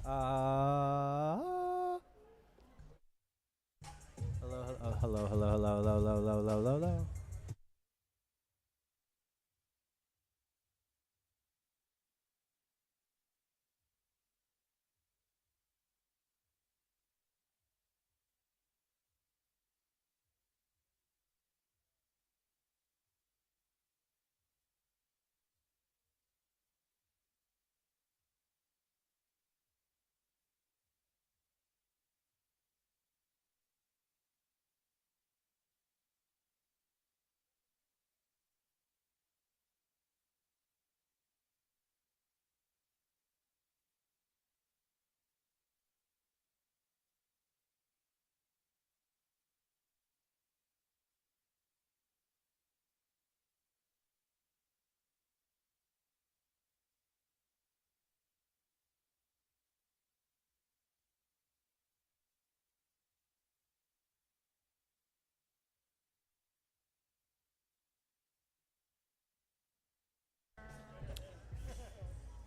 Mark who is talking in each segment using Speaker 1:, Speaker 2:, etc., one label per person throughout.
Speaker 1: Hello.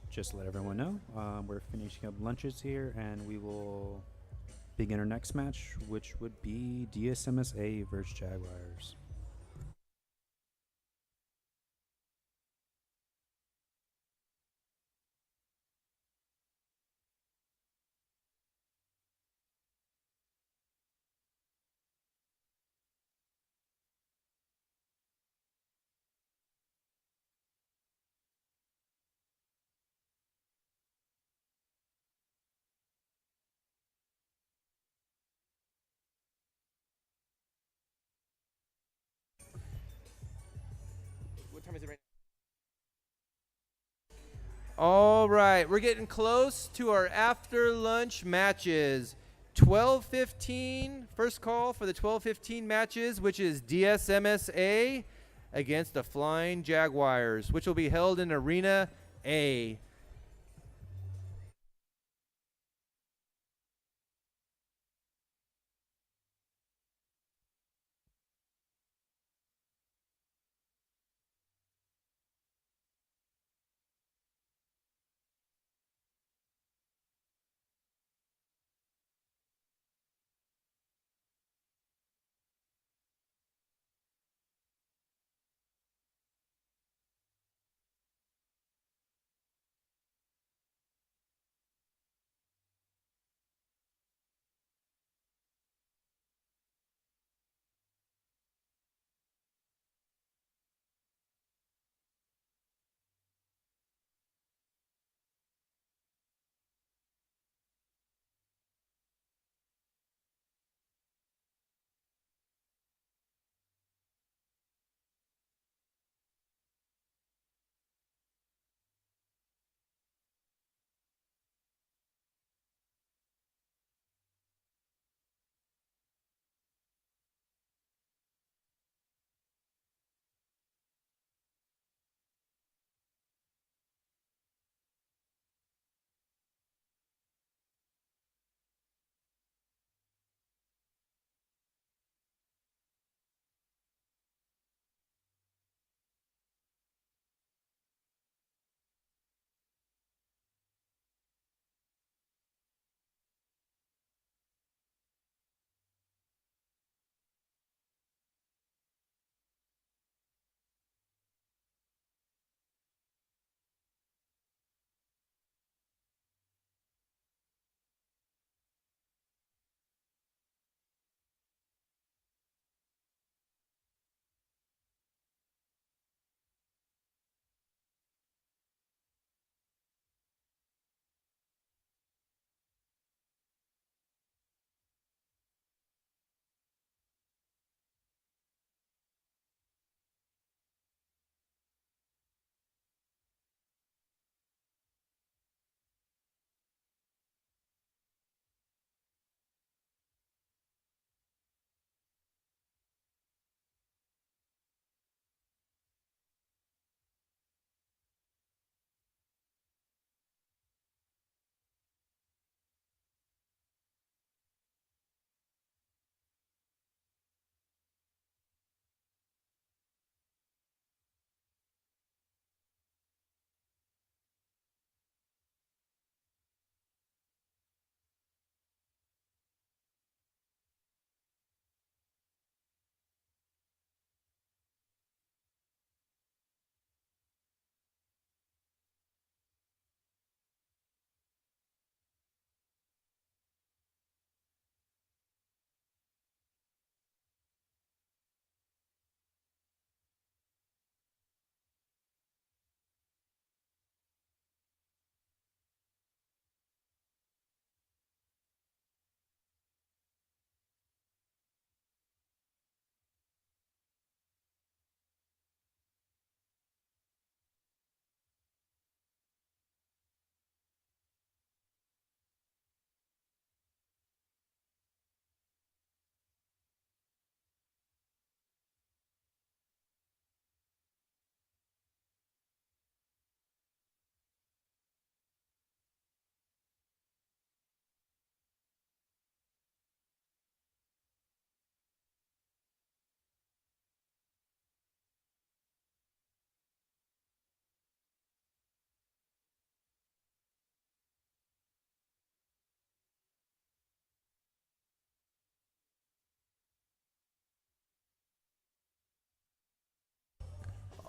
Speaker 1: Just to let everyone know, we're finishing up lunches here, and we will begin our next match, which would be DSMSA versus Jaguars.
Speaker 2: What time is it right now? All right, we're getting close to our after lunch matches. 12:15, first call for the 12:15 matches, which is DSMSA against the Flying Jaguars, which will be held in Arena A.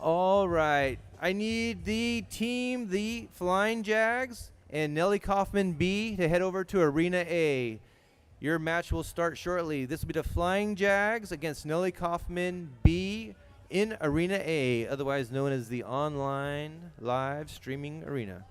Speaker 2: All right. I need the team, the Flying Jags, and Nelly Kaufman B to head over to Arena A. Your match will start shortly. This will be the Flying Jags against Nelly Kaufman B in Arena A, otherwise known as the online live streaming arena.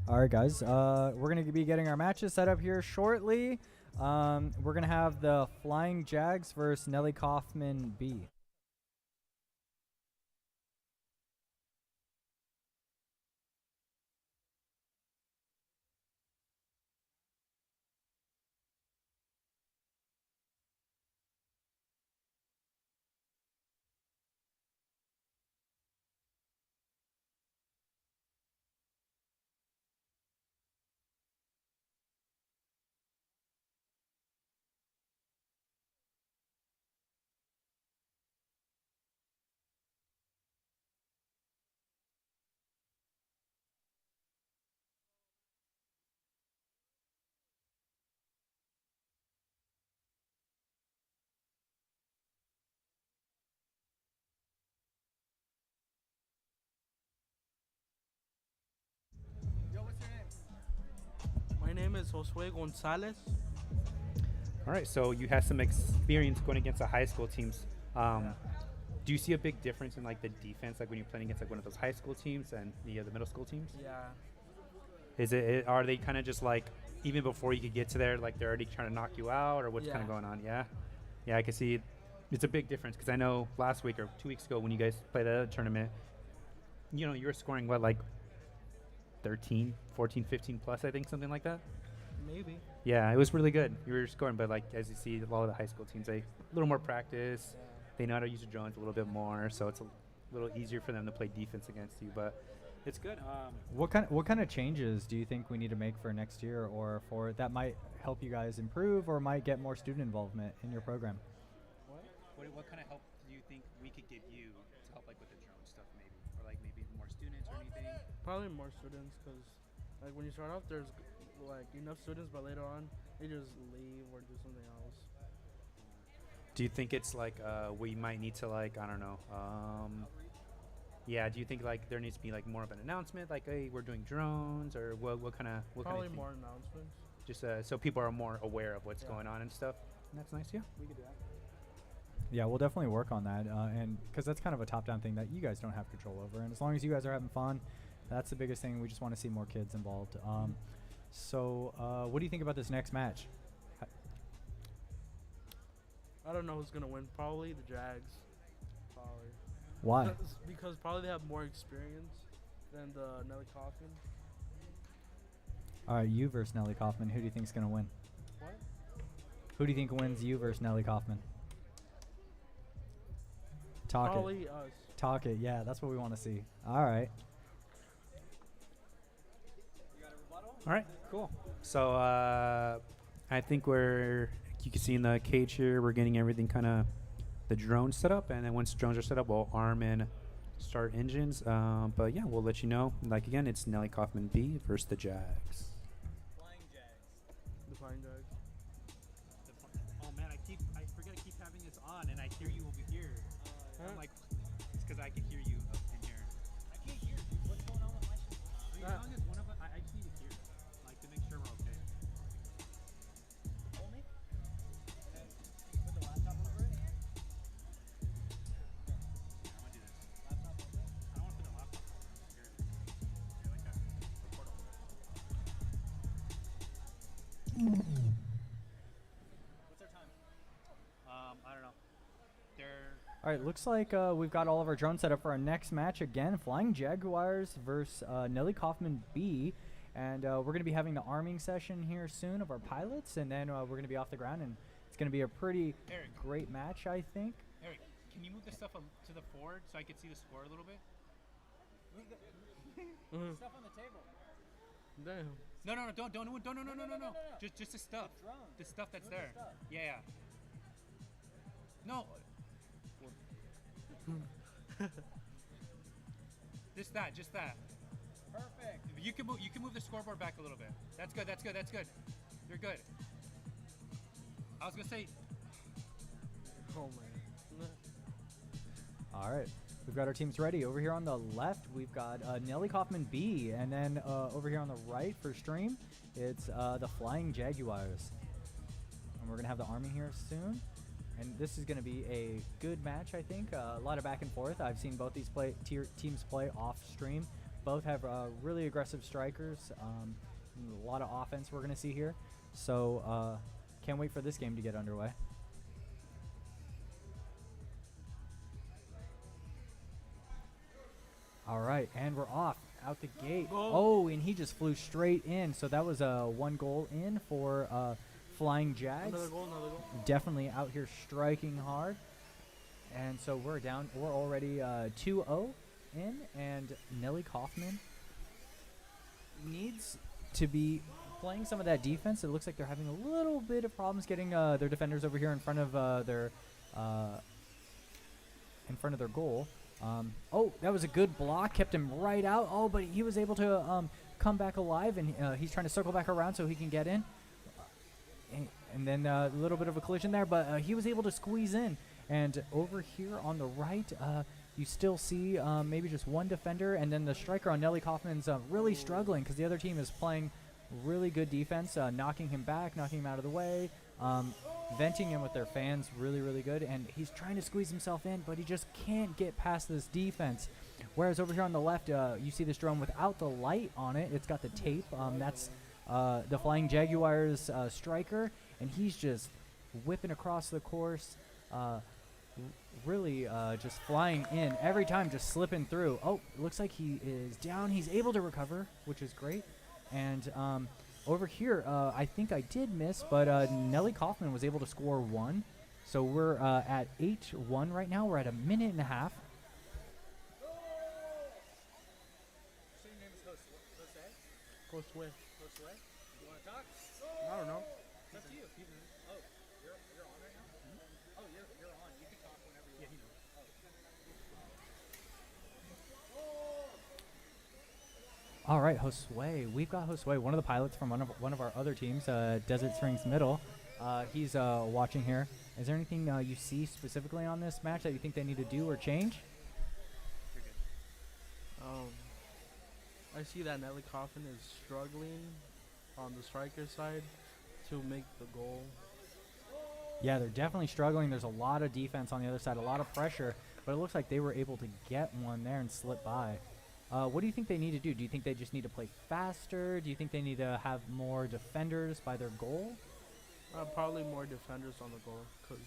Speaker 3: All right, guys. We're going to be getting our matches set up here shortly. We're going to have the Flying Jags versus Nelly Kaufman B.
Speaker 4: My name is Josue Gonzalez.
Speaker 1: All right, so you had some experience going against the high school teams. Do you see a big difference in like the defense, like when you're playing against like one of those high school teams and the middle school teams?
Speaker 4: Yeah.
Speaker 1: Are they kind of just like even before you could get to there, like they're already trying to knock you out, or what's kind
Speaker 4: Yeah.
Speaker 1: of going on? Yeah, yeah, I can see. it's a big difference because I know last week or 2 weeks ago when you guys played at a tournament, you know, you were scoring what, like 13, 14, 15 plus, I think, something like that.
Speaker 4: Maybe.
Speaker 1: Yeah, it was really good. You were scoring, but like as you see, a lot of the high school teams, they a little more practice. They know how to use the drones a little bit more, so it's a little easier for them to play defense against you. But it's good.
Speaker 3: What kind of changes do you think we need to make for next year, or for that might help you guys improve, or might get more student involvement in your program?
Speaker 1: What kind of help do you think we could give you to help, like with the drone stuff, maybe, or like maybe more students or anything?
Speaker 4: Probably more students, because like when you start off, there's like enough students, but later on they just leave or do something else.
Speaker 1: Do you think it's like we might need to, like, I don't know, yeah, do you think like there needs to be like more of an announcement, like, hey, we're doing drones, or what kind of
Speaker 4: Probably more announcements.
Speaker 1: just so people are more aware of what's
Speaker 4: Yeah.
Speaker 1: going on and stuff? And that's nice. Yeah, we could do that.
Speaker 3: Yeah, we'll definitely work on that, and because that's kind of a top-down thing that you guys don't have control over, and as long as you guys are having fun, that's the biggest thing. We just want to see more kids involved. So what do you think about this next match?
Speaker 4: I don't know who's gonna win. Probably the Jags. Probably.
Speaker 3: Why?
Speaker 4: Because probably they have more experience than the Nelly Kaufman.
Speaker 3: All right, you versus Nelly Kaufman. Who do you think is going to win?
Speaker 4: What?
Speaker 3: Who do you think wins, you versus Nelly Kaufman? Talk it.
Speaker 4: Probably us.
Speaker 3: Talk it. Yeah, that's what we want to see. All right.
Speaker 1: All right, cool. So I think you can see in the cage here, we're getting everything kind of the drones set up, and then once drones are set up, we'll arm and start engines. But yeah, we'll let you know. Like again, it's Nelly Kaufman B versus the Jags.
Speaker 4: The Flying Jags.
Speaker 1: Oh man, I forget to keep having this on, and I hear you over here. I'm like, it's because I can hear you up in here. I can't hear you. What's going on with my shit? As long as one of us, I just need to hear, like, to make sure we're okay. Hold me. And put the laptop over it. I want to do this. Laptop over it. I don't want to put the laptop over it. Here. Yeah, like that. Record over it. What's our time? I don't know. They're.
Speaker 3: All right, looks like we've got all of our drones set up for our next match again. Flying Jaguars versus Nelly Kaufman B. And we're going to be having the arming session here soon of our pilots. And then we're going to be off the ground. And it's going to be a pretty great match, I think.
Speaker 1: Eric, can you move the stuff to the forward so I can see the score a little bit?
Speaker 3: Stuff on the table.
Speaker 4: Damn.
Speaker 1: No, no. Just the stuff. The stuff that's there. Yeah. No. Just that. Perfect. You can move the scoreboard back a little bit. That's good. You're good. I was gonna say.
Speaker 4: Oh man.
Speaker 3: All right. We've got our teams ready. Over here on the left, we've got Nelly Kaufman B. And then over here on the right for stream, it's the Flying Jaguars. And we're going to have the Army here soon. And this is going to be a good match, I think. A lot of back and forth. I've seen both these teams play off stream. Both have really aggressive strikers. A lot of offense we're going to see here. So can't wait for this game to get underway. All right, and we're off out the gate. Oh, and he just flew straight in. So that was a 1 goal in for Flying Jags.
Speaker 4: Another goal.
Speaker 3: Definitely out here striking hard. And so we're already 2-0 in, and Nelly Kaufman needs to be playing some of that defense. It looks like they're having a little bit of problems getting their defenders over here in front of their goal. Oh, that was a good block. Kept him right out. Oh, but he was able to come back alive, and he's trying to circle back around so he can get in. And then a little bit of a collision there, but he was able to squeeze in. And over here on the right, you still see maybe just one defender, and then the striker on Nelly Kaufman's really struggling because the other team is playing really good defense, knocking him back, knocking him out of the way, venting him with their fans really, really good. And he's trying to squeeze himself in, but he just can't get past this defense. Whereas over here on the left, you see this drone without the light on it. It's got the tape. That's the Flying Jaguars striker, and he's just whipping across the course. really just flying in every time, just slipping through. Oh, it looks like he is down. He's able to recover, which is great. And over here, I think I did miss, but Nelly Kaufman was able to score 1. So we're at 8-1 right now. We're at a minute and a half.
Speaker 4: Josue.
Speaker 3: You want to talk?
Speaker 4: I don't know.
Speaker 3: It's up to you. Oh, you're on right now? Oh, you're on. You can talk whenever you want. All right, Josue. We've got Josue, one of the pilots from one of our other teams, Desert Springs Middle. He's watching here. Is there anything you see specifically on this match that you think they need to do or change?
Speaker 4: I see that Nelly Kaufman is struggling on the striker side to make the goal.
Speaker 3: Yeah, they're definitely struggling. There's a lot of defense on the other side, a lot of pressure, but it looks like they were able to get one there and slip by. What do you think they need to do? Do you think they just need to play faster? Do you think they need to have more defenders by their goal?
Speaker 4: Probably more defenders on the goal. Cause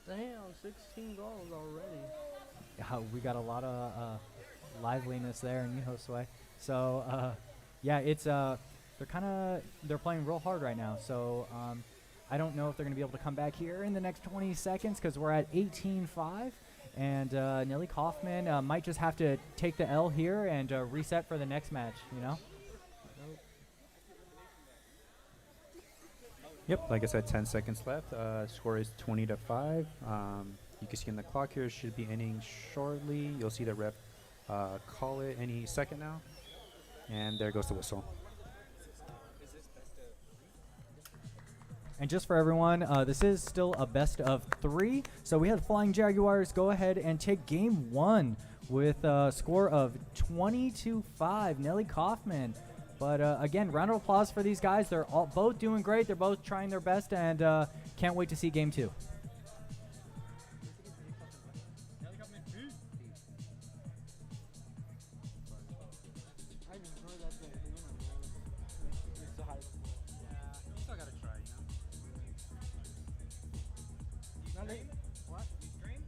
Speaker 4: damn, 16 goals already.
Speaker 3: Yeah, we got a lot of liveliness there in you, Josue. So yeah, it's they're playing real hard right now. So I don't know if they're gonna be able to come back here in the next 20 seconds because we're at 18-5, and Nelly Kaufman might just have to take the L here and reset for the next match. You know.
Speaker 1: Yep, like I said, 10 seconds left. Score is 20-5. You can see on the clock here, should be ending shortly. You'll see the ref call it any second now. And there goes the whistle.
Speaker 3: And just for everyone, this is still a best of 3. So we had Flying Jaguars go ahead and take game 1 with a score of 20-5. Nelly Kaufman. But again, round of applause for these guys. They're both doing great. They're both trying their best, and can't wait to see game 2.
Speaker 4: What? You stream?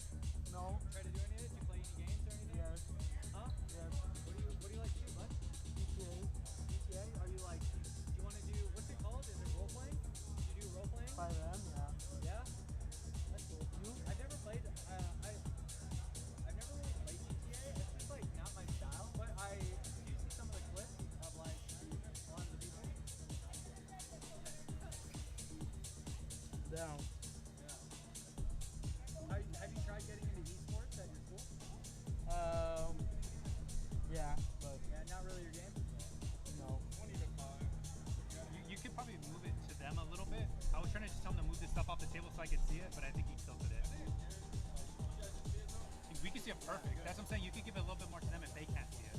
Speaker 4: No. Try to do any of it? Do you play any games or anything? Yes. Huh? Yes. What do you like to do, bud? GTA. GTA? Are you like, do you want to do, what's it called? Is it role playing? Do you do role playing? 5M, yeah. Yeah? That's cool. You? I've never played, I've never really played GTA. It's just like not my style, but I do see some of the clips of like a lot of the people. Down. Have you tried getting into esports at your school? Yeah, but not really your game. No. 20-5.
Speaker 1: You could probably move it to them a little bit. I was trying to just tell them to move this stuff off the table so I could see it, but I think he tilted it. We can see it perfect. That's what I'm saying. You could give it a little bit more to them if they can't see it.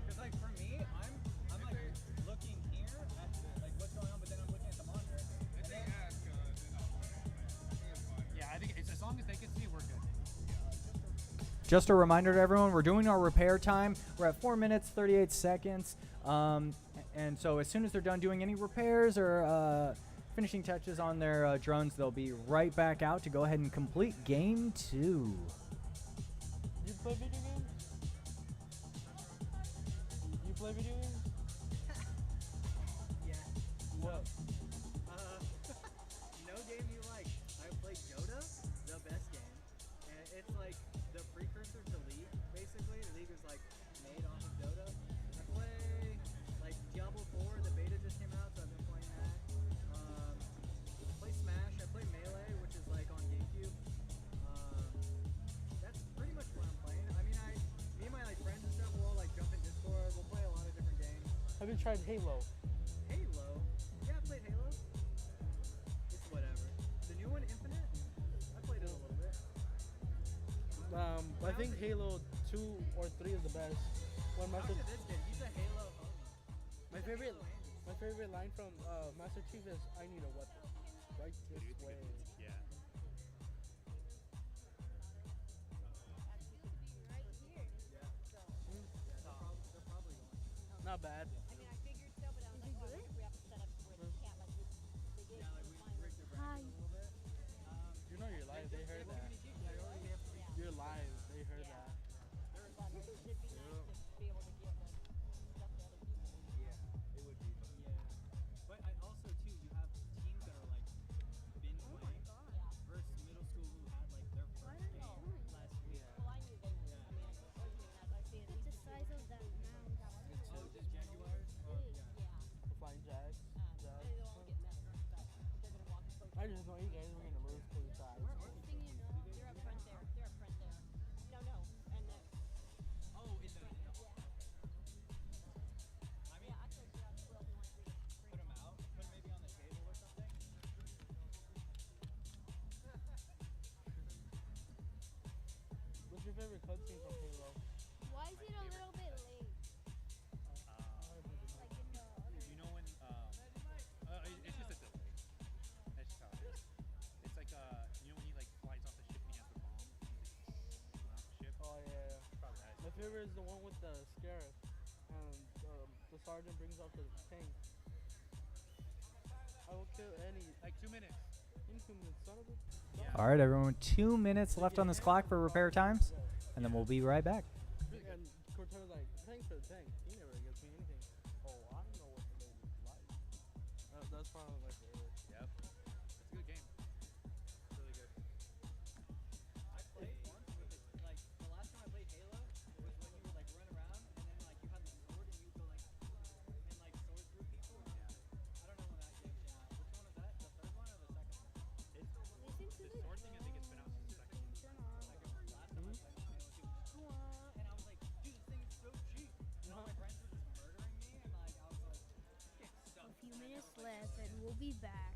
Speaker 3: Because like for me, I'm like looking here at like what's going on, but then I'm looking at the monitor.
Speaker 1: Yeah, I think it's, as long as they can see, we're good.
Speaker 3: Just a reminder to everyone, we're doing our repair time. We're at 4 minutes, 38 seconds. And so as soon as they're done doing any repairs or finishing touches on their drones, they'll be right back out to go ahead and complete game 2.
Speaker 4: You play video games? You play video games?
Speaker 5: Yeah.
Speaker 4: What?
Speaker 5: No game you like. I play Dota, the best game. And it's like the precursor to League, basically. League was like made off of Dota. I play like Diablo 4, the beta just came out, so I've been playing that. Play Smash, I play Melee, which is like on GameCube. That's pretty much what I'm playing. I mean, me and my like friends and stuff will all like jump in Discord, we'll play a lot of different games.
Speaker 4: Have you tried Halo?
Speaker 5: Halo? Yeah, I played Halo. It's whatever. The new one, Infinite? I played it a little bit.
Speaker 4: I think Halo 2 or 3 is the best. When
Speaker 5: Talk
Speaker 4: Master,
Speaker 5: to this kid. He's a Halo homie.
Speaker 4: my favorite line from Master Chief is, "I need a weapon. Right this way."
Speaker 1: Yeah.
Speaker 5: They're probably going.
Speaker 4: Not bad.
Speaker 6: I mean, I figured so, but I was like, well, I wonder if we have to set up where they can't, like, they get
Speaker 5: Yeah, like we rigged the bracket a little bit.
Speaker 4: You know you're live. They heard that.
Speaker 7: cutscene from Halo.
Speaker 6: Why is it a little bit late? Like in the other.
Speaker 1: You know when? It's just a delay. That's just how it is. It's like you know when he like flies off the ship and he has the bomb. And he's like, off the ship.
Speaker 7: Oh yeah.
Speaker 1: Probably that.
Speaker 7: My favorite is the one with the scarab, and the sergeant brings out the tank. I will kill any
Speaker 1: Like 2 minutes.
Speaker 7: inhuman son of a.
Speaker 3: All right, everyone. 2 minutes left on this clock for repair times, and then we'll be right back.
Speaker 7: And Cortana's like, thanks for the tank. He never gives me anything. Oh, I know what the lady's like. That's probably my favorite.
Speaker 1: Yep. It's a good game. It's really good.
Speaker 5: I played once with it, like the last time I played Halo was when you would like run around and then like you had the sword and you go like and like sword through people. I don't know when that game came out. Which one was that? The third one or the second one?
Speaker 6: Listen to
Speaker 1: The sword thing, I think it's been out since the second one.
Speaker 6: Turn on.
Speaker 5: Like last time I played Halo 2. And I was like, dude, this thing is so cheap. And all my friends were just murdering me and like I was like, this game
Speaker 6: A
Speaker 5: sucks.
Speaker 6: few
Speaker 5: And I
Speaker 6: minutes
Speaker 5: never played
Speaker 6: left, and we'll be back.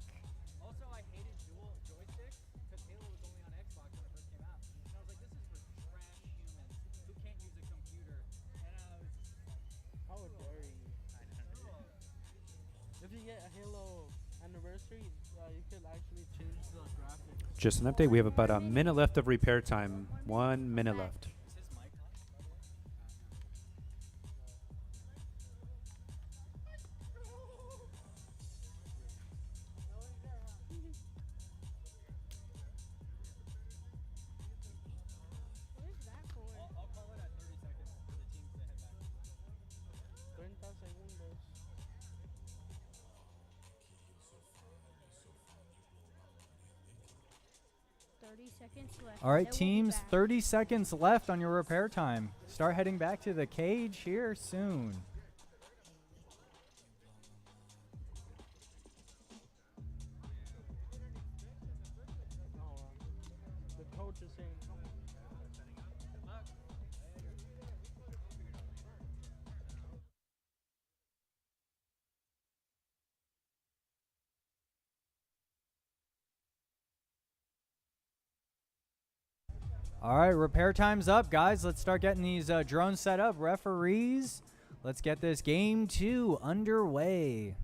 Speaker 5: Also, I hated dual joysticks because Halo was only on Xbox when it first came out. And I was like, this is for trash humans who can't use a computer. And I was just like,
Speaker 7: How dare you? If you get a Halo anniversary, you could actually change the graphics.
Speaker 1: Just an update. We have about a minute left of repair time. 1 minute left.
Speaker 5: is his mic on?
Speaker 6: Where's that for?
Speaker 5: I'll call it at 30 seconds for the teams to head back.
Speaker 7: 30 segundos.
Speaker 6: 30 seconds left.
Speaker 3: All right,
Speaker 6: then we'll be
Speaker 3: teams,
Speaker 6: back.
Speaker 3: 30 seconds left on your repair time. Start heading back to the cage here soon.
Speaker 7: No, the coach is saying, come on.
Speaker 3: All right, repair time's up, guys. Let's start getting these drones set up. Referees, let's get this game 2 underway.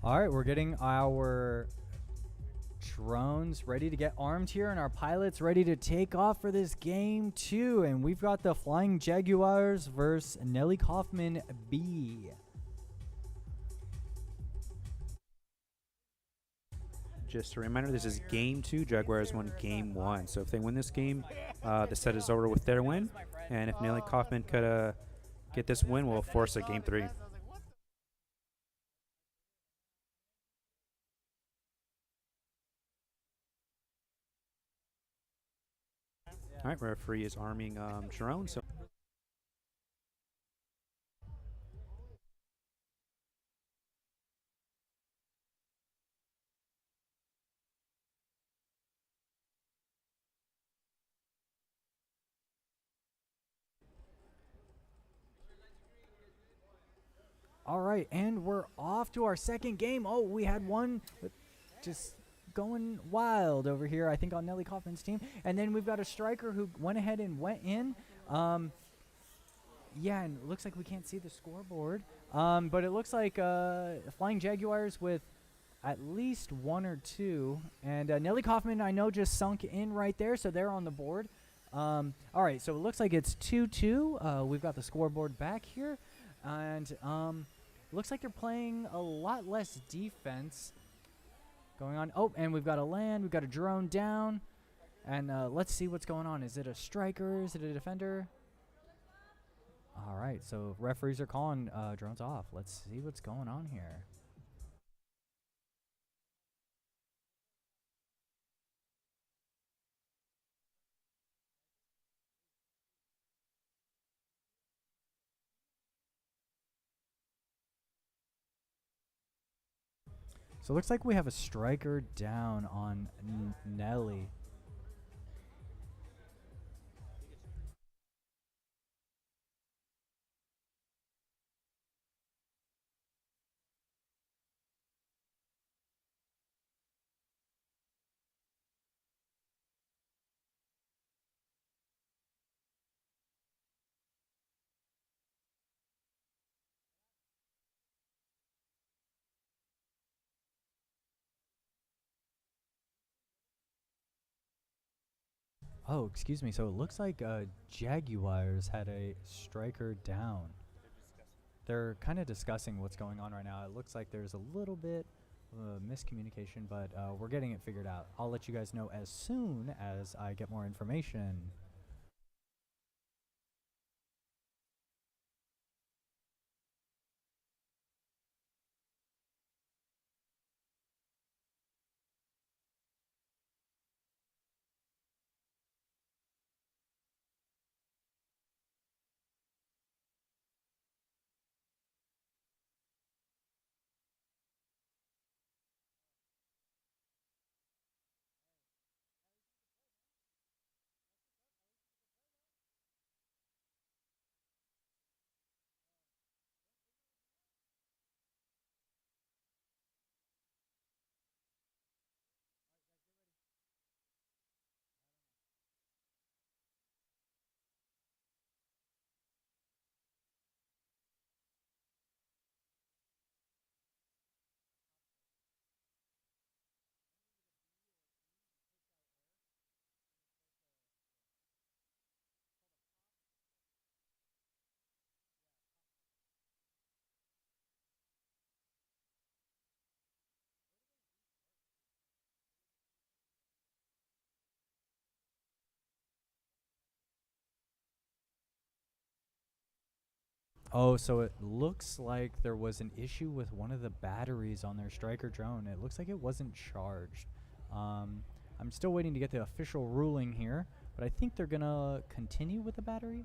Speaker 3: All right, we're getting our drones ready to get armed here and our pilots ready to take off for this game 2. And we've got the Flying Jaguars versus Nelly Kaufman B.
Speaker 1: Just a reminder, this is game 2. Jaguars won game 1. So if they win this game, the set is over with their win. And if Nelly Kaufman could get this win, we'll force a game 3. All right, referee is arming Jerome. So
Speaker 3: All right, and we're off to our second game. Oh, we had one just going wild over here, I think, on Nelly Kaufman's team. And then we've got a striker who went ahead and went in. Yeah, and it looks like we can't see the scoreboard. But it looks like Flying Jaguars with at least 1 or 2. And Nelly Kaufman, I know, just sunk in right there, so they're on the board. All right, so it looks like it's 2-2. We've got the scoreboard back here. And looks like they're playing a lot less defense going on. Oh, and we've got a land. We've got a drone down. And let's see what's going on. Is it a striker? Is it a defender? All right, so referees are calling drones off. Let's see what's going on here. So it looks like we have a striker down on Nelly. Oh, excuse me. So it looks like Jaguars had a striker down. They're kind of discussing what's going on right now. It looks like there's a little bit of miscommunication, but we're getting it figured out. I'll let you guys know as soon as I get more information. Oh, so it looks like there was an issue with one of the batteries on their striker drone. It looks like it wasn't charged. I'm still waiting to get the official ruling here, but I think they're going to continue with the battery.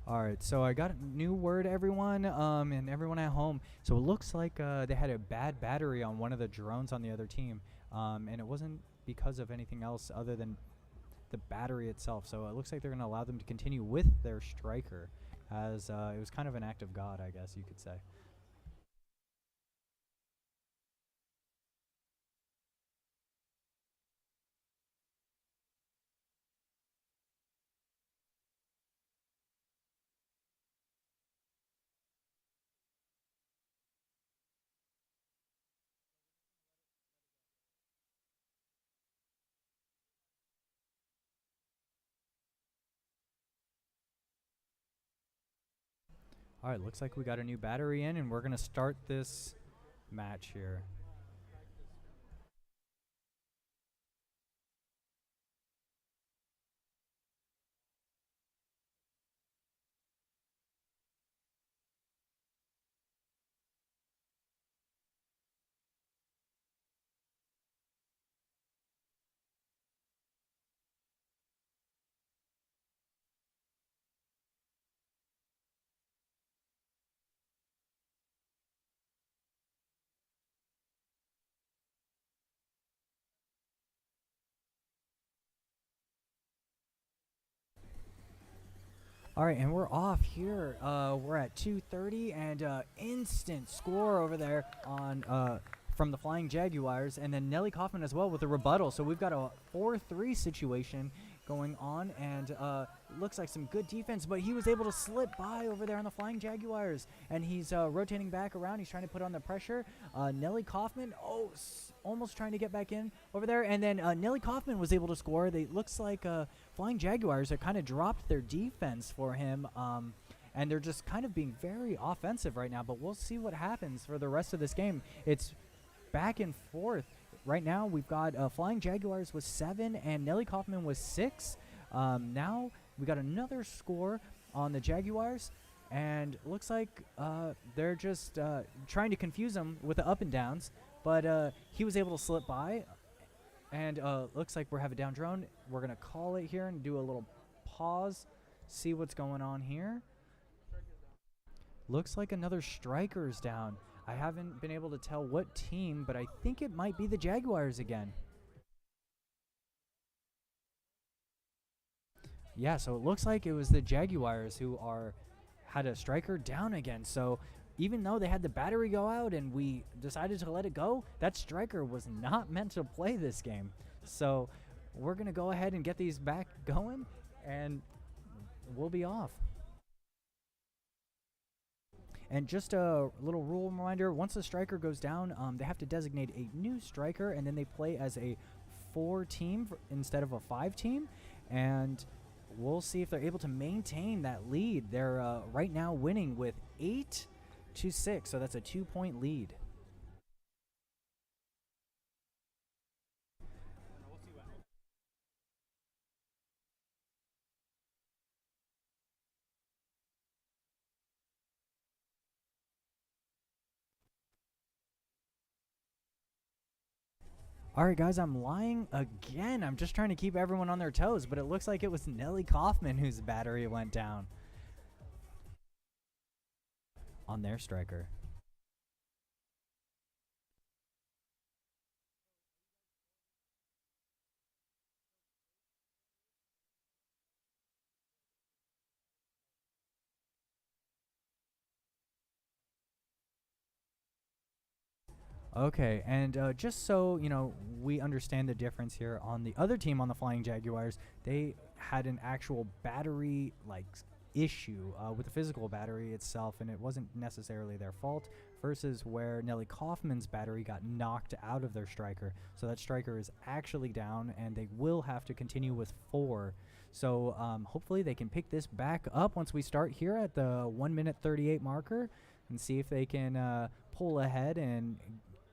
Speaker 3: All right, so I got a new word, everyone, and everyone at home. So it looks like they had a bad battery on one of the drones on the other team, and it wasn't because of anything else other than the battery itself. So it looks like they're going to allow them to continue with their striker, as it was kind of an act of God, I guess you could say. All right, looks like we got a new battery in, and we're going to start this match here. All right, and we're off here. We're at 2:30, and instant score over there on from the Flying Jaguars, and then Nelly Kaufman as well with a rebuttal. So we've got a 4-3 situation going on, and looks like some good defense, but he was able to slip by over there on the Flying Jaguars, and he's rotating back around. He's trying to put on the pressure. Nelly Kaufman, almost trying to get back in over there, and then Nelly Kaufman was able to score. Looks like Flying Jaguars have kind of dropped their defense for him, and they're just kind of being very offensive right now, but we'll see what happens for the rest of this game. It's back and forth. Right now, we've got Flying Jaguars with 7 and Nelly Kaufman with 6. Now, we got another score on the Jaguars, and looks like they're just trying to confuse him with the up and downs, but he was able to slip by, and looks like we're having a down drone. We're going to call it here and do a little pause, see what's going on here. Looks like another striker's down. I haven't been able to tell what team, but I think it might be the Jaguars again. Yeah, so it looks like it was the Jaguars who had a striker down again. So even though they had the battery go out and we decided to let it go, that striker was not meant to play this game. So we're going to go ahead and get these back going, and we'll be off. And just a little rule reminder, once the striker goes down, they have to designate a new striker, and then they play as a 4-team instead of a 5-team. And we'll see if they're able to maintain that lead. They're right now winning with 8-6, so that's a 2-point lead. All right, guys, I'm lying again. I'm just trying to keep everyone on their toes, but it looks like it was Nelly Kaufman whose battery went down on their striker. Okay, and just so you know, we understand the difference here. On the other team, on the Flying Jaguars, they had an actual battery issue with the physical battery itself, and it wasn't necessarily their fault, versus where Nelly Kaufman's battery got knocked out of their striker. So that striker is actually down, and they will have to continue with 4. So hopefully they can pick this back up once we start here at the 1 minute 38 marker, and see if they can pull ahead and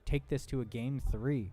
Speaker 3: take this to a game 3.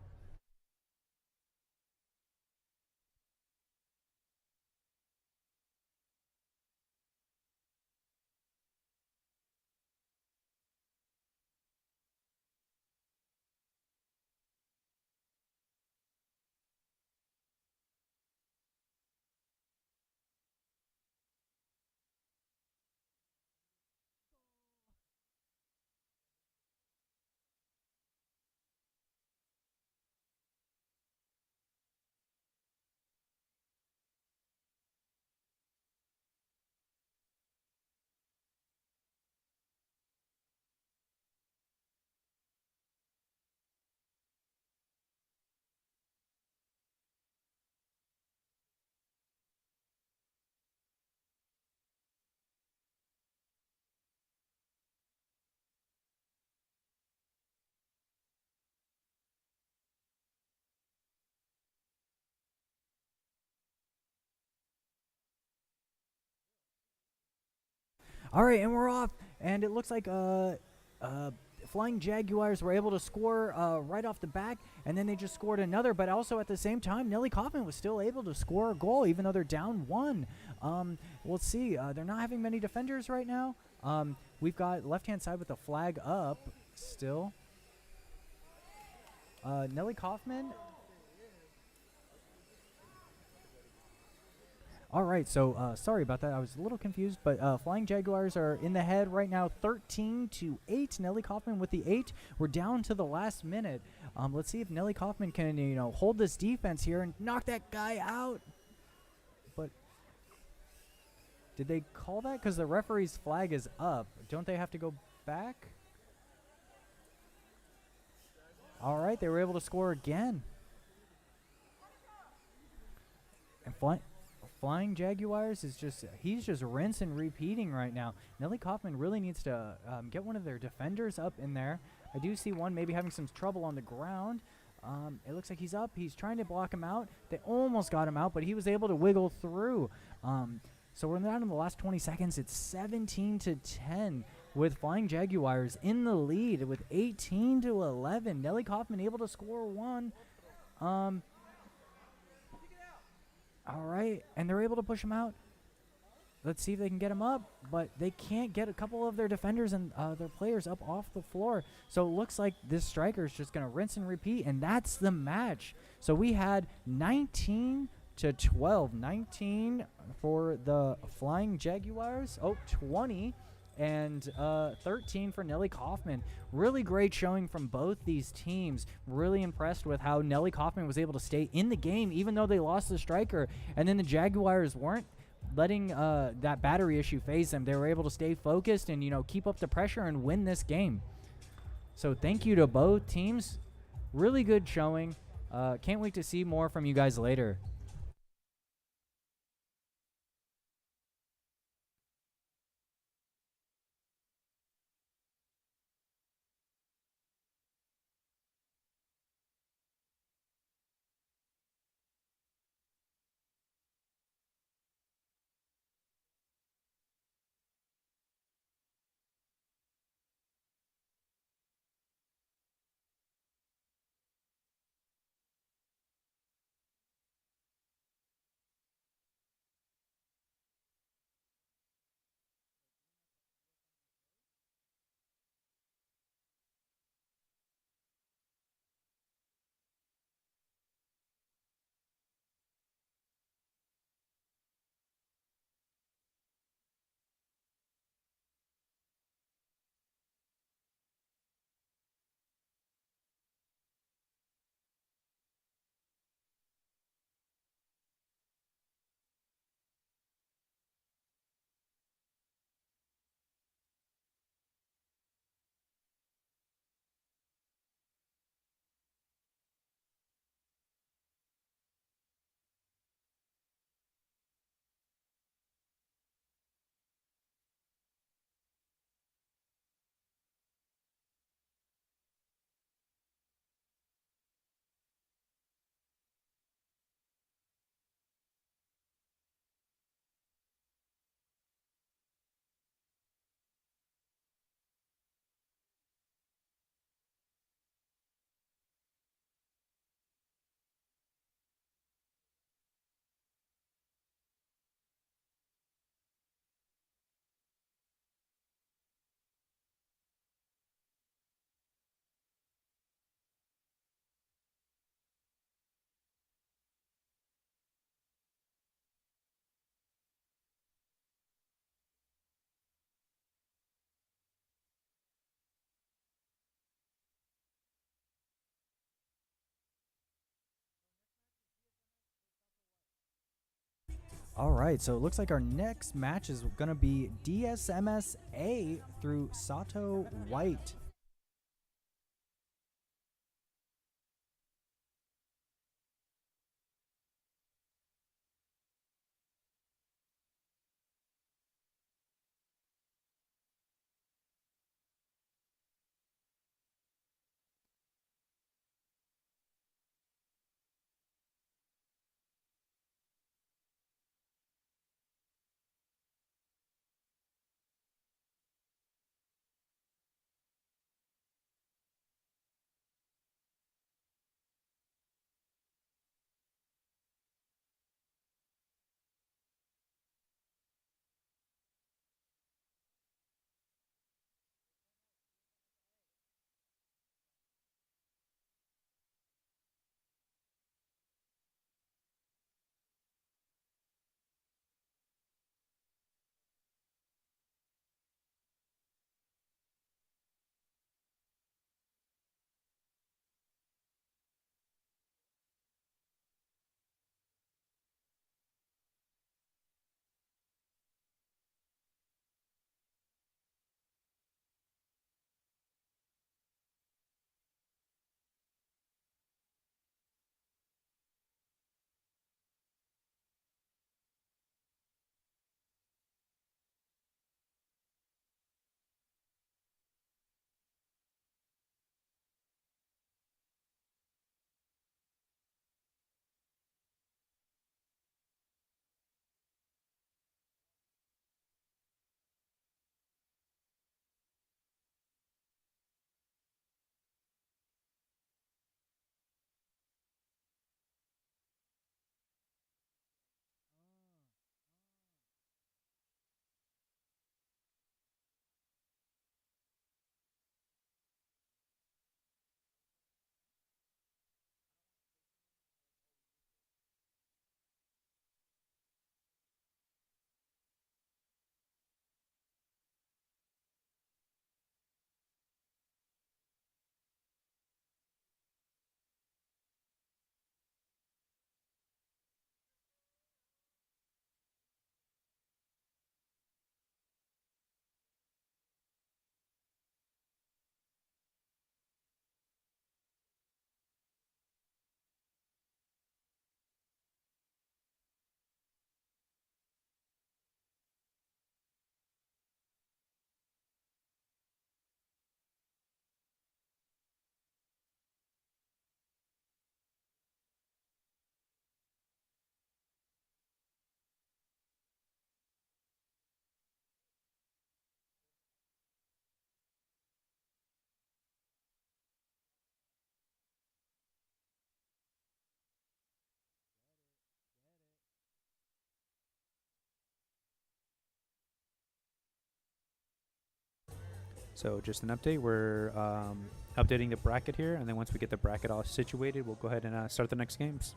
Speaker 3: All right, and we're off, and it looks like Flying Jaguars were able to score right off the back, and then they just scored another, but also at the same time, Nelly Kaufman was still able to score a goal, even though they're down 1. We'll see. They're not having many defenders right now. We've got left-hand side with the flag up still. Nelly Kaufman. All right, so sorry about that. I was a little confused, but Flying Jaguars are in the head right now, 13-8. Nelly Kaufman with the 8. We're down to the last minute. Let's see if Nelly Kaufman can, hold this defense here and knock that guy out. But Did they call that? Because the referee's flag is up. Don't they have to go back? All right, they were able to score again. And Flying Jaguars is he's just rinse and repeating right now. Nelly Kaufman really needs to get one of their defenders up in there. I do see one maybe having some trouble on the ground. It looks like he's up. He's trying to block him out. They almost got him out, but he was able to wiggle through. So we're down in the last 20 seconds. It's 17-10 with Flying Jaguars in the lead with 18-11. Nelly Kaufman able to score one. All right, and they're able to push him out. Let's see if they can get him up, but they can't get a couple of their defenders and their players up off the floor. So it looks like this striker is just going to rinse and repeat, and that's the match. So we had 19-12, 19 for the Flying Jaguars, 20, and 13 for Nelly Kaufman. Really great showing from both these teams. Really impressed with how Nelly Kaufman was able to stay in the game even though they lost the striker, and then the Jaguars weren't letting that battery issue phase them. They were able to stay focused and, keep up the pressure and win this game. So thank you to both teams. Really good showing. Can't wait to see more from you guys later. All right, so it looks like our next match is going to be DSMSA through Sato White.
Speaker 1: So just an update. We're updating the bracket here, and then once we get the bracket all situated, we'll go ahead and start the next games.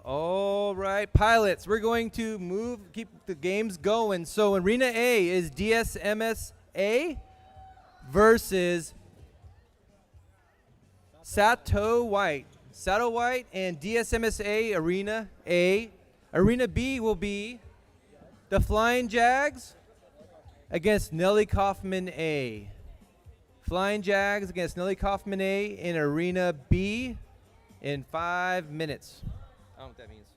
Speaker 2: All right, pilots, we're going to keep the games going. So Arena A is DSMSA versus Sato White. Sato White and DSMSA Arena A. Arena B will be the Flying Jags against Nelly Kaufman A. Flying Jags against Nelly Kaufman A in Arena B in 5 minutes. I don't know what that means.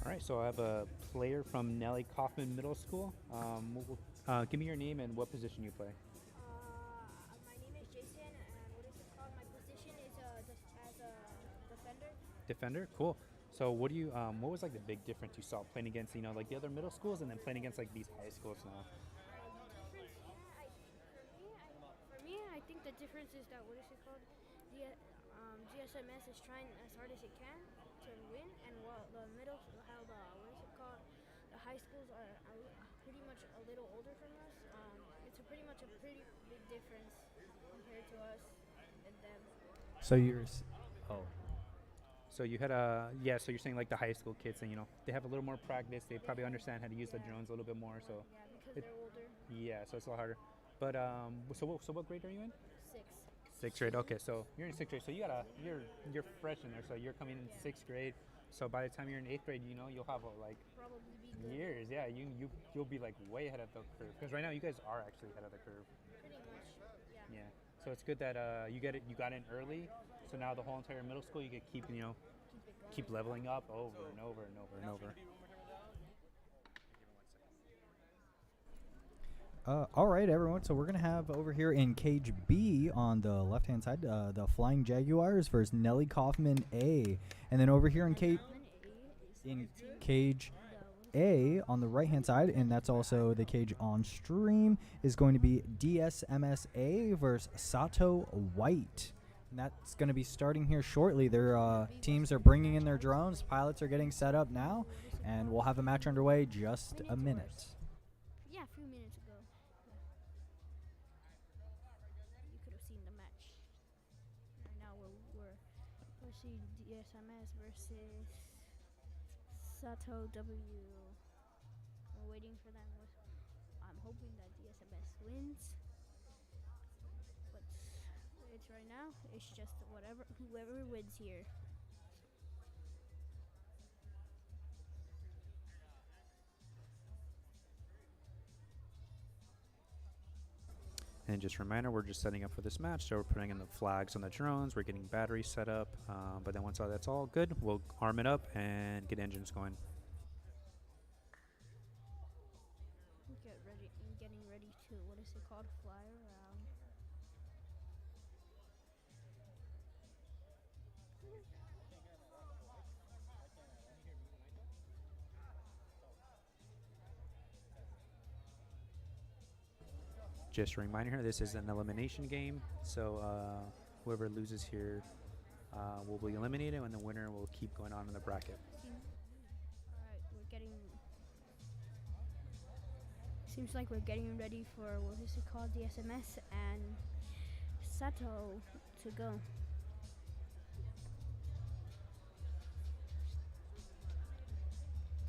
Speaker 1: All right, so I have a player from Nelly Kaufman Middle School. Give me your name and what position you play.
Speaker 6: My name is Jason, and what is it called? My position is as a defender.
Speaker 1: Defender, cool. So what do you? What was like the big difference you saw playing against like the other middle schools and then playing against like these high schools now?
Speaker 6: For me, I think the difference is that what is it called? DSMS is trying as hard as it can to win, and while the middle, how the what is it called? The high schools are pretty much a little older from us. It's pretty much a pretty big difference compared to us and them.
Speaker 3: So you're.
Speaker 1: So you had so you're saying like the high school kids, and they have a little more practice. They probably understand how to use the drones a little bit more. So
Speaker 6: Yeah, because they're older.
Speaker 1: yeah, so it's a lot harder. But so what grade are you in?
Speaker 6: 6.
Speaker 1: Sixth grade. Okay, so you're in sixth grade. So you're fresh in there. So you're coming in sixth grade. So by the time you're in eighth grade, you'll have like
Speaker 6: Probably be good.
Speaker 1: years. Yeah, you'll be like way ahead of the curve. Because right now you guys are actually ahead of the curve.
Speaker 6: Pretty much. Yeah.
Speaker 1: Yeah. So it's good that you got in early. So now the whole entire middle school you could keep leveling up over and over and over and over.
Speaker 3: All right, everyone. So we're gonna have over here in cage B on the left-hand side, the Flying Jaguars versus Nelly Kaufman A, and then over here in cage A on the right-hand side, and that's also the cage on stream, is going to be DSMSA versus Sato White. And that's going to be starting here shortly. Their teams are bringing in their drones. Pilots are getting set up now, and we'll have a match underway just a minute.
Speaker 6: Yeah, a few minutes. see DSMS versus Sato W. We're waiting for them. I'm hoping that DSMS wins, but it's right now. It's just whoever wins here.
Speaker 1: And just a reminder, we're just setting up for this match. So we're putting in the flags on the drones. We're getting batteries set up. But then once all that's all good, we'll arm it up and get engines going.
Speaker 6: Getting ready to, what is it called, fly around.
Speaker 1: Just a reminder here, this is an elimination game. So whoever loses here will be eliminated, and the winner will keep going on in the bracket.
Speaker 6: Alright, we're getting... Seems like we're getting ready for, what is it called, DSMS and Sato to go.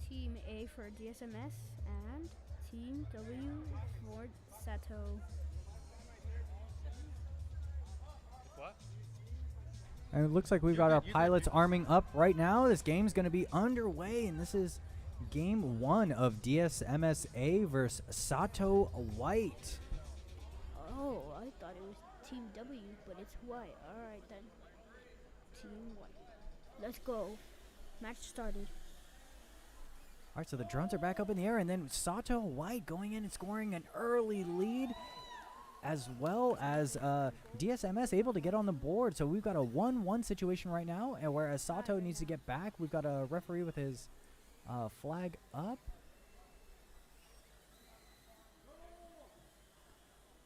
Speaker 6: Team A for DSMS and Team W for Sato.
Speaker 1: What?
Speaker 3: And it looks like we've got our pilots arming up right now. This game's going to be underway, and this is game 1 of DSMSA versus Sato White.
Speaker 6: Oh, I thought it was Team W, but it's white. Alright then. Team white. Let's go. Match started.
Speaker 3: All right, so the drones are back up in the air, and then Sato White going in and scoring an early lead, as well as DSMS able to get on the board. So we've got a 1-1 situation right now, and whereas Sato needs to get back, we've got a referee with his flag up.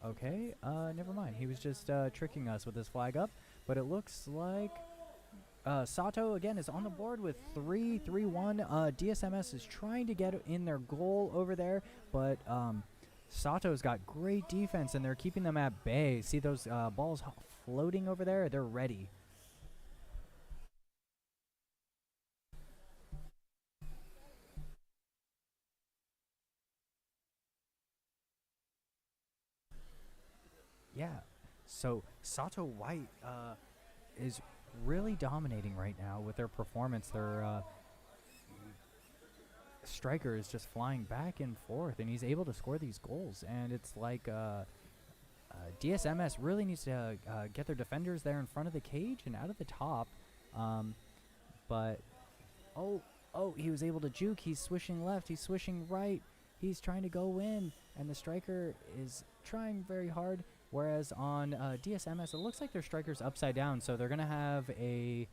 Speaker 3: Okay, never mind. He was just tricking us with his flag up, but it looks like Sato again is on the board with 3-1. DSMS is trying to get in their goal over there, but Sato's got great defense and they're keeping them at bay. See those balls floating over there? They're ready. Yeah, so Sato White is really dominating right now with their performance. Their striker is just flying back and forth, and he's able to score these goals. And it's like DSMS really needs to get their defenders there in front of the cage and out of the top. But oh, he was able to juke. He's swishing left. He's swishing right. He's trying to go in, and the striker is trying very hard. Whereas on DSMS, it looks like their striker's upside down, so they're going to have a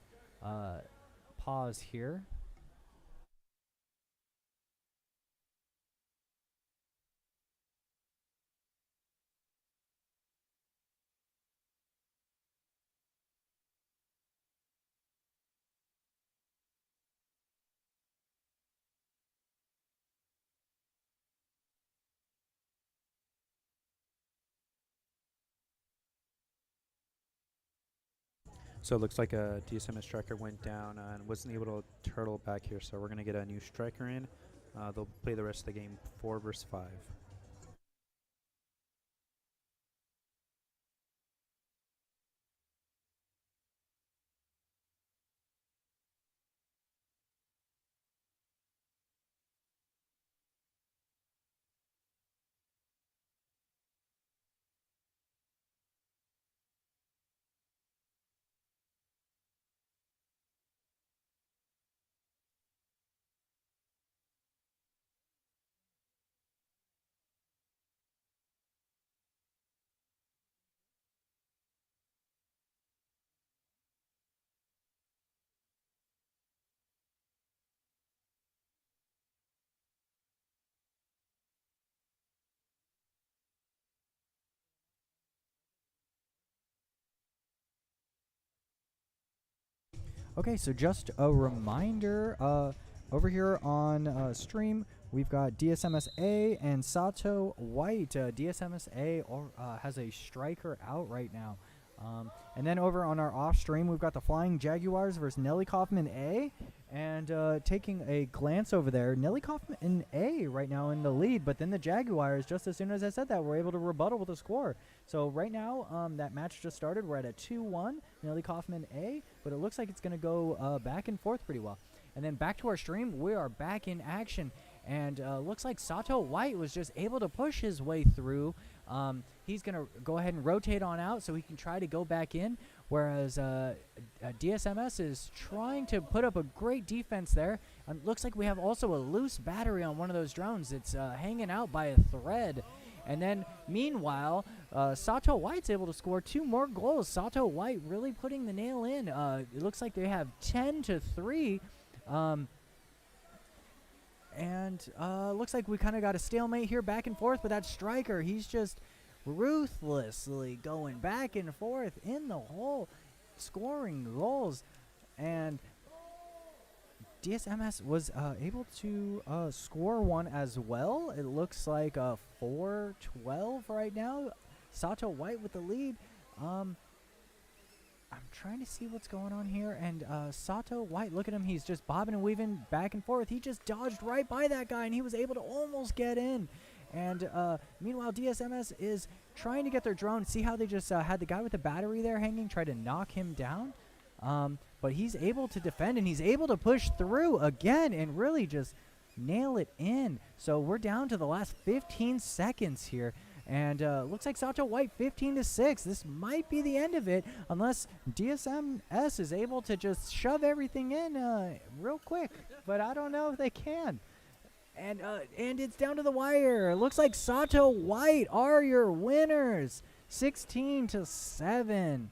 Speaker 3: pause here.
Speaker 1: So it looks like a DSMS striker went down and wasn't able to turtle back here. So we're going to get a new striker in. They'll play the rest of the game 4 versus 5.
Speaker 3: Okay, so just a reminder, over here on stream, we've got DSMSA and Sato White. DSMSA has a striker out right now. And then over on our off stream, we've got the Flying Jaguars versus Nelly Kaufman A. And taking a glance over there, Nelly Kaufman A right now in the lead, but then the Jaguars, just as soon as I said that, were able to rebuttal with a score. So right now, that match just started. We're at a 2-1, Nelly Kaufman A, but it looks like it's going to go back and forth pretty well. And then back to our stream, we are back in action. And looks like Sato White was just able to push his way through. He's going to go ahead and rotate on out so he can try to go back in, whereas DSMS is trying to put up a great defense there. Looks like we have also a loose battery on one of those drones. It's hanging out by a thread. And then, meanwhile, Sato White's able to score 2 more goals. Sato White really putting the nail in. It looks like they have 10-3. And looks like we kind of got a stalemate here back and forth, but that striker, he's just ruthlessly going back and forth in the hole, scoring goals. And DSMS was able to score one as well. It looks like 4-12 right now. Sato White with the lead. I'm trying to see what's going on here, and Sato White, look at him, he's just bobbing and weaving back and forth. He just dodged right by that guy, and he was able to almost get in. And meanwhile, DSMS is trying to get their drone. See how they just had the guy with the battery there hanging, try to knock him down? But he's able to defend, and he's able to push through again and really just nail it in. So we're down to the last 15 seconds here. And looks like Sato White 15-6. This might be the end of it unless DSMS is able to just shove everything in real quick. But I don't know if they can. And it's down to the wire. It looks like Sato White are your winners. 16-7.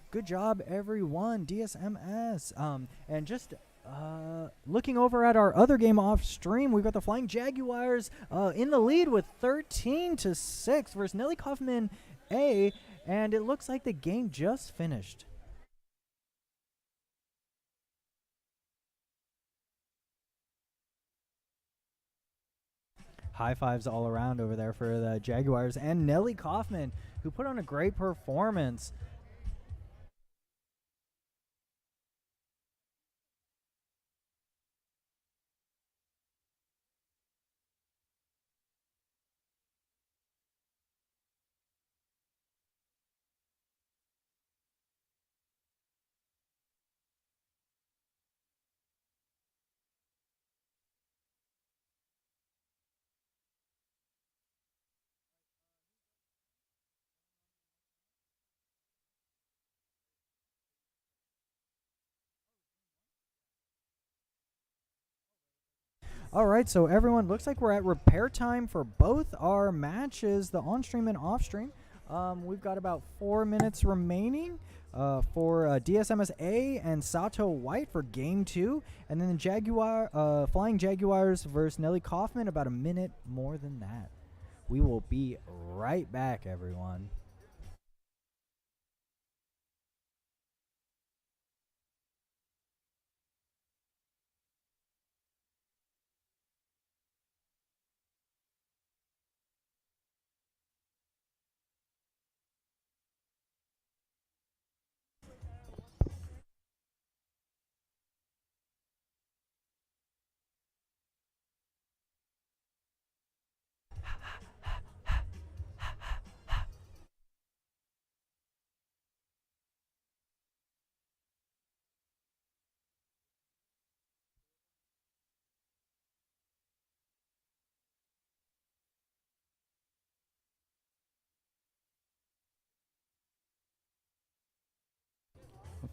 Speaker 3: Good job, everyone, DSMS. And just looking over at our other game off stream, we've got the Flying Jaguars in the lead with 13-6 versus Nelly Kaufman A. And it looks like the game just finished. High fives all around over there for the Jaguars and Nelly Kaufman, who put on a great performance. All right, so everyone, looks like we're at repair time for both our matches, the on-stream and off-stream. We've got about 4 minutes remaining for DSMSA and Sato White for Game 2. And then the Flying Jaguars versus Nelly Kaufman, about a minute more than that. We will be right back, everyone.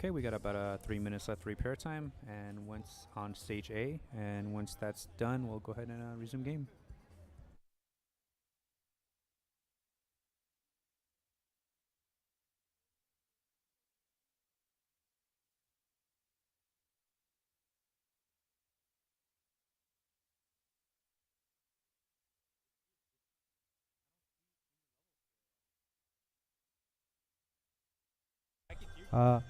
Speaker 1: Okay, we got about 3 minutes left repair time, and once on stage A, and once that's done, we'll go ahead and resume game.
Speaker 3: Uh,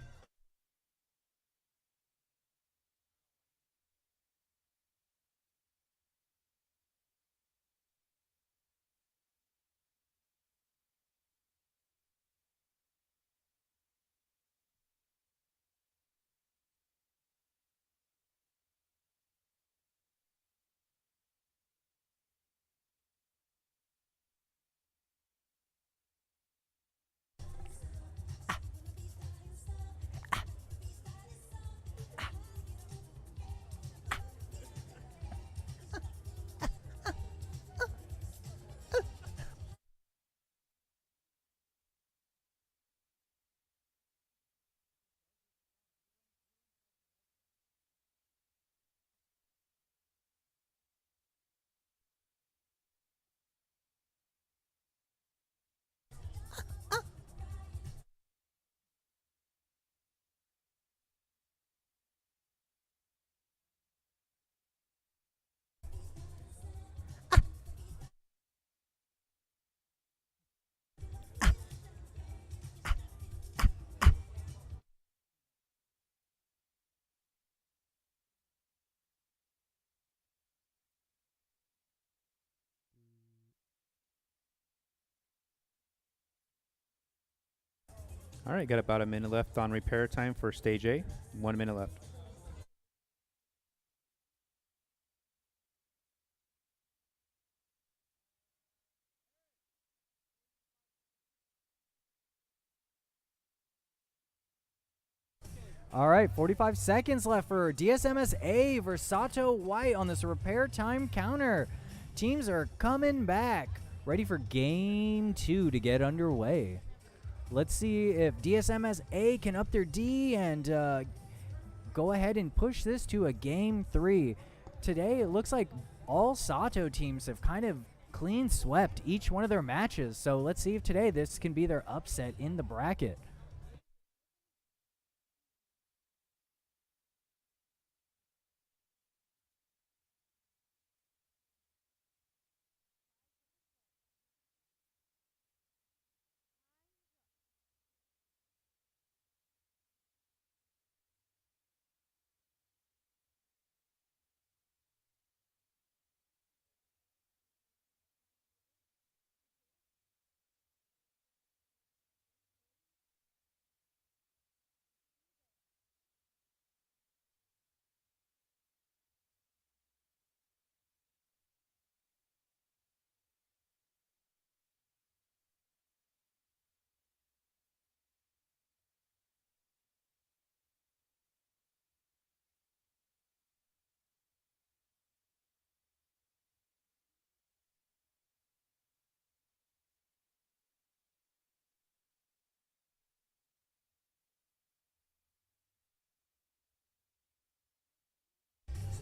Speaker 1: All right, got about a minute left on repair time for stage A. 1 minute left.
Speaker 3: all right, 45 seconds left for DSMSA versus Sato White on this repair time counter. Teams are coming back, ready for game 2 to get underway. Let's see if DSMSA can up their D and go ahead and push this to a game 3. Today, it looks like all Sato teams have kind of clean swept each one of their matches. So let's see if today this can be their upset in the bracket.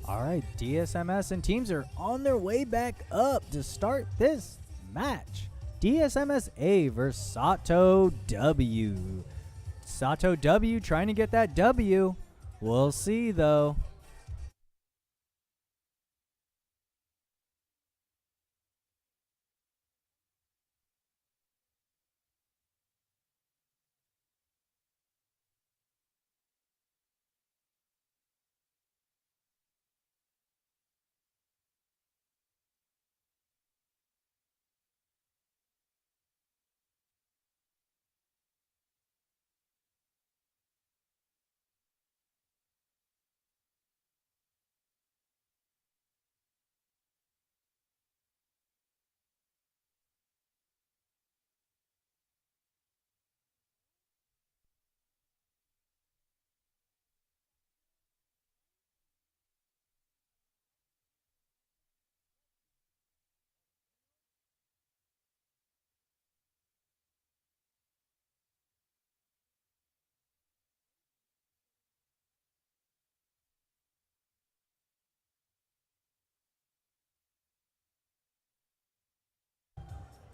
Speaker 3: All right, DSMS and teams are on their way back up to start this match. DSMSA versus Sato W. Sato W trying to get that W. We'll see, though.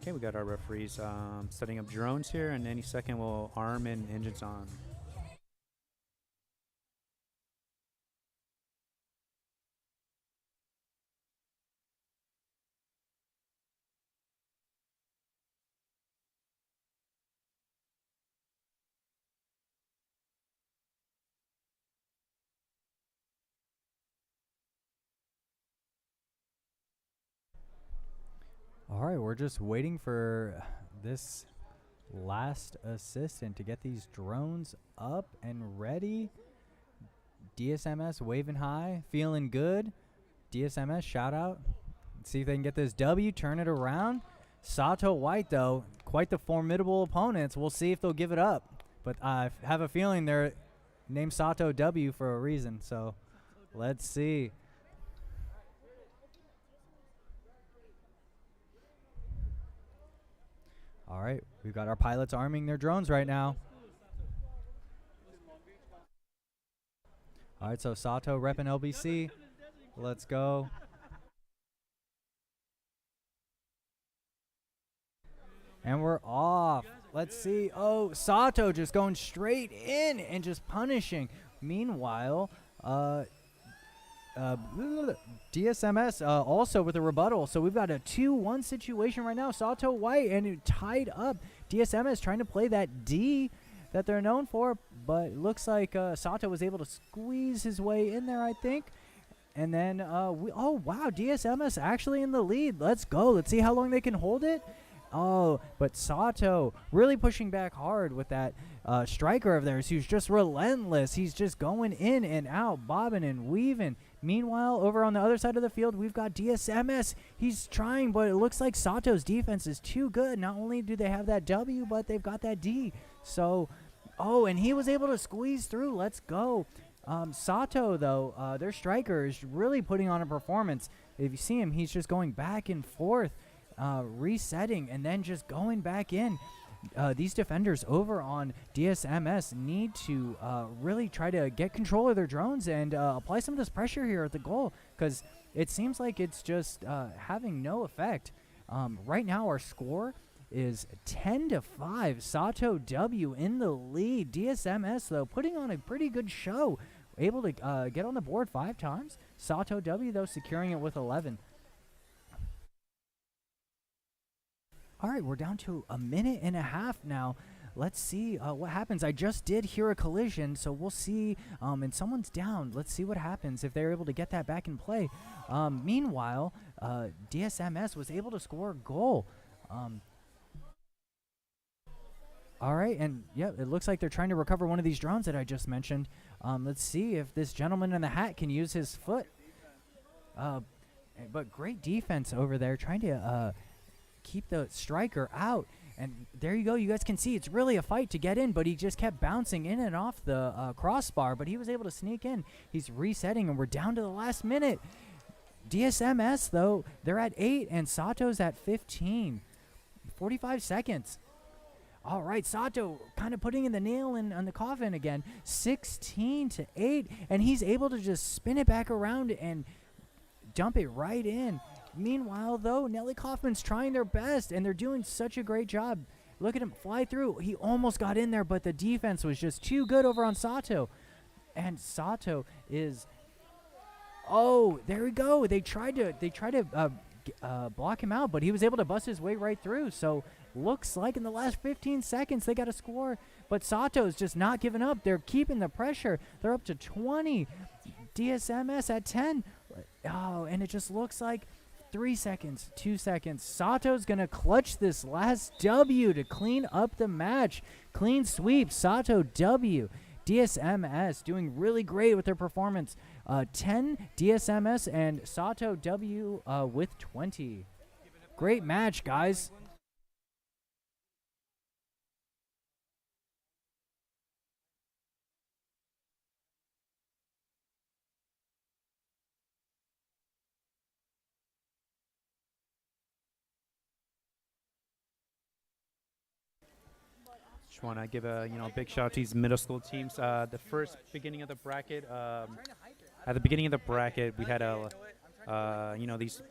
Speaker 1: Okay, we got our referees setting up drones here, and any second we'll arm and engines on.
Speaker 3: All right, we're just waiting for this last assistant to get these drones up and ready. DSMS waving high, feeling good. DSMS shout out. Let's see if they can get this W, turn it around. Sato White, though, quite the formidable opponents. We'll see if they'll give it up. But I have a feeling they're named Sato W for a reason. So let's see. All right, we've got our pilots arming their drones right now. All right, so Sato repping LBC. Let's go. And we're off. Let's see. Oh, Sato just going straight in and just punishing. Meanwhile, DSMS also with a rebuttal. So we've got a 2-1 situation right now. Sato White and it tied up. DSMS trying to play that D that they're known for, but it looks like Sato was able to squeeze his way in there, I think. And then, oh, wow, DSMS actually in the lead. Let's go. Let's see how long they can hold it. Oh, but Sato really pushing back hard with that striker of theirs who's just relentless. He's just going in and out, bobbing and weaving. Meanwhile, over on the other side of the field, we've got DSMS. He's trying, but it looks like Sato's defense is too good. Not only do they have that W, but they've got that D. So, oh, and he was able to squeeze through. Let's go. Sato, though, their striker is really putting on a performance. If you see him, he's just going back and forth, resetting, and then just going back in. These defenders over on DSMS need to really try to get control of their drones and apply some of this pressure here at the goal, because it seems like it's just having no effect. Right now our score is 10-5. Sato W in the lead. DSMS, though, putting on a pretty good show. Able to get on the board 5 times. Sato W, though, securing it with 11. All right, we're down to a minute and a half now. Let's see what happens. I just did hear a collision, so we'll see. And someone's down. Let's see what happens if they're able to get that back in play. Meanwhile, DSMS was able to score a goal. All right, and yeah, it looks like they're trying to recover one of these drones that I just mentioned. Let's see if this gentleman in the hat can use his foot. But great defense over there, trying to keep the striker out. And there you go. You guys can see it's really a fight to get in, but he just kept bouncing in and off the crossbar, but he was able to sneak in. He's resetting, and we're down to the last minute. DSMS, though, they're at 8, and Sato's at 15. 45 seconds. All right, Sato kind of putting in the nail on the coffin again. 16-8, and he's able to just spin it back around and dump it right in. Meanwhile, though, Nelly Kaufman's trying their best, and they're doing such a great job. Look at him fly through. He almost got in there, but the defense was just too good over on Sato. And Sato is... Oh, there we go. They tried to block him out, but he was able to bust his way right through. So looks like in the last 15 seconds they got a score, but Sato's just not giving up. They're keeping the pressure. They're up to 20. DSMS at 10. Oh, and it just looks like 3 seconds, 2 seconds. Sato's going to clutch this last W to clean up the match. Clean sweep. Sato W. DSMS doing really great with their performance. 10 DSMS and Sato W with 20. Great match, guys.
Speaker 1: Just want to give a big shout out to these middle school teams. The first beginning of the bracket, at the beginning of the bracket, we had these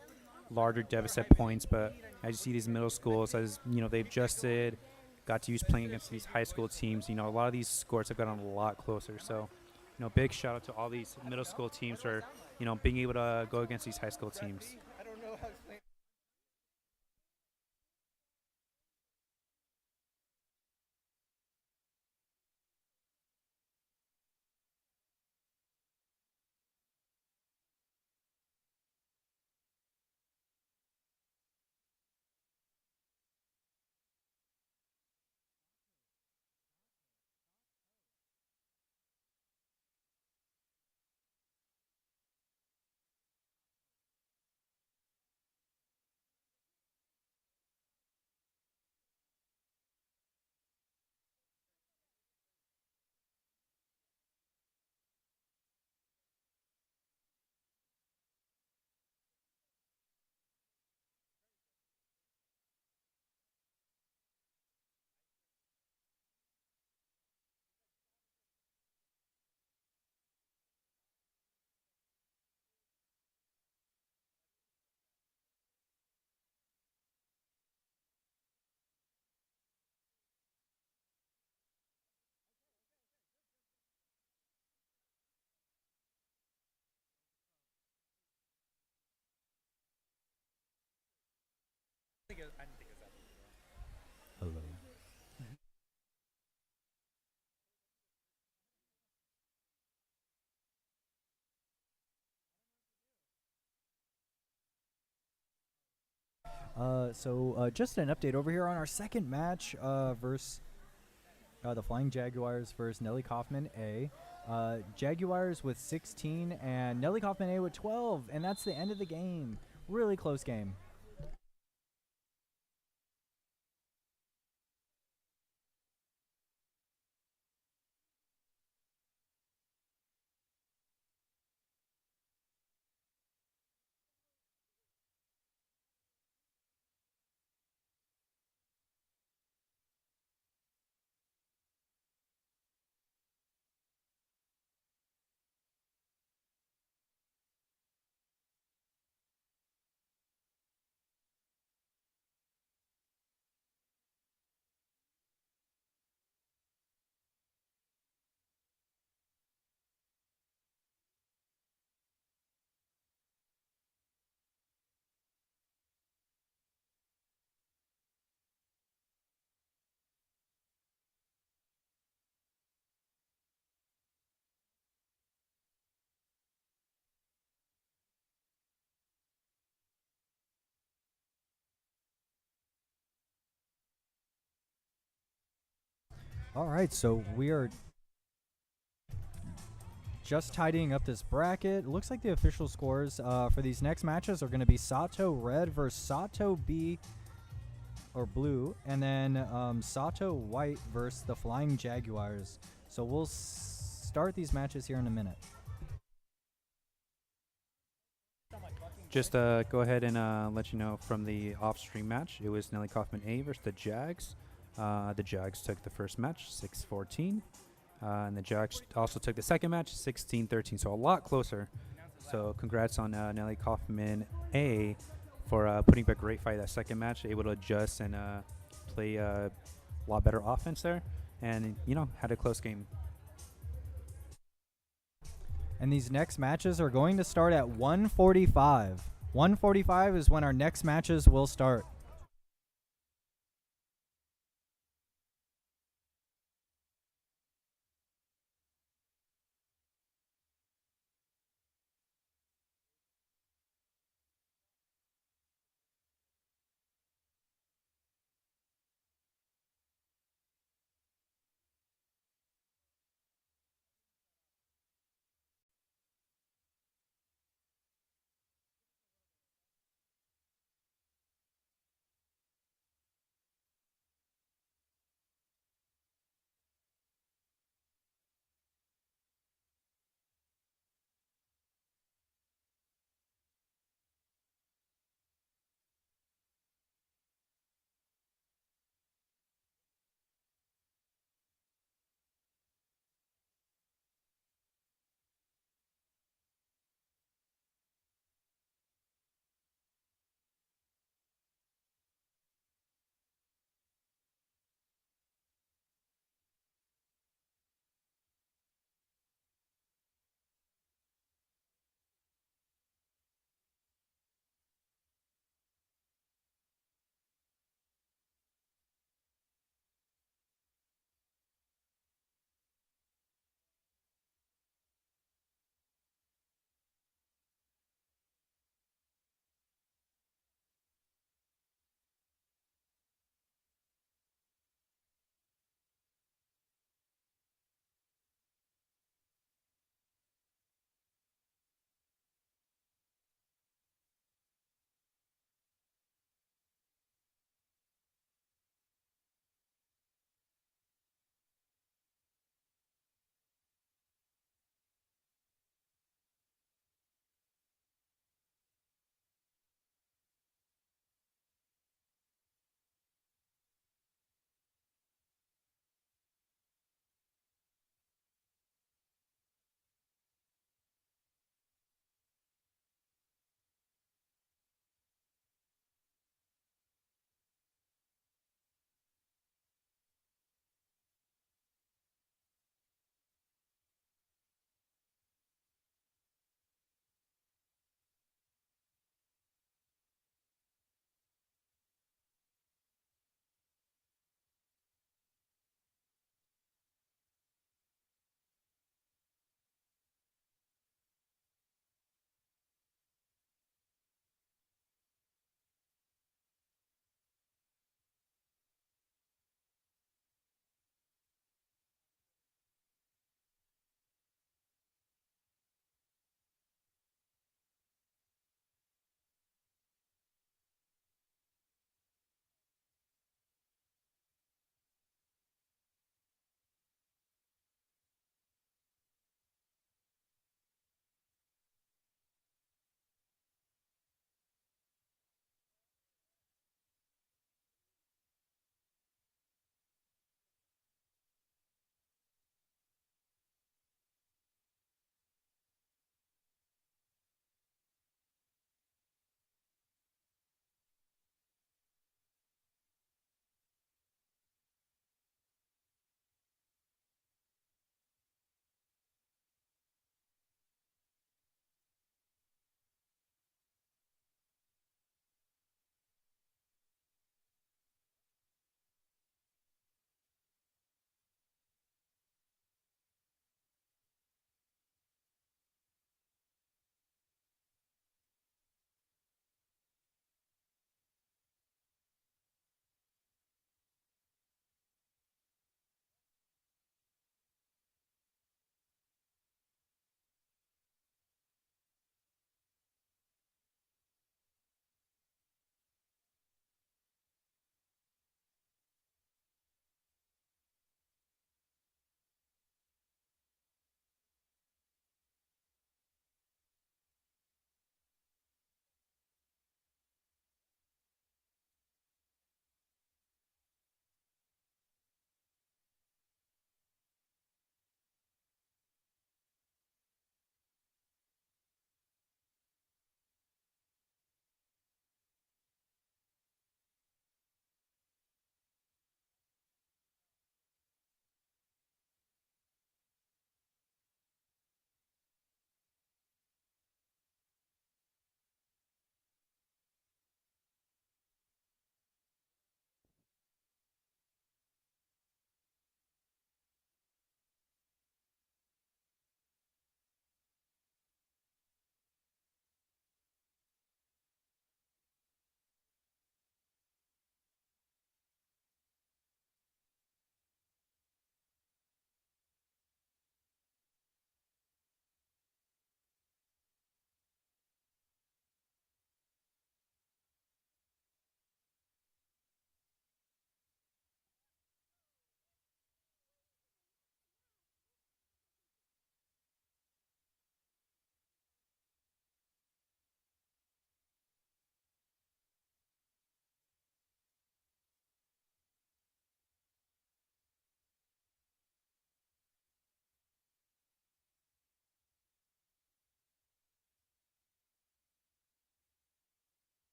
Speaker 1: larger deficit points. But as you see these middle schools, as they've adjusted, got to use playing against these high school teams. A lot of these scores have gotten a lot closer. So, big shout out to all these middle school teams for being able to go against these high school teams.
Speaker 2: I don't know how to explain.
Speaker 3: Hello. Just an update over here on our second match versus the Flying Jaguars versus Nelly Kaufman A. Jaguars with 16 and Nelly Kaufman A with 12, and that's the end of the game. Really close game. All right, so we are just tidying up this bracket. It looks like the official scores for these next matches are going to be Sato Red versus Sato B or Blue, and then Sato White versus the Flying Jaguars. So we'll start these matches here in a minute.
Speaker 1: Just go ahead and let you know from the off-stream match, it was Nelly Kaufman A versus the Jags. The Jags took the first match, 6-14. And the Jags also took the second match, 16-13. So a lot closer. So congrats on Nelly Kaufman A for putting up a great fight that second match, able to adjust and play a lot better offense there. And, had a close game.
Speaker 3: And these next matches are going to start at 1:45. 1:45 is when our next matches will start.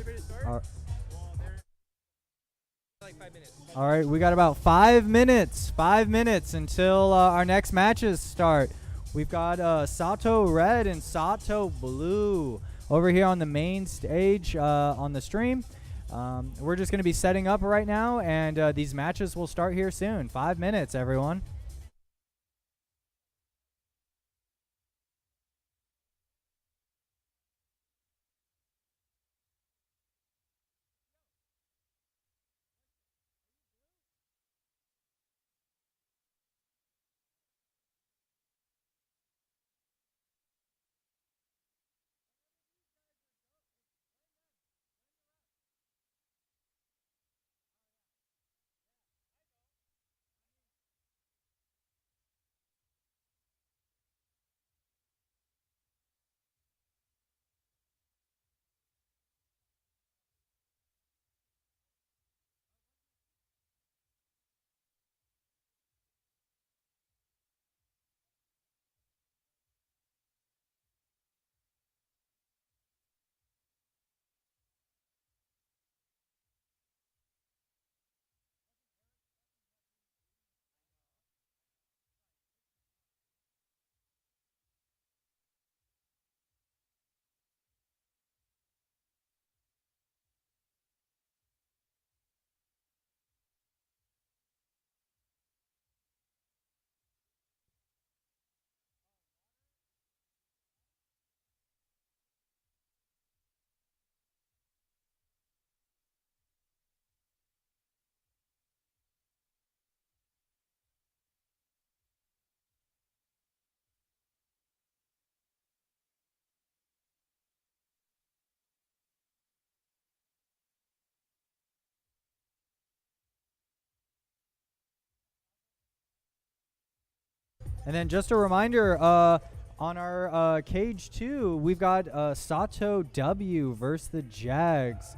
Speaker 2: ready to start?
Speaker 3: All-
Speaker 2: Well, they're like 5 minutes.
Speaker 3: All right, we got about 5 minutes. 5 minutes until our next matches start. We've got Sato Red and Sato Blue over here on the main stage on the stream. We're just going to be setting up right now, and these matches will start here soon. 5 minutes, everyone. And then just a reminder, on our cage 2, we've got Sato W versus the Jags.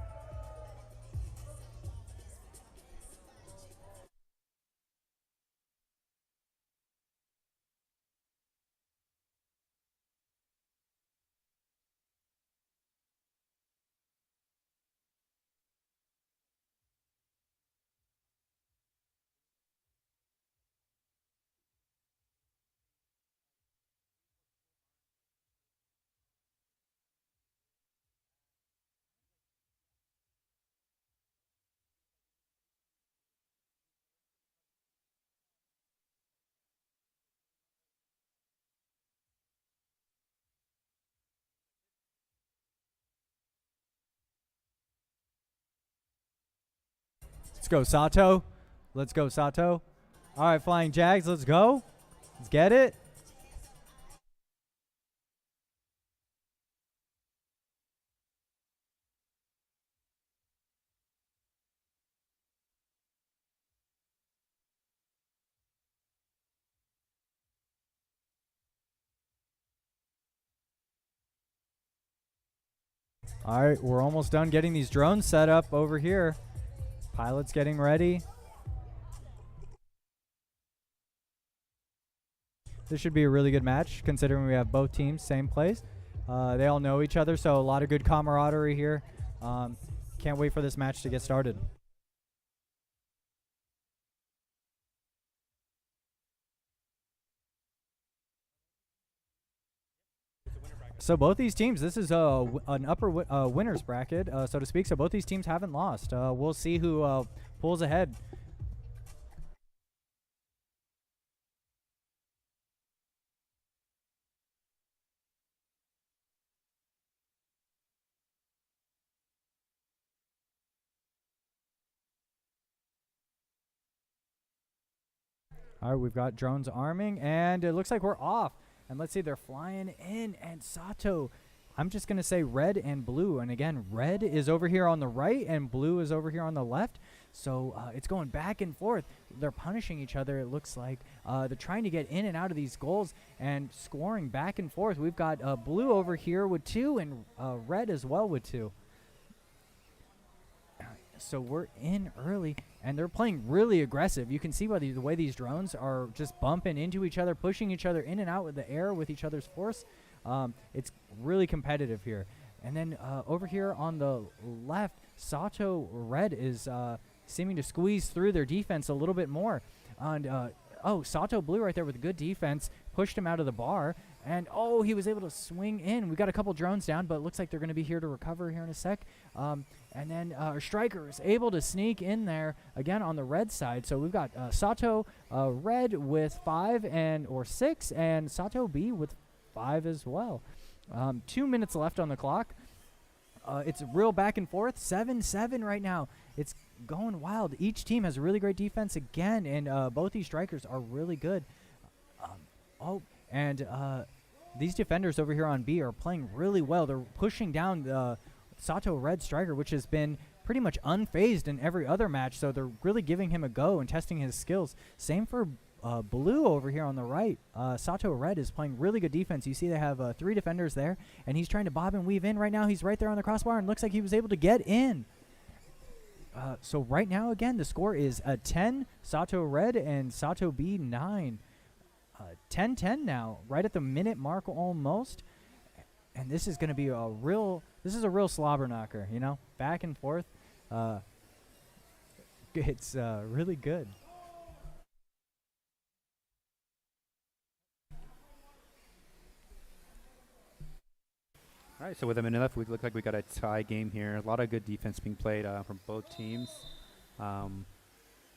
Speaker 3: Let's go, Sato. Let's go, Sato. All right, Flying Jags, let's go. Let's get it. All right, we're almost done getting these drones set up over here. Pilots getting ready. This should be a really good match, considering we have both teams same place. They all know each other, so a lot of good camaraderie here. Can't wait for this match to get started. So both these teams, this is an upper winners bracket, so to speak. So both these teams haven't lost. We'll see who pulls ahead. All right, we've got drones arming, and it looks like we're off. And let's see, they're flying in, and Sato, I'm just going to say red and blue. And again, red is over here on the right, and blue is over here on the left. So it's going back and forth. They're punishing each other, it looks like. They're trying to get in and out of these goals and scoring back and forth. We've got blue over here with 2 and red as well with 2. So we're in early, and they're playing really aggressive. You can see by the way these drones are just bumping into each other, pushing each other in and out with the air with each other's force. It's really competitive here. And then over here on the left, Sato Red is seeming to squeeze through their defense a little bit more. And Sato Blue right there with a good defense pushed him out of the bar. And he was able to swing in. We got a couple drones down, but it looks like they're going to be here to recover here in a sec. And then our striker is able to sneak in there again on the red side. So we've got Sato Red with 5 or 6, and Sato B with 5 as well. 2 minutes left on the clock. It's real back and forth. 7-7 right now. It's going wild. Each team has really great defense again, and both these strikers are really good. These defenders over here on B are playing really well. They're pushing down the Sato Red striker, which has been pretty much unfazed in every other match, so they're really giving him a go and testing his skills. Same for Blue over here on the right. Sato Red is playing really good defense. You see they have 3 defenders there, and he's trying to bob and weave in right now. He's right there on the crossbar, and looks like he was able to get in. So right now, again, the score is 10, Sato Red, and Sato B 9. 10-10 now, right at the minute mark almost. And this is going to be a real slobber knocker, you know, back and forth. It's really good.
Speaker 1: All right, so with a minute left, we look like we got a tie game here. A lot of good defense being played from both teams. A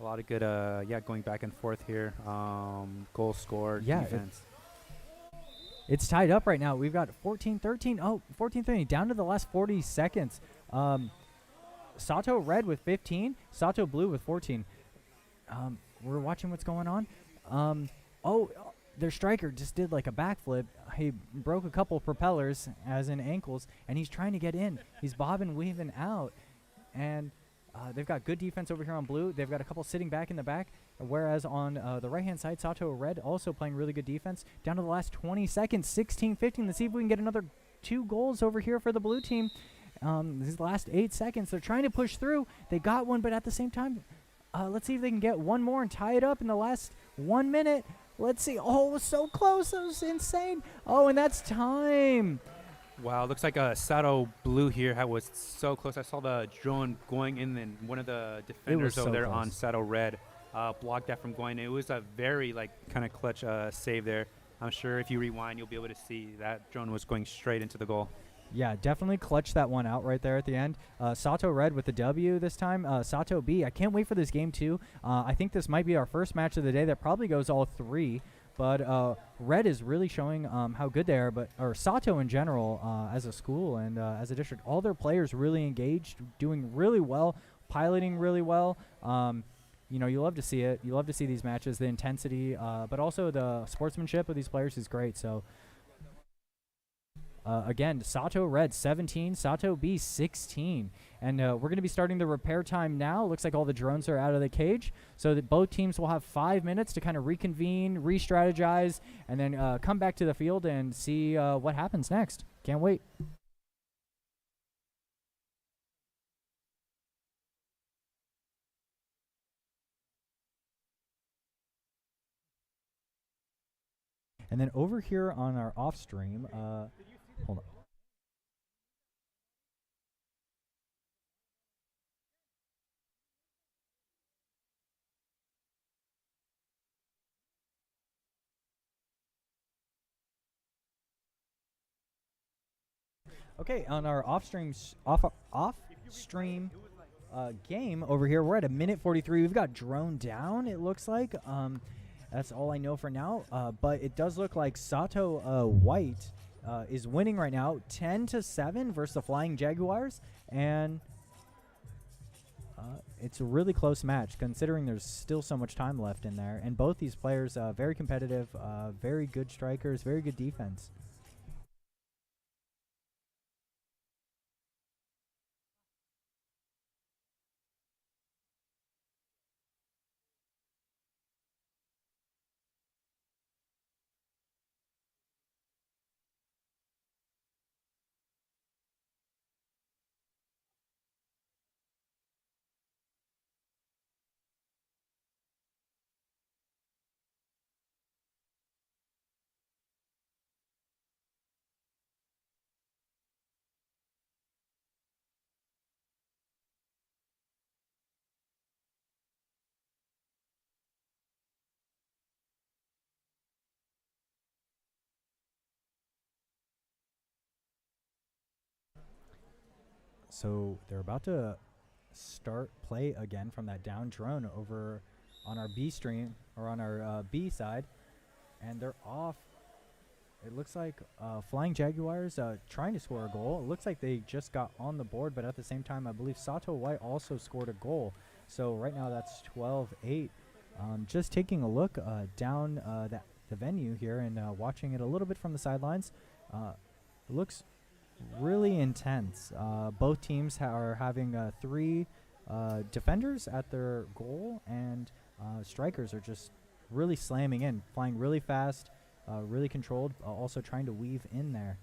Speaker 1: lot of good, going back and forth here. Goal scored, defense.
Speaker 3: It's tied up right now. We've got 14-13. 14-13, down to the last 40 seconds. Sato Red with 15, Sato Blue with 14. We're watching what's going on. Their striker just did like a backflip. He broke a couple propellers, as in ankles, and he's trying to get in. He's bobbing, weaving out, and they've got good defense over here on Blue. They've got a couple sitting back in the back, whereas on the right-hand side, Sato Red also playing really good defense. Down to the last 20 seconds, 16-15. Let's see if we can get another 2 goals over here for the Blue team. These last 8 seconds, they're trying to push through. They got one, but at the same time, let's see if they can get one more and tie it up in the last 1 minute. Let's see. Oh, it was so close. That was insane. Oh, and that's time.
Speaker 1: Wow, looks like Sato Blue here was so close. I saw the drone going in, and one of the defenders over there on Sato Red blocked that from going. It was a very kind of clutch save there. I'm sure if you rewind, you'll be able to see that drone was going straight into the goal.
Speaker 3: Yeah, definitely clutched that one out right there at the end. Sato Red with the W this time. Sato B, I can't wait for this game too. I think this might be our first match of the day that probably goes all 3. But Red is really showing how good they are, or Sato in general, as a school and as a district. All their players really engaged, doing really well, piloting really well. You love to see it. You love to see these matches, the intensity, but also the sportsmanship of these players is great. So, again, Sato Red 17, Sato B 16. And we're going to be starting the repair time now. Looks like all the drones are out of the cage. So that both teams will have 5 minutes to kind of reconvene, re-strategize, and then come back to the field and see what happens next. Can't wait. And then over here on our off stream, hold on. Okay, on our off stream game over here, we're at a minute 43. We've got drone down, it looks like. That's all I know for now. But it does look like Sato White is winning right now, 10-7 versus the Flying Jaguars, and it's a really close match considering there's still so much time left in there. And both these players, very competitive, very good strikers, very good defense. So they're about to start play again from that down drone over on our B stream, or on our B side, and they're off. It looks like Flying Jaguars trying to score a goal. It looks like they just got on the board, but at the same time, I believe Sato White also scored a goal. So right now that's 12-8. Just taking a look down the venue here and watching it a little bit from the sidelines. It looks really intense. Both teams are having 3 defenders at their goal, and strikers are just really slamming in, flying really fast, really controlled, also trying to weave in there.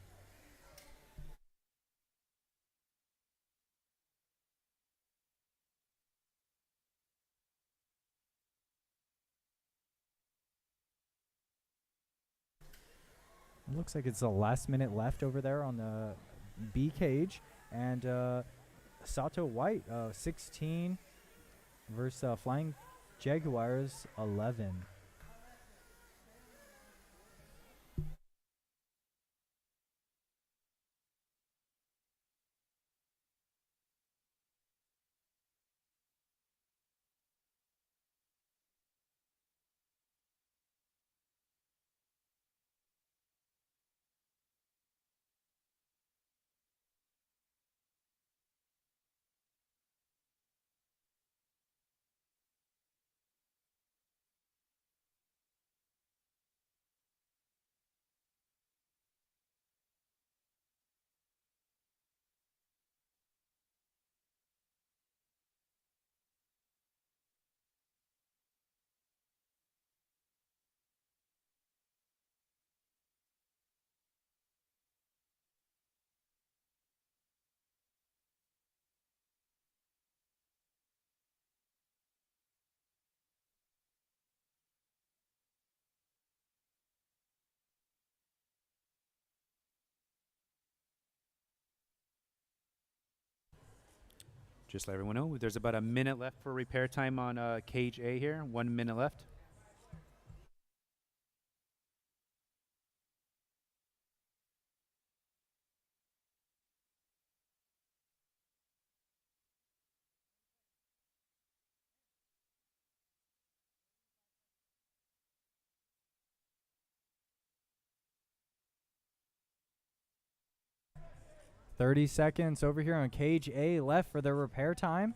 Speaker 3: It looks like it's the last minute left over there on the B cage, and Sato White 16 versus Flying Jaguars 11.
Speaker 1: Just let everyone know, there's about a minute left for repair time on cage A here. 1 minute left.
Speaker 3: "30 seconds over here on cage A left for the repair time."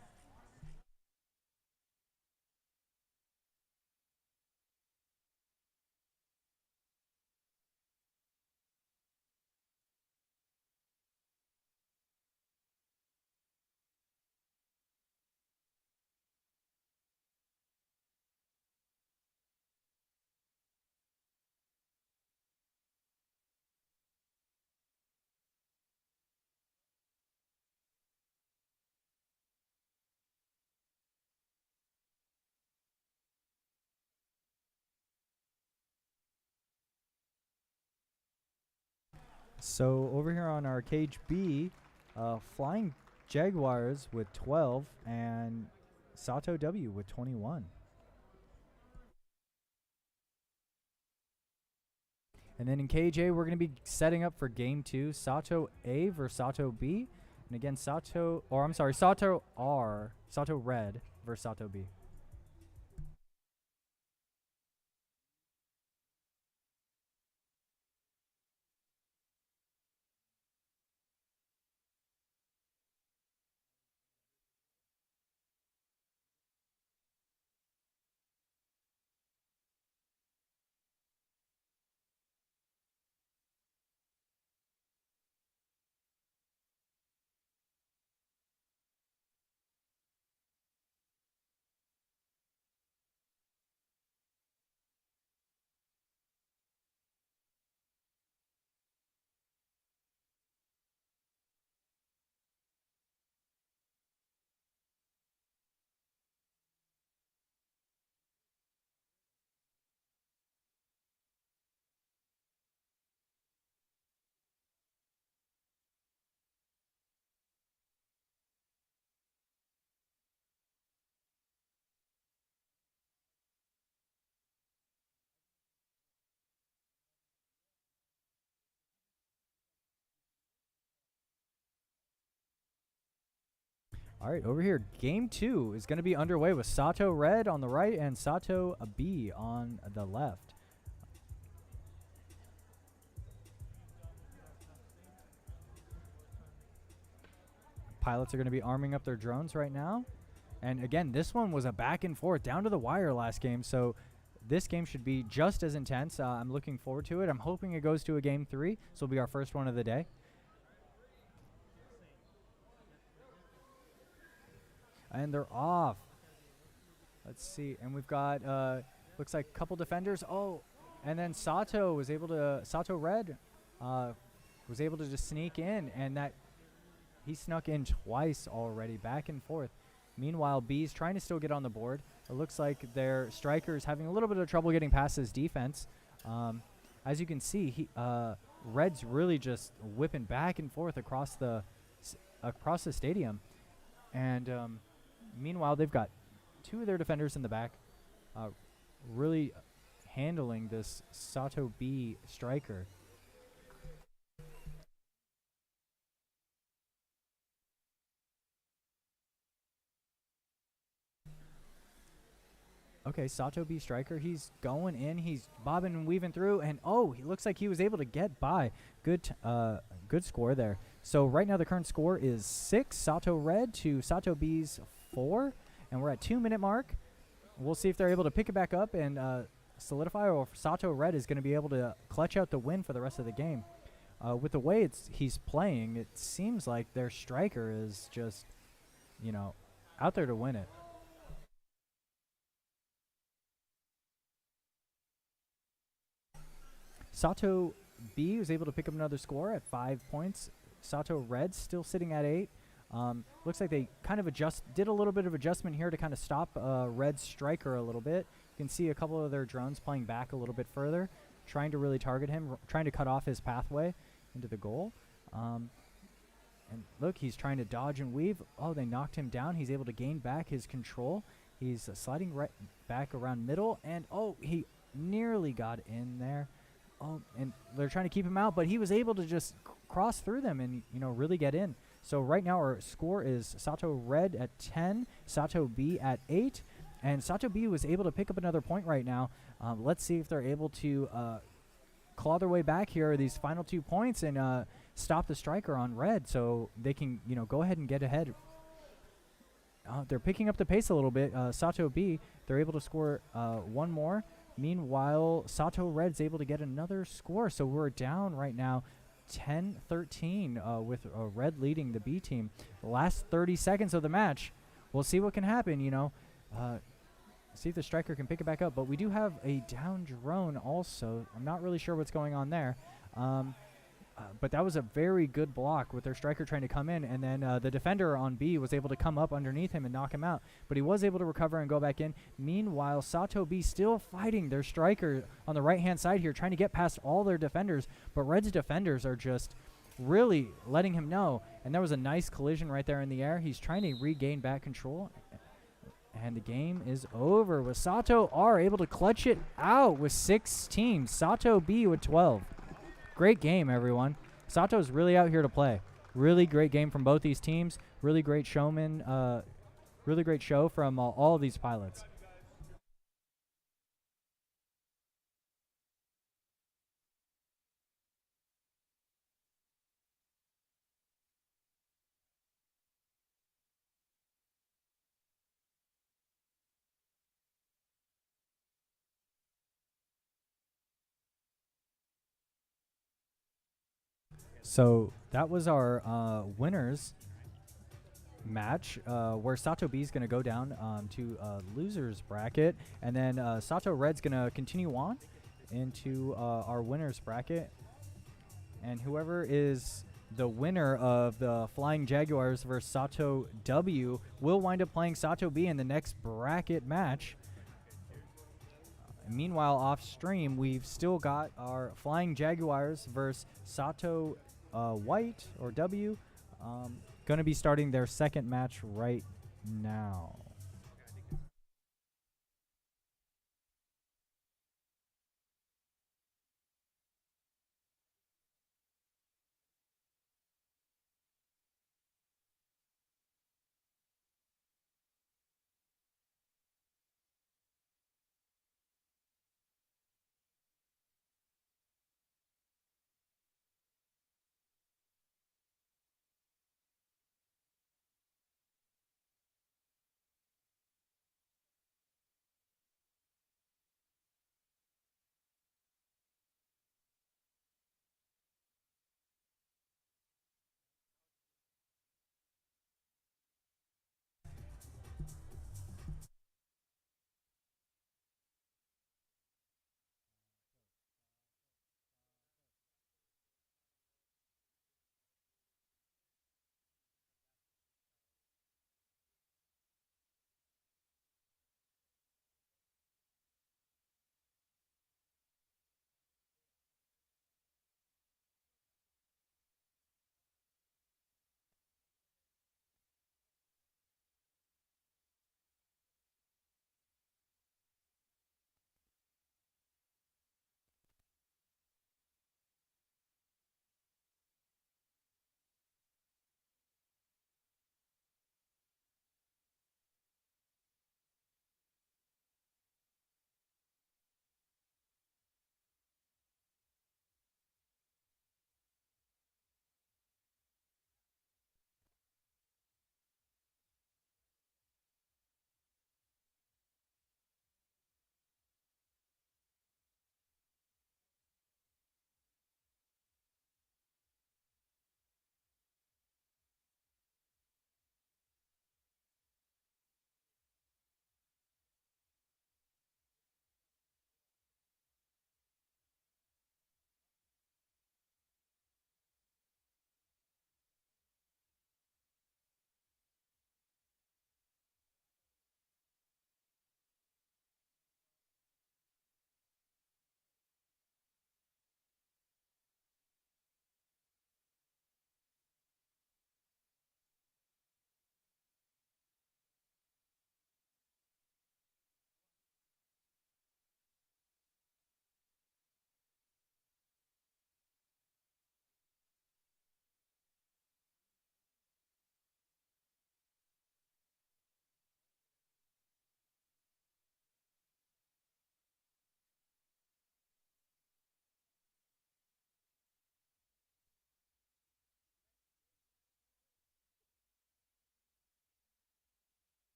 Speaker 3: So over here on our cage B, Flying Jaguars with 12 and Sato W with 21. And then in cage A, we're going to be setting up for game 2, Sato A versus Sato B. And again, Sato R, Sato Red versus Sato B. All right, over here, game 2 is going to be underway with Sato Red on the right and Sato B on the left. Pilots are going to be arming up their drones right now. And again, this one was a back and forth down to the wire last game, so this game should be just as intense. I'm looking forward to it. I'm hoping it goes to a game 3, so it'll be our first one of the day. And they're off. Let's see. And we've got, looks like a couple defenders. Oh, and then Sato Red was able to just sneak in, and that he snuck in twice already, back and forth. Meanwhile, B's trying to still get on the board. It looks like their striker is having a little bit of trouble getting past his defense. As you can see, Red's really just whipping back and forth across the stadium. And meanwhile, they've got 2 of their defenders in the back, really handling this Sato B striker. Okay, Sato B striker, he's going in, he's bobbing and weaving through, and oh, he looks like he was able to get by. Good score there. So right now the current score is 6 Sato Red to Sato B's 4, and we're at 2-minute mark. We'll see if they're able to pick it back up and solidify, or if Sato Red is going to be able to clutch out the win for the rest of the game. With the way he's playing, it seems like their striker is just, out there to win it. Sato B was able to pick up another score at 5 points. Sato Red still sitting at 8. Looks like they kind of did a little bit of adjustment here to kind of stop Red's striker a little bit. You can see a couple of their drones playing back a little bit further, trying to really target him, trying to cut off his pathway into the goal. And look, he's trying to dodge and weave. Oh, they knocked him down. He's able to gain back his control. He's sliding right back around middle, and oh, he nearly got in there. Oh, and they're trying to keep him out, but he was able to just cross through them and, really get in. So right now our score is Sato Red at 10, Sato B at 8, and Sato B was able to pick up another point right now. Let's see if they're able to claw their way back here, these final 2 points, and stop the striker on Red so they can, go ahead and get ahead. They're picking up the pace a little bit. Sato B, they're able to score 1 more. Meanwhile, Sato Red's able to get another score, so we're down right now 10-13 with Red leading the B team. The last 30 seconds of the match, we'll see what can happen, see if the striker can pick it back up. But we do have a down drone also. I'm not really sure what's going on there. But that was a very good block with their striker trying to come in, and then the defender on B was able to come up underneath him and knock him out. But he was able to recover and go back in. Meanwhile, Sato B still fighting their striker on the right-hand side here, trying to get past all their defenders. But Red's defenders are just really letting him know. And there was a nice collision right there in the air. He's trying to regain back control. And the game is over with Sato R able to clutch it out with 16. Sato B with 12. Great game, everyone. Sato's really out here to play. Really great game from both these teams. Really great showman. Really great show from all of these pilots. So that was our winners match, where Sato B is going to go down to losers bracket, and then Sato Red's going to continue on into our winners bracket, and whoever is the winner of the Flying Jaguars versus Sato W will wind up playing Sato B in the next bracket match. Meanwhile, off stream, we've still got our Flying Jaguars versus Sato White or W going to be starting their second match right now.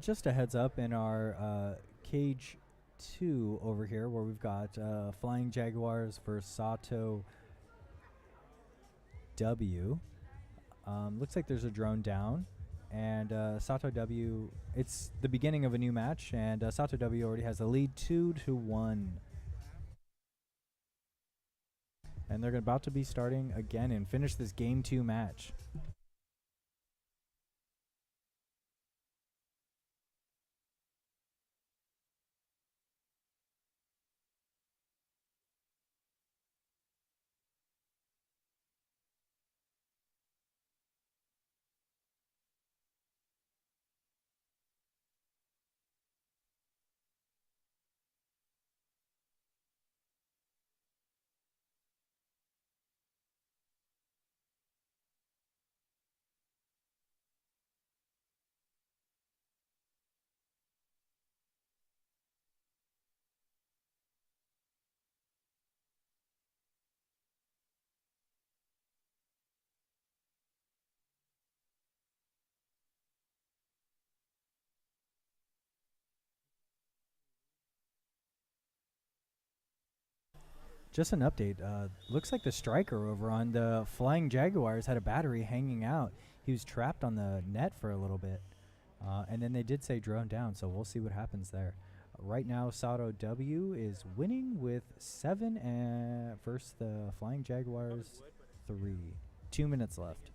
Speaker 3: Just a heads up in our cage 2 over here, where we've got Flying Jaguars versus Sato W. Looks like there's a drone down, and Sato W. It's the beginning of a new match, and Sato W already has the lead 2-1. And they're about to be starting again and finish this game 2 match. Just an update. Looks like the striker over on the Flying Jaguars had a battery hanging out. He was trapped on the net for a little bit. And then they did say drone down, so we'll see what happens there. Right now, Sato W is winning with 7 versus the Flying Jaguars 3. 2 minutes left.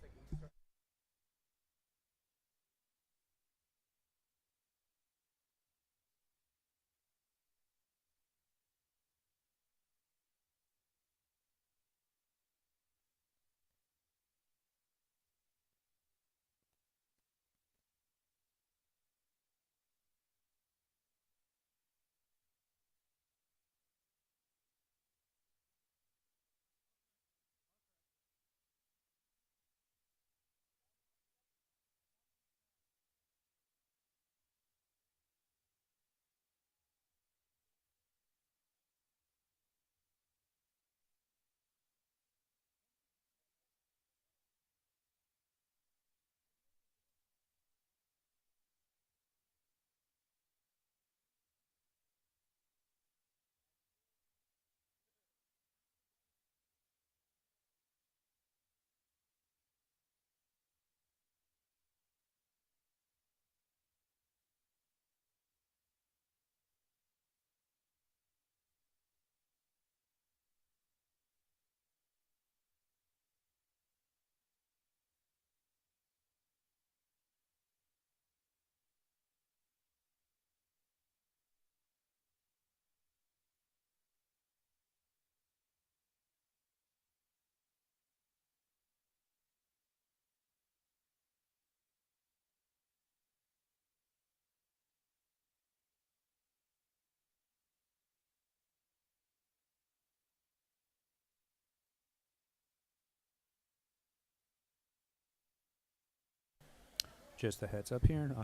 Speaker 1: Just a heads up here.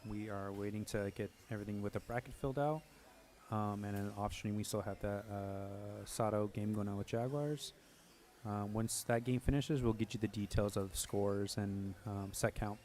Speaker 1: We are waiting to get everything with the bracket filled out. And then off stream, we still have that Sato game going on with Jaguars. Once that game finishes, we'll get you the details of the scores and set count.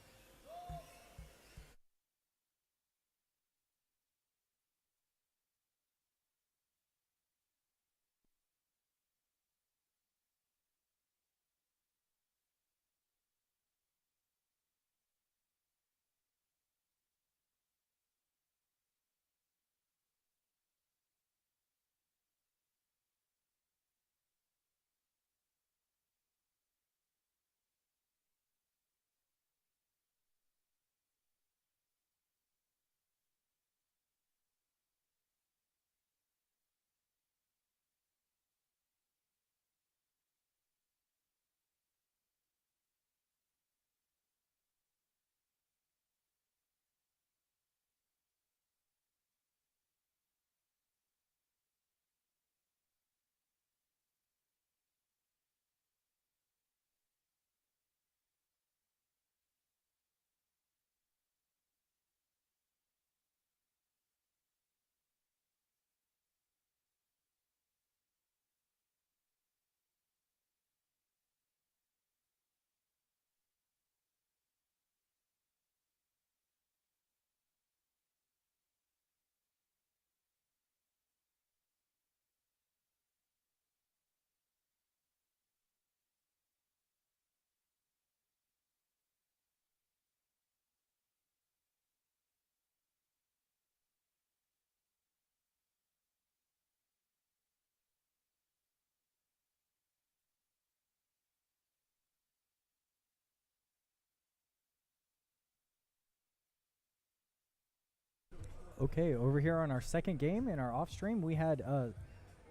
Speaker 3: Okay, over here on our second game in our off stream, we had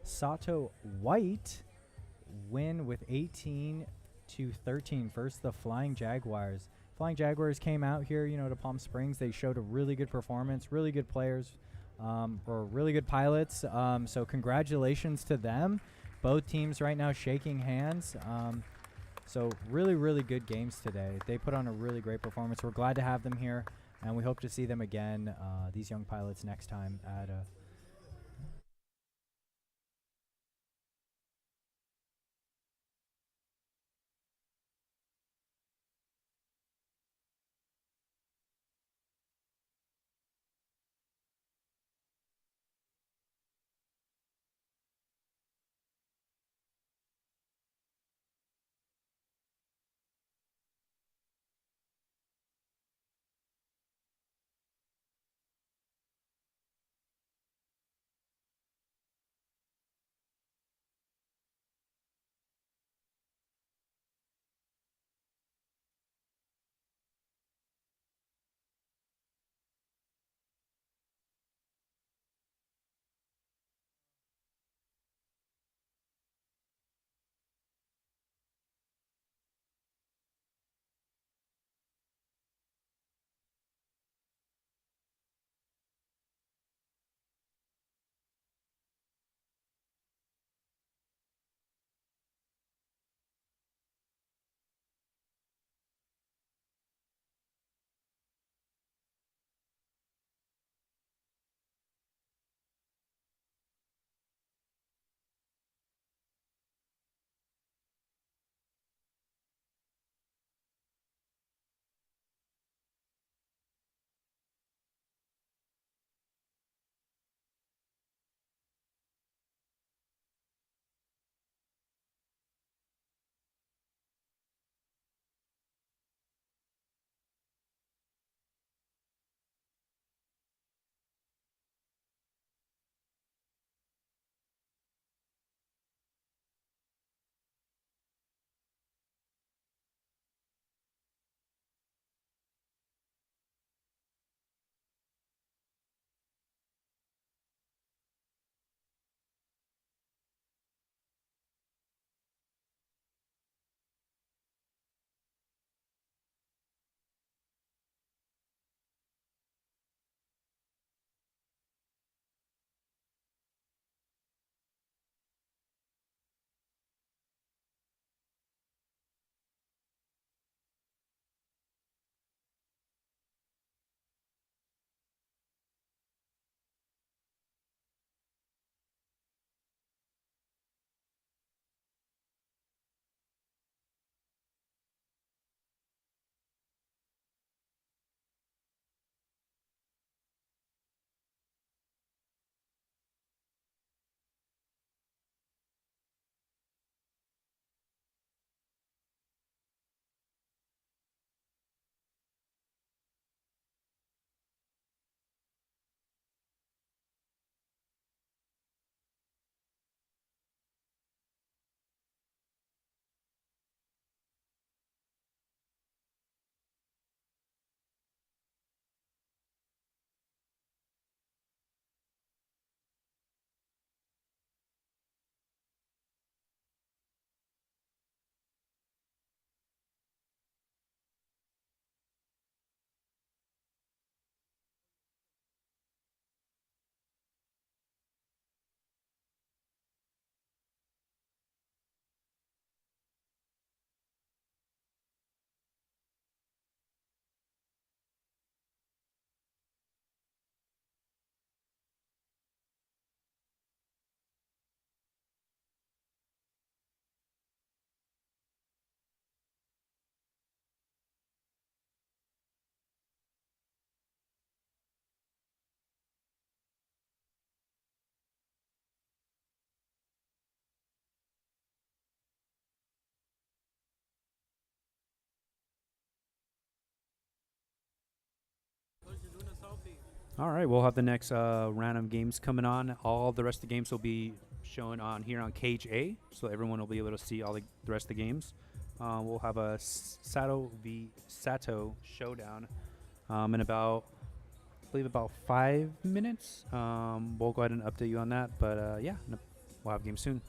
Speaker 3: Sato White win with 18-13 versus the Flying Jaguars. Flying Jaguars came out here, you know, to Palm Springs. They showed a really good performance, really good players, or really good pilots. So congratulations to them. Both teams right now shaking hands. So really, really good games today. They put on a really great performance. We're glad to have them here, and we hope to see them again, these young pilots, next time at
Speaker 1: All right, we'll have the next round of games coming on. All the rest of the games will be shown on here on Cage A, so everyone will be able to see all the rest of the games. We'll have a Sato v Sato showdown in about, believe about 5 minutes. We'll go ahead and update you on that. But yeah, we'll have games soon.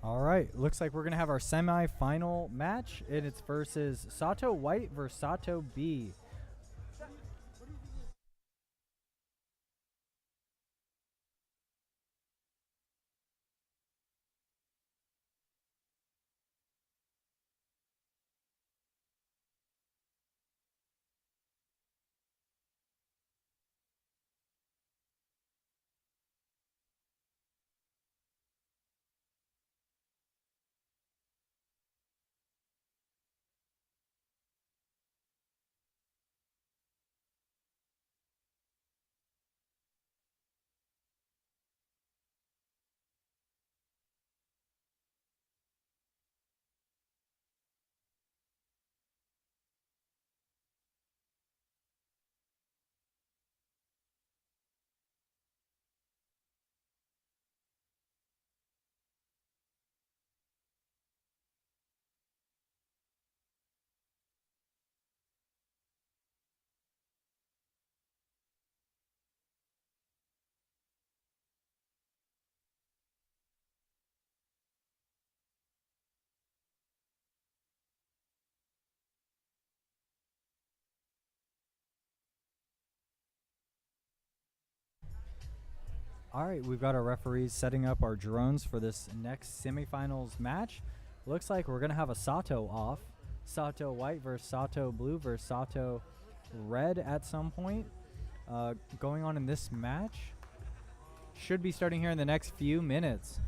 Speaker 3: All right, looks like we're gonna have our semi-final match, and it's versus Sato White versus Sato B. All right, we've got our referees setting up our drones for this next semifinals match. Looks like we're gonna have a Sato off, Sato White versus Sato Blue versus Sato Red at some point. Going on in this match should be starting here in the next few minutes.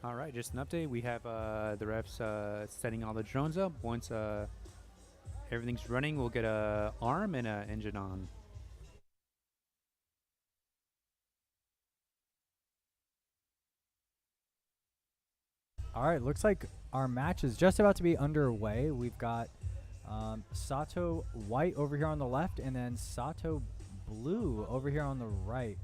Speaker 1: All right, just an update. We have the refs setting all the drones up. Once everything's running, we'll get a arm and a engine on.
Speaker 3: All right, looks like our match is just about to be underway. We've got Sato White over here on the left, and then Sato Blue over here on the right.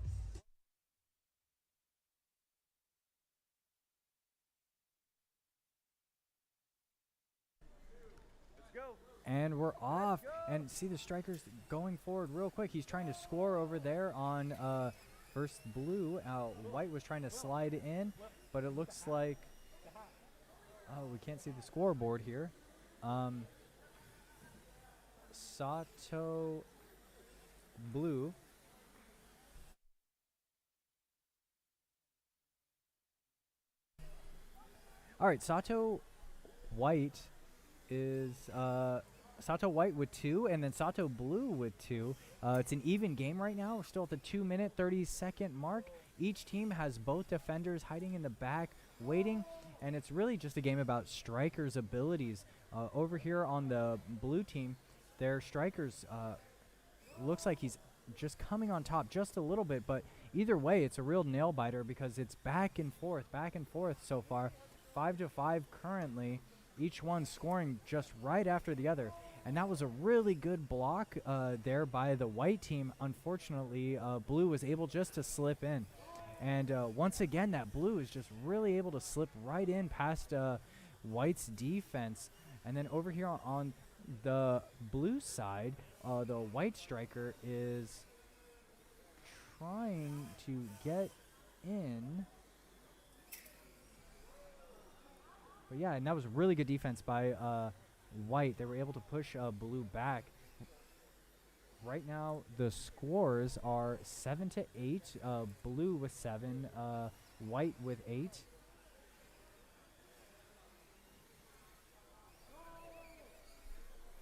Speaker 3: And we're off. And see the strikers going forward real quick. He's trying to score over there on first Blue. White was trying to slide in, but it looks like we can't see the scoreboard here. Sato Blue. All right, Sato White is Sato White with 2, and then Sato Blue with 2. It's an even game right now. We're still at the 2-minute, 30-second mark. Each team has both defenders hiding in the back, waiting, and it's really just a game about strikers' abilities. Over here on the blue team, their strikers looks like he's just coming on top just a little bit, but either way, it's a real nail-biter because it's back and forth so far. 5-5 currently. Each one scoring just right after the other. And that was a really good block there by the white team. Unfortunately, Blue was able just to slip in. And once again, that Blue is just really able to slip right in past White's defense. And then over here on the blue side, the white striker is trying to get in. But yeah, and that was really good defense by White. They were able to push Blue back. Right now, the scores are 7-8. Blue with 7, White with 8.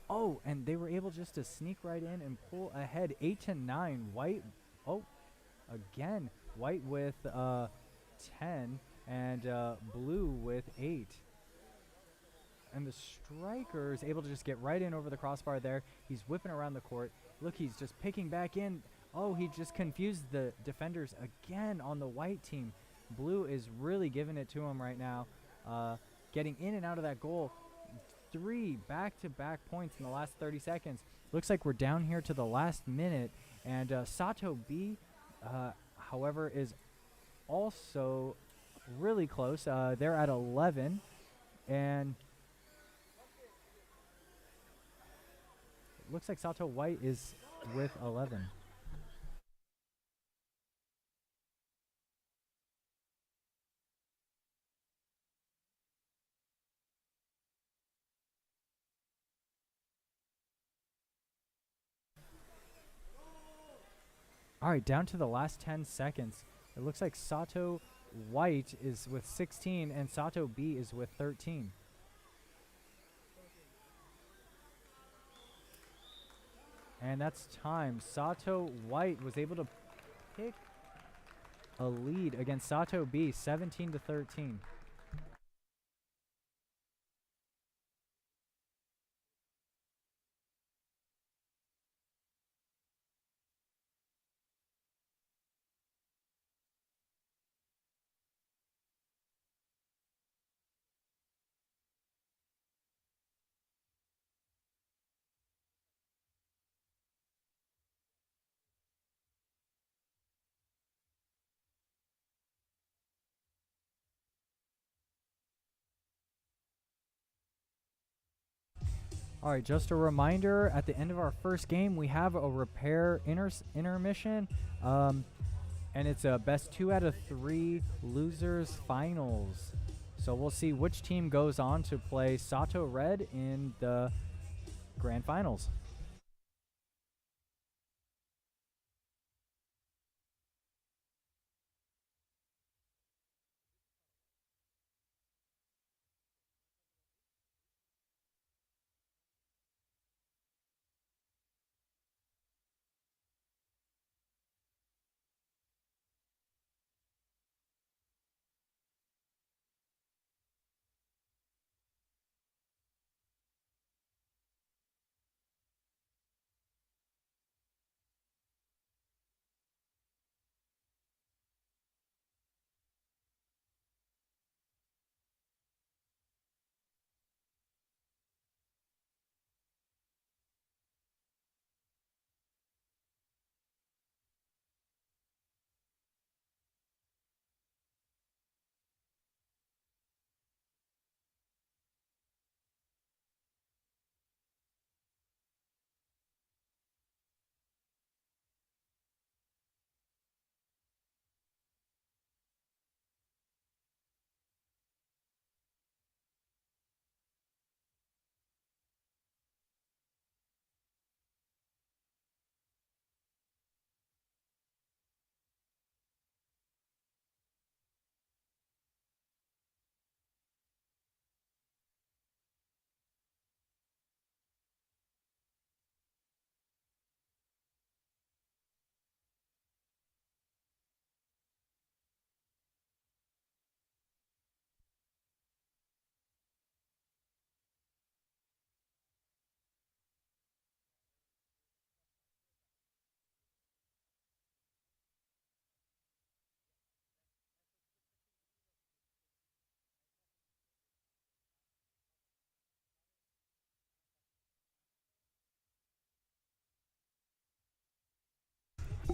Speaker 3: Oh, and they were able just to sneak right in and pull ahead 8-9. White, again, White with 10 and Blue with 8. And the striker is able to just get right in over the crossbar there. He's whipping around the court. Look, he's just picking back in. Oh, he just confused the defenders again on the white team. Blue is really giving it to him right now. Getting in and out of that goal. 3 back-to-back points in the last 30 seconds. Looks like we're down here to the last minute. And Sato B, however, is also really close. They're at 11. And looks like Sato White is with 11. All right, down to the last 10 seconds. It looks like Sato White is with 16 and Sato B is with 13. And that's time. Sato White was able to pick a lead against Sato B, 17-13. All right, just a reminder, at the end of our first game, we have a repair intermission, and it's a best 2 out of 3 losers finals. So we'll see which team goes on to play Sato Red in the grand finals.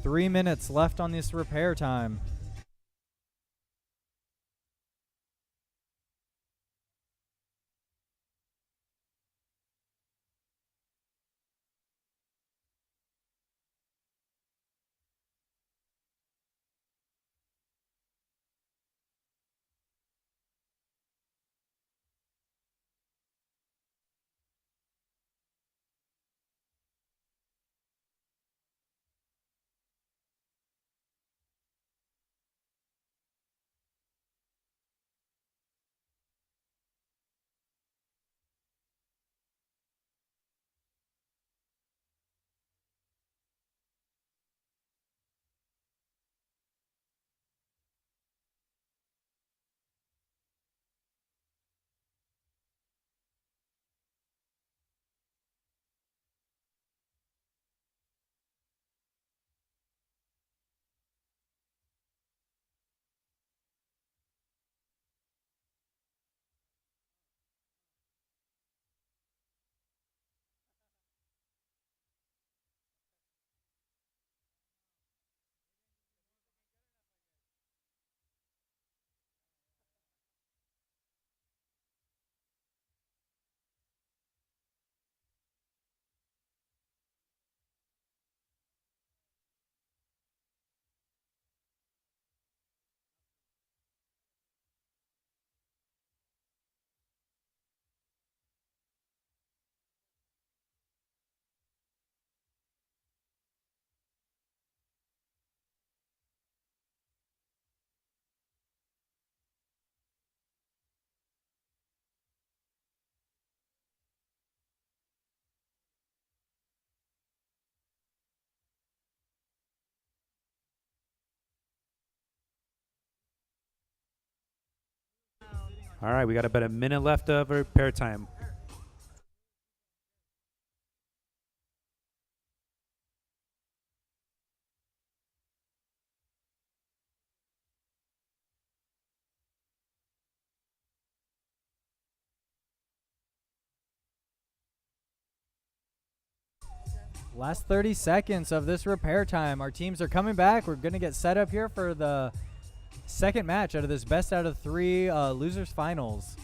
Speaker 3: 3 minutes left on this repair time.
Speaker 1: All right, we got about a minute left of repair time.
Speaker 3: Last 30 seconds of this repair time. Our teams are coming back. We're going to get set up here for the second match out of this best out of 3 losers finals.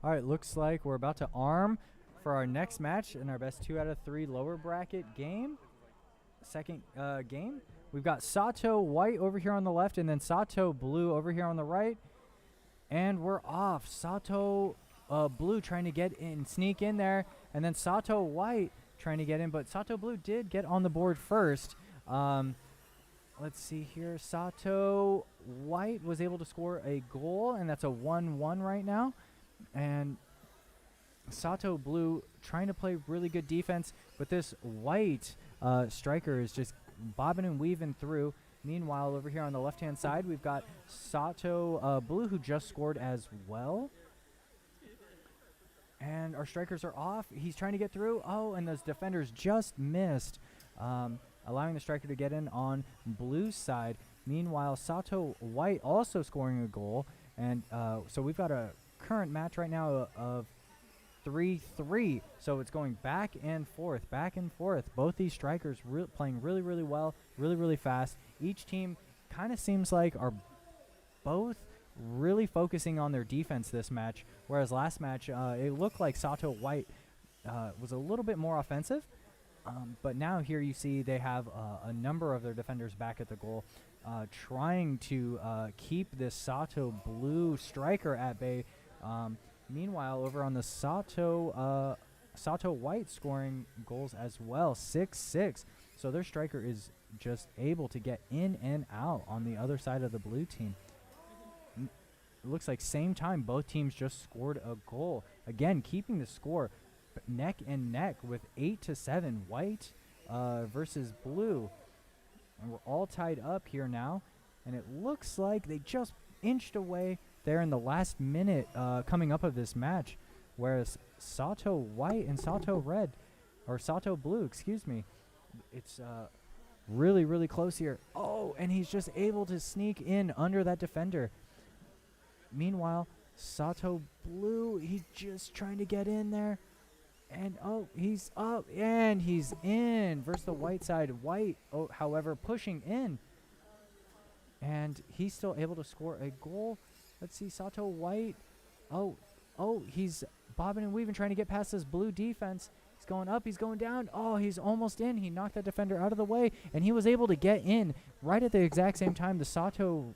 Speaker 3: All right, looks like we're about to arm for our next match in our best 2 out of 3 lower bracket game. Second game, we've got Sato White over here on the left, and then Sato Blue over here on the right. And we're off. Sato Blue trying to get in, sneak in there, and then Sato White trying to get in, but Sato Blue did get on the board first. Let's see here. Sato White was able to score a goal, and that's a 1-1 right now. And Sato Blue trying to play really good defense, but this White striker is just bobbing and weaving through. Meanwhile, over here on the left-hand side, we've got Sato Blue, who just scored as well. And our strikers are off. He's trying to get through. Oh, and those defenders just missed, allowing the striker to get in on Blue's side. Meanwhile, Sato White also scoring a goal. And so we've got a current match right now of 3-3. So it's going back and forth, back and forth. Both these strikers playing really, really well, really, really fast. Each team kind of seems like are both really focusing on their defense this match, whereas last match it looked like Sato White was a little bit more offensive. But now here you see they have a number of their defenders back at the goal, trying to keep this Sato Blue striker at bay. Meanwhile, over on the Sato White scoring goals as well, 6-6. So their striker is just able to get in and out on the other side of the blue team. It looks like same time both teams just scored a goal. Again, keeping the score neck and neck with 8-7, White versus Blue. And we're all tied up here now. And it looks like they just inched away there in the last minute coming up of this match, whereas Sato White and Sato Red, or Sato Blue, excuse me, it's really, really close here. Oh, and he's just able to sneak in under that defender. Meanwhile, Sato Blue, he's just trying to get in there. And, oh, he's up, and he's in versus the White side. White, oh, however, pushing in. And he's still able to score a goal. Let's see, Sato White. Oh, he's bobbing and weaving, trying to get past this blue defense. He's going up, he's going down. Oh, he's almost in. He knocked that defender out of the way, and he was able to get in right at the exact same time. The Sato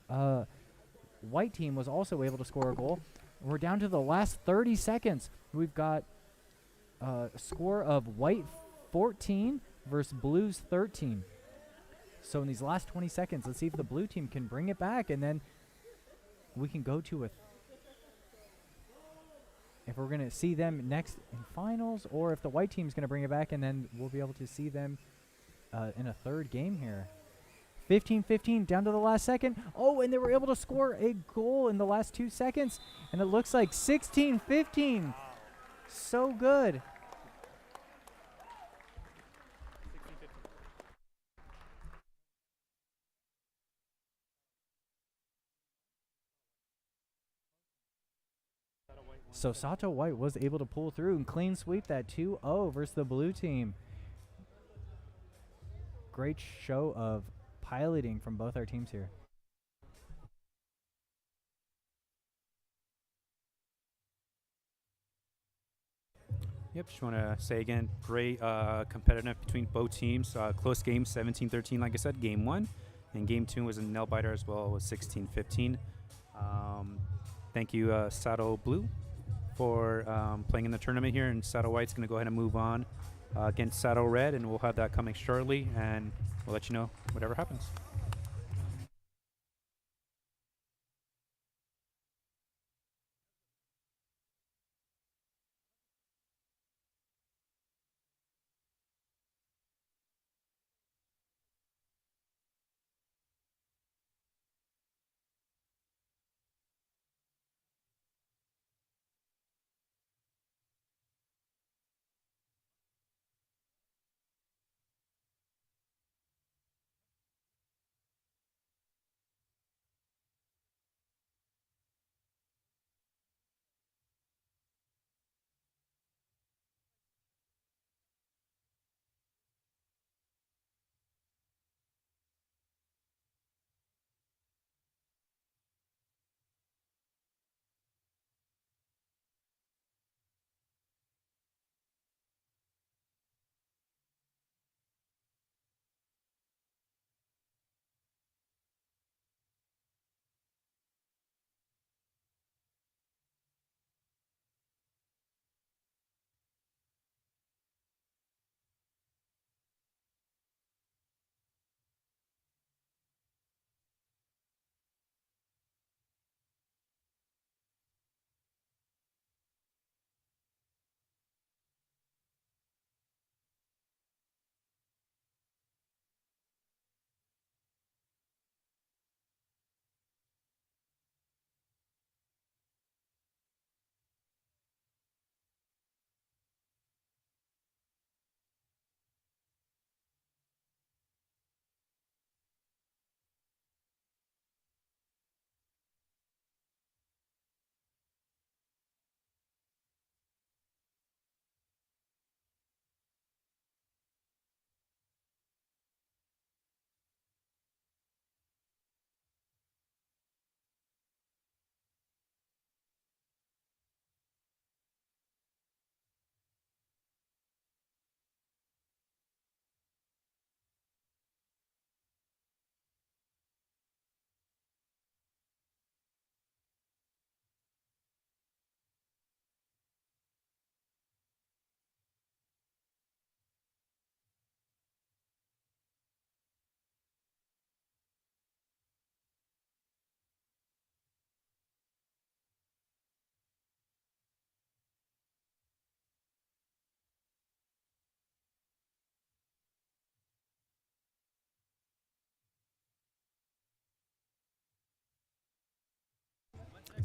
Speaker 3: White team was also able to score a goal. We're down to the last 30 seconds. We've got a score of White 14 versus Blues 13. So in these last 20 seconds, let's see if the blue team can bring it back, and then we can go to if we're going to see them next in finals, or if the white team's going to bring it back, and then we'll be able to see them in a third game here. 15-15 down to the last second. Oh, and they were able to score a goal in the last 2 seconds, and it looks like 16-15. So good. So Sato White was able to pull through and clean sweep that 2-0 versus the blue team. Great show of piloting from both our teams here.
Speaker 1: Yep, just want to say again, great competitive between both teams. Close game, 17-13, like I said, game 1. And game 2 was a nail biter as well, was 16-15. Thank you, Sato Blue, for playing in the tournament here. And Sato White's going to go ahead and move on against Sato Red, and we'll have that coming shortly, and we'll let you know whatever happens.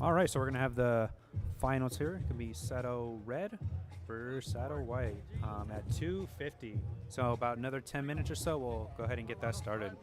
Speaker 1: All right, so we're gonna have the finals here. It could be Sato red versus Sato white at 2:50. So about another 10 minutes or so, we'll go ahead and get that started.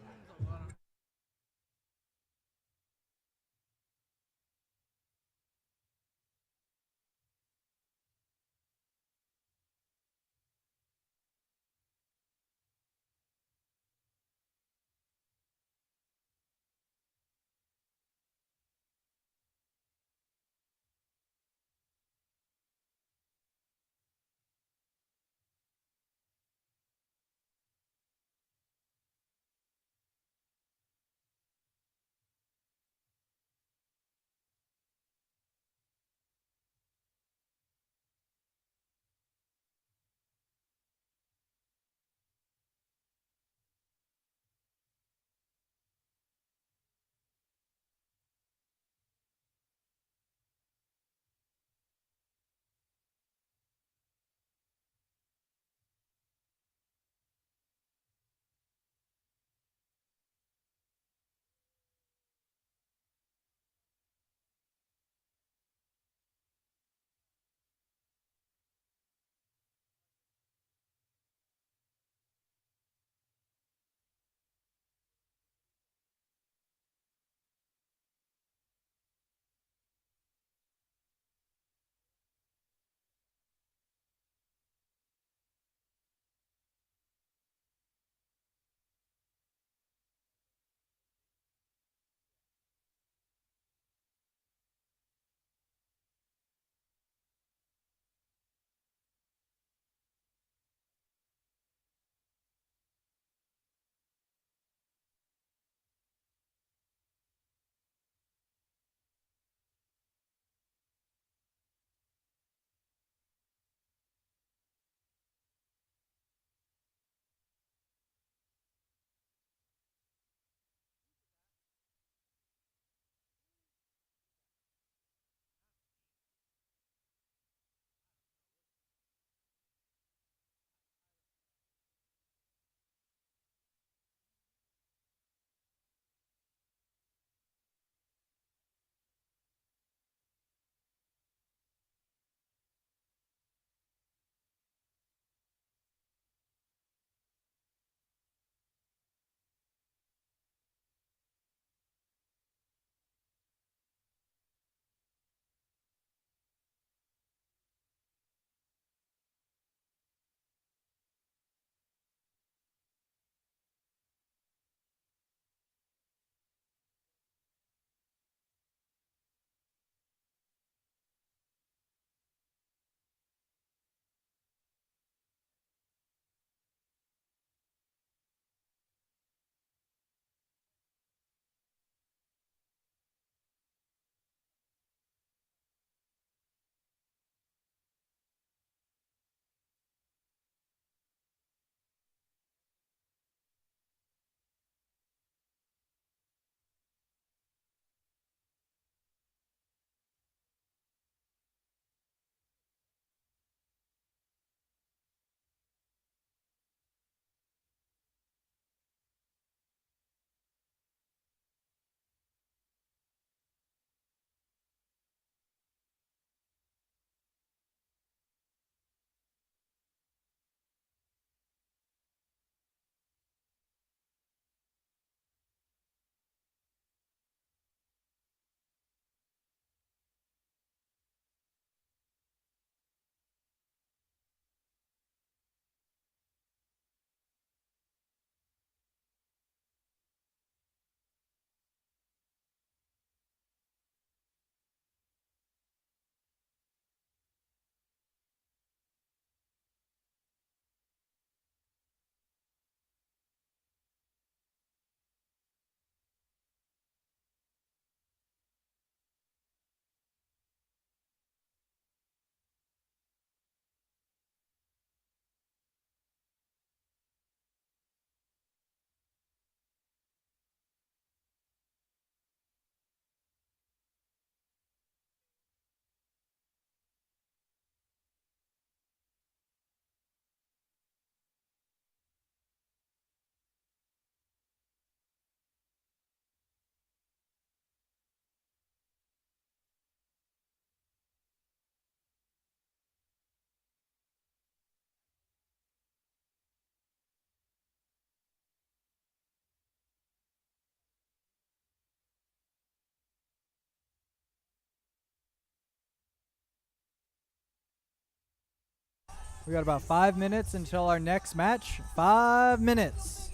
Speaker 3: We got about 5 minutes until our next match. 5 minutes.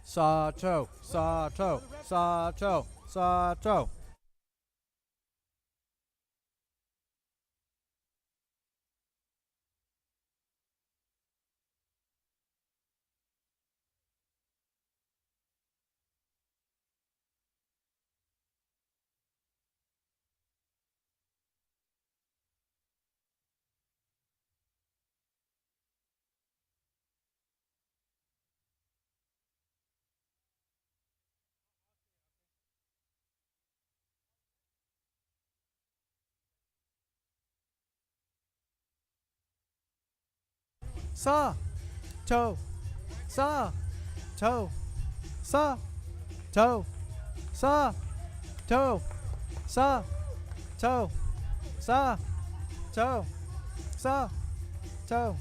Speaker 3: Sato, Sato, Sato, Sato. Sa, to, sa, to, sa, to, sa, to, sa, to, sa, to, sa, to.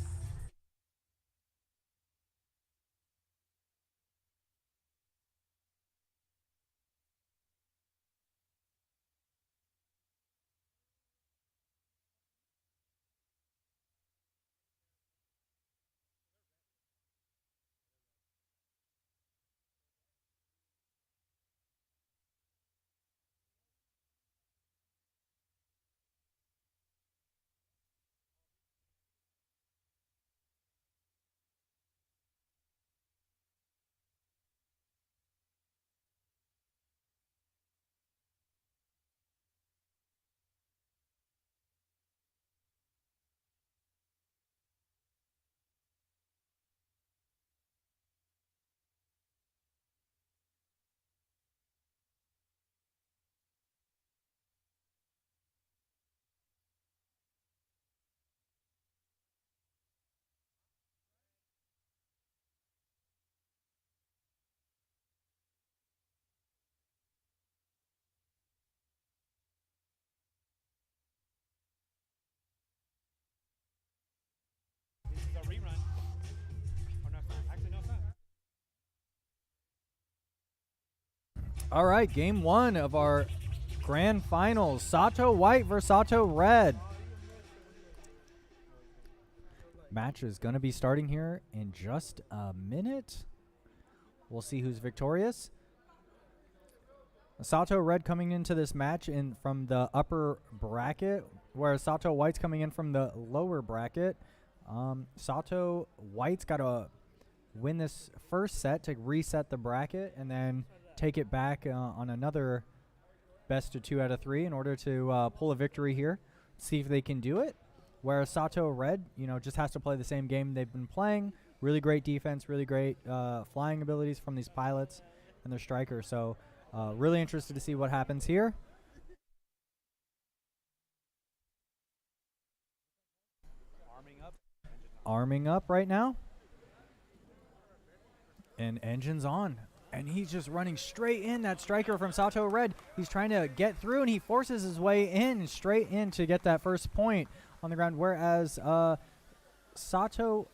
Speaker 1: This is a rerun. Oh, no, it's not. Actually, no, it's not.
Speaker 3: All right, game one of our grand finals. Sato White versus Sato Red. Match is going to be starting here in just a minute. We'll see who's victorious. Sato Red coming into this match from the upper bracket, whereas Sato White's coming in from the lower bracket. Sato White's got to win this first set to reset the bracket and then take it back on another best of 2 out of 3 in order to pull a victory here. See if they can do it. Whereas Sato Red, just has to play the same game they've been playing. Really great defense, really great flying abilities from these pilots and their strikers. So really interested to see what happens here. Arming up right now. And Engine's on. And he's just running straight in. That striker from Sato Red, he's trying to get through, and he forces his way in, straight in to get that first point on the ground. Whereas Sato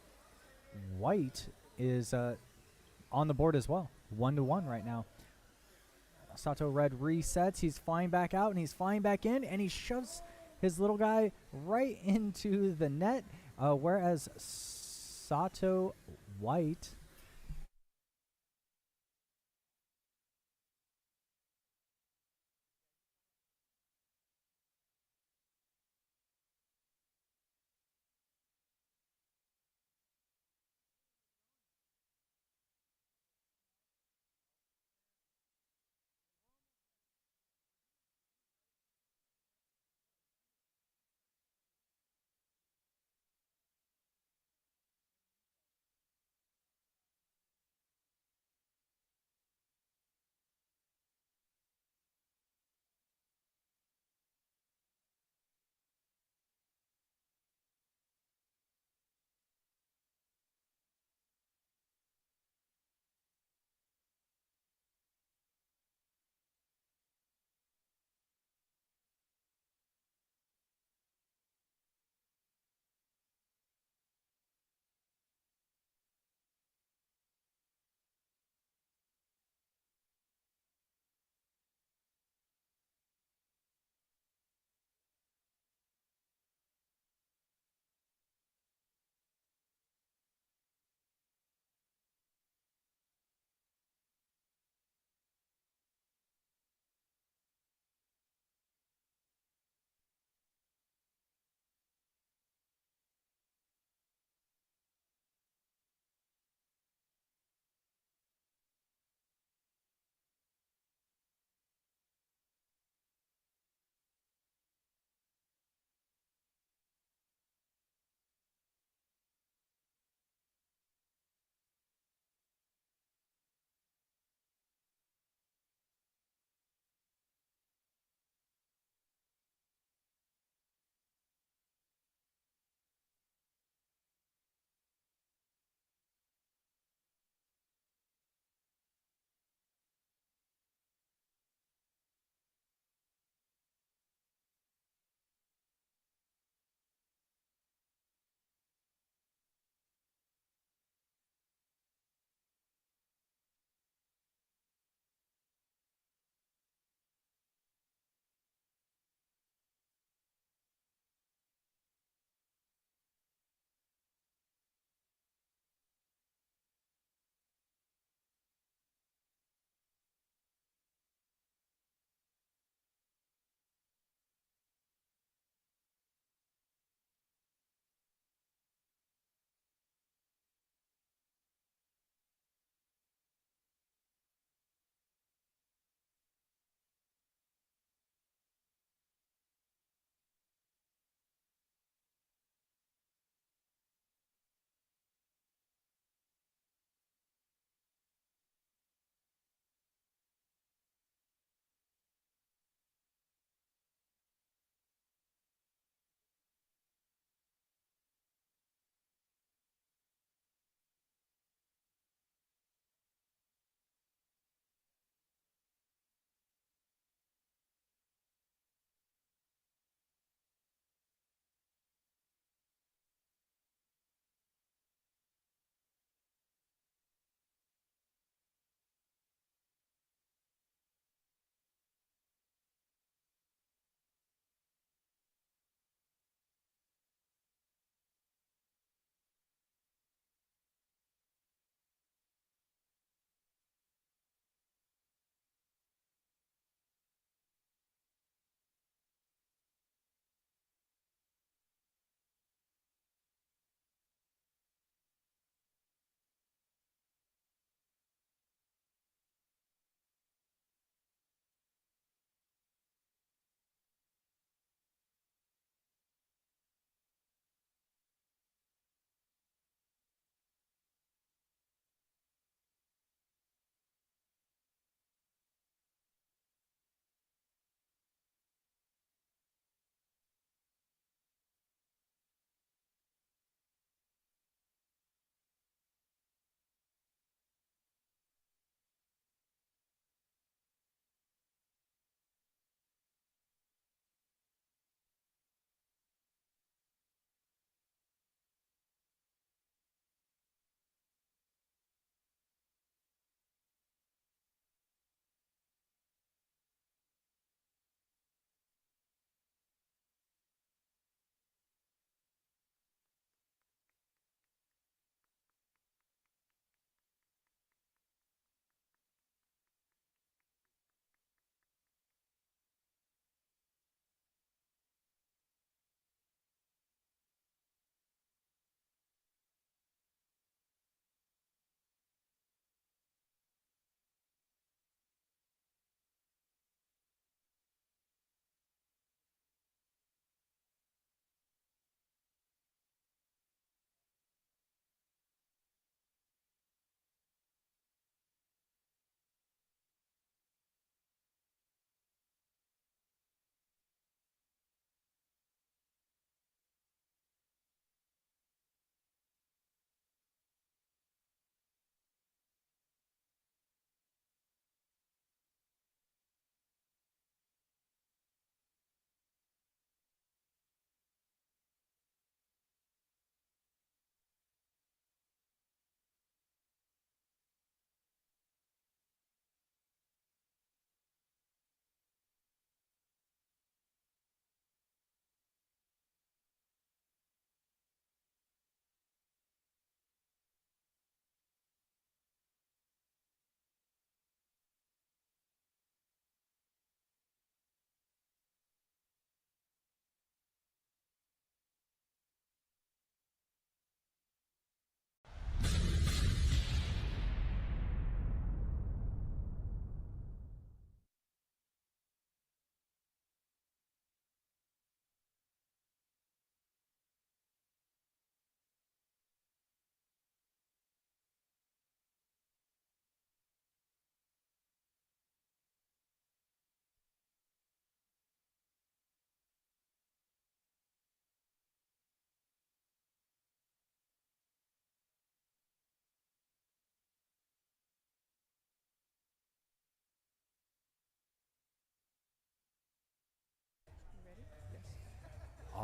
Speaker 3: White is on the board as well. 1-1 right now. Sato Red resets. He's flying back out, and he's flying back in, and he shoves his little guy right into the net. Whereas Sato White...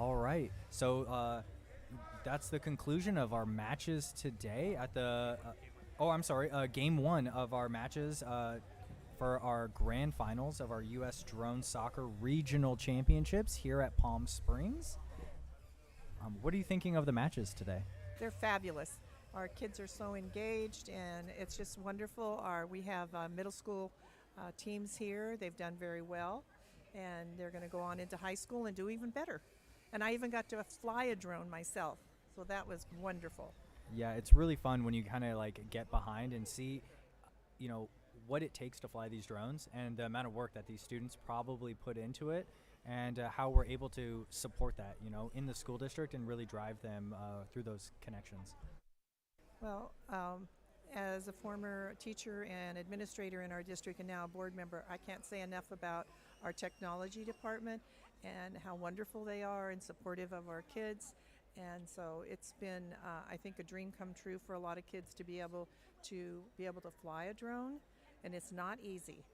Speaker 3: All right. So that's the conclusion of our matches today at the. Game 1 of our matches for our grand finals of our U.S. Drone Soccer Regional Championships here at Palm Springs. What are you thinking of the matches today?
Speaker 8: They're fabulous. Our kids are so engaged, and it's just wonderful. We have middle school teams here. They've done very well, and they're going to go on into high school and do even better. And I even got to fly a drone myself, so that was wonderful.
Speaker 3: Yeah, it's really fun when you kind of like get behind and see, what it takes to fly these drones and the amount of work that these students probably put into it, and how we're able to support that, in the school district and really drive them through those connections.
Speaker 8: Well, as a former teacher and administrator in our district and now a board member, I can't say enough about our technology department and how wonderful they are and supportive of our kids. And so it's been, I think, a dream come true for a lot of kids to be able to fly a drone, and it's not easy.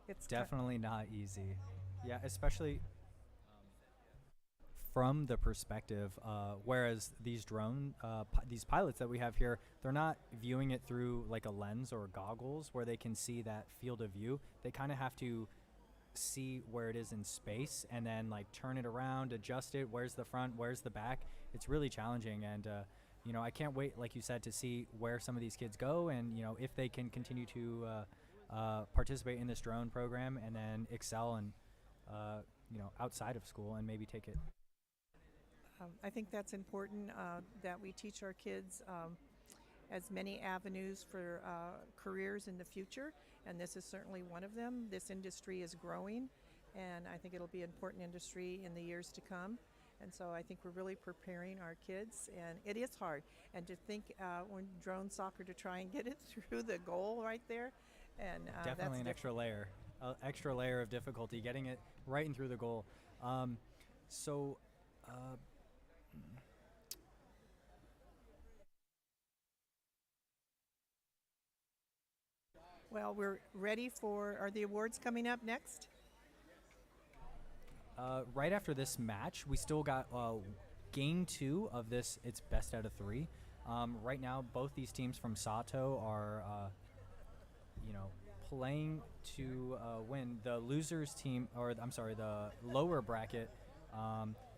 Speaker 8: It's
Speaker 3: definitely not easy. Yeah, especially from the perspective, whereas these these pilots that we have here, they're not viewing it through like a lens or goggles where they can see that field of view. They kind of have to see where it is in space and then like turn it around, adjust it. Where's the front? Where's the back? It's really challenging, and I can't wait, like you said, to see where some of these kids go, and if they can continue to participate in this drone program and then excel and outside of school and maybe take it.
Speaker 8: I think that's important that we teach our kids as many avenues for careers in the future, and this is certainly one of them. This industry is growing, and I think it'll be an important industry in the years to come. And so I think we're really preparing our kids, and it is hard. And to think when drone soccer to try and get it through the goal right there, and
Speaker 3: definitely
Speaker 8: that's
Speaker 3: an extra layer of difficulty getting it right and through the goal.
Speaker 8: Well, we're ready for, are the awards coming up next?
Speaker 3: Right after this match, we still got game 2 of this. It's best out of 3. Right now, both these teams from Sato are, playing to win. The losers team, the lower bracket,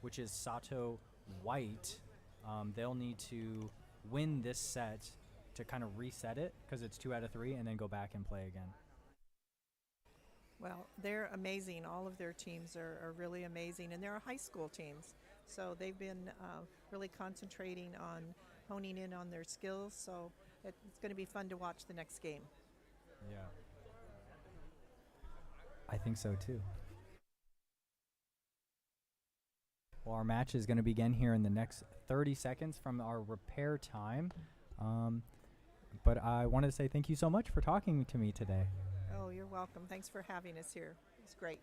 Speaker 3: which is Sato White, they'll need to win this set to kind of reset it because it's 2 out of 3, and then go back and play again.
Speaker 8: Well, they're amazing. All of their teams are really amazing, and they're high school teams. So they've been really concentrating on honing in on their skills. So it's going to be fun to watch the next game.
Speaker 3: Yeah. I think so too. Well, our match is going to begin here in the next 30 seconds from our repair time. But I wanted to say thank you so much for talking to me today.
Speaker 8: Oh, you're welcome. Thanks for having us here. It's great.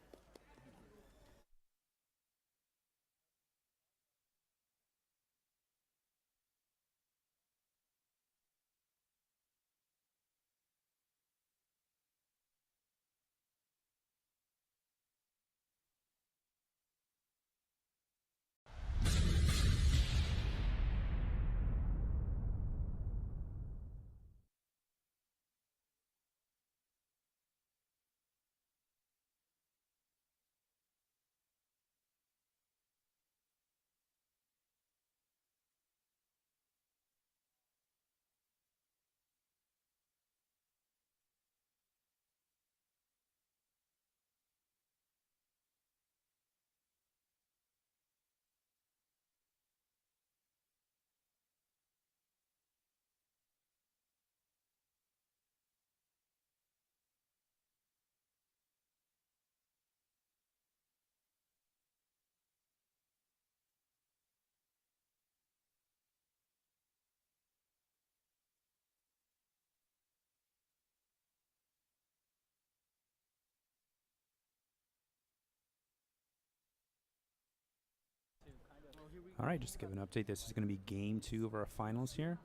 Speaker 1: All right, just to give an update, this is going to be game 2 of our finals here.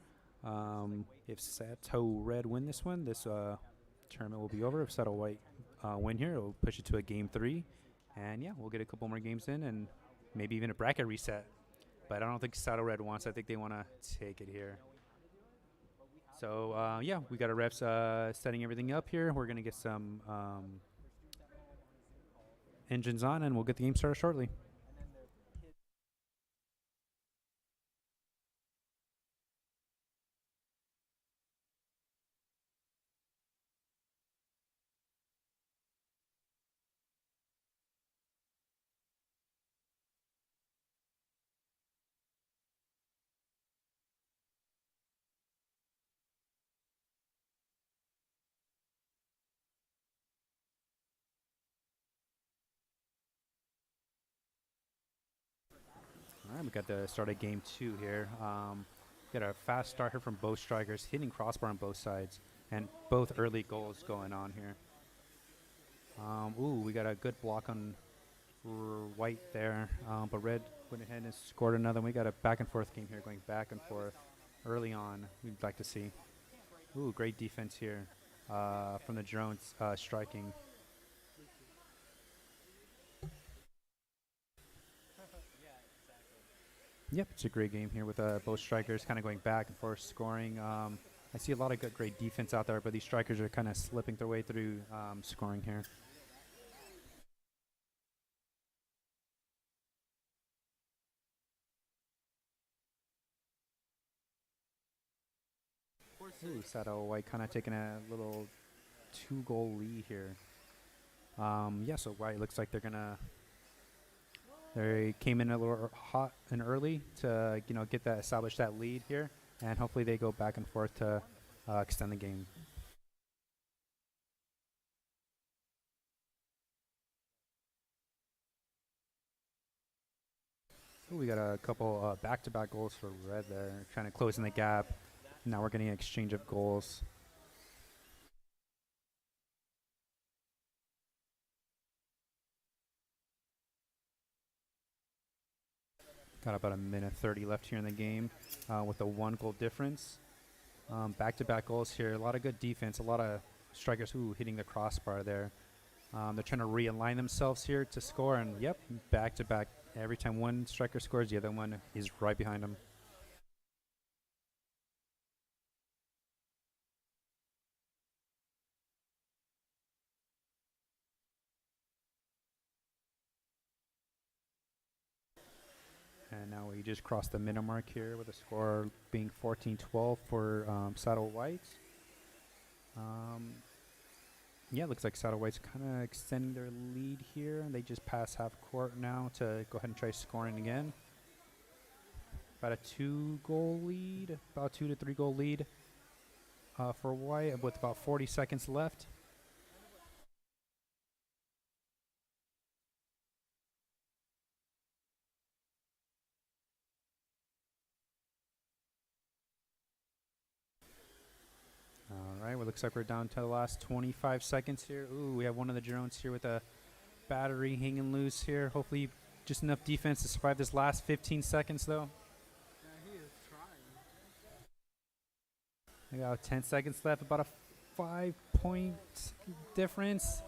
Speaker 1: If Sato Red win this one, this tournament will be over. If Sato White win here, it'll push it to a game 3. And yeah, we'll get a couple more games in, and maybe even a bracket reset. But I don't think Sato Red wants. I think they want to take it here. So, yeah, we got our refs setting everything up here. We're going to get some engines on, and we'll get the game started shortly. All right, we got the start of game 2 here. Got a fast start here from both strikers, hitting crossbar on both sides, and both early goals going on here. Ooh, we got a good block on white there, but red went ahead and scored another. We got a back and forth game here, going back and forth early on. We'd like to see. Ooh, great defense here from the drones striking. Yep, it's a great game here with both strikers kind of going back and forth scoring. I see a lot of great defense out there, but these strikers are kind of slipping their way through scoring here. Ooh, Sato White kind of taking a little 2-goal lead here. Yeah, so White looks like they came in a little hot and early to establish that lead here, and hopefully they go back and forth to extend the game. Ooh, we got a couple back-to-back goals for Red there, trying to close in the gap. Now we're getting an exchange of goals. Got about a minute 30 left here in the game with a 1-goal difference. Back-to-back goals here. A lot of good defense. A lot of strikers hitting the crossbar there. They're trying to realign themselves here to score. And, yep, back-to-back. Every time one striker scores, the other one is right behind them. And now we just crossed the minute mark here with the score being 14-12 for Sato White. Yeah, it looks like Sato White's kind of extending their lead here. And they just pass half court now to go ahead and try scoring again. About a 2-goal lead, about 2 to 3-goal lead for White with about 40 seconds left. All right, well, looks like we're down to the last 25 seconds here. Ooh, we have one of the drones here with a battery hanging loose here. Hopefully just enough defense to survive this last 15 seconds, though.
Speaker 7: Yeah, he is trying.
Speaker 1: We got 10 seconds left, about a 5-point difference.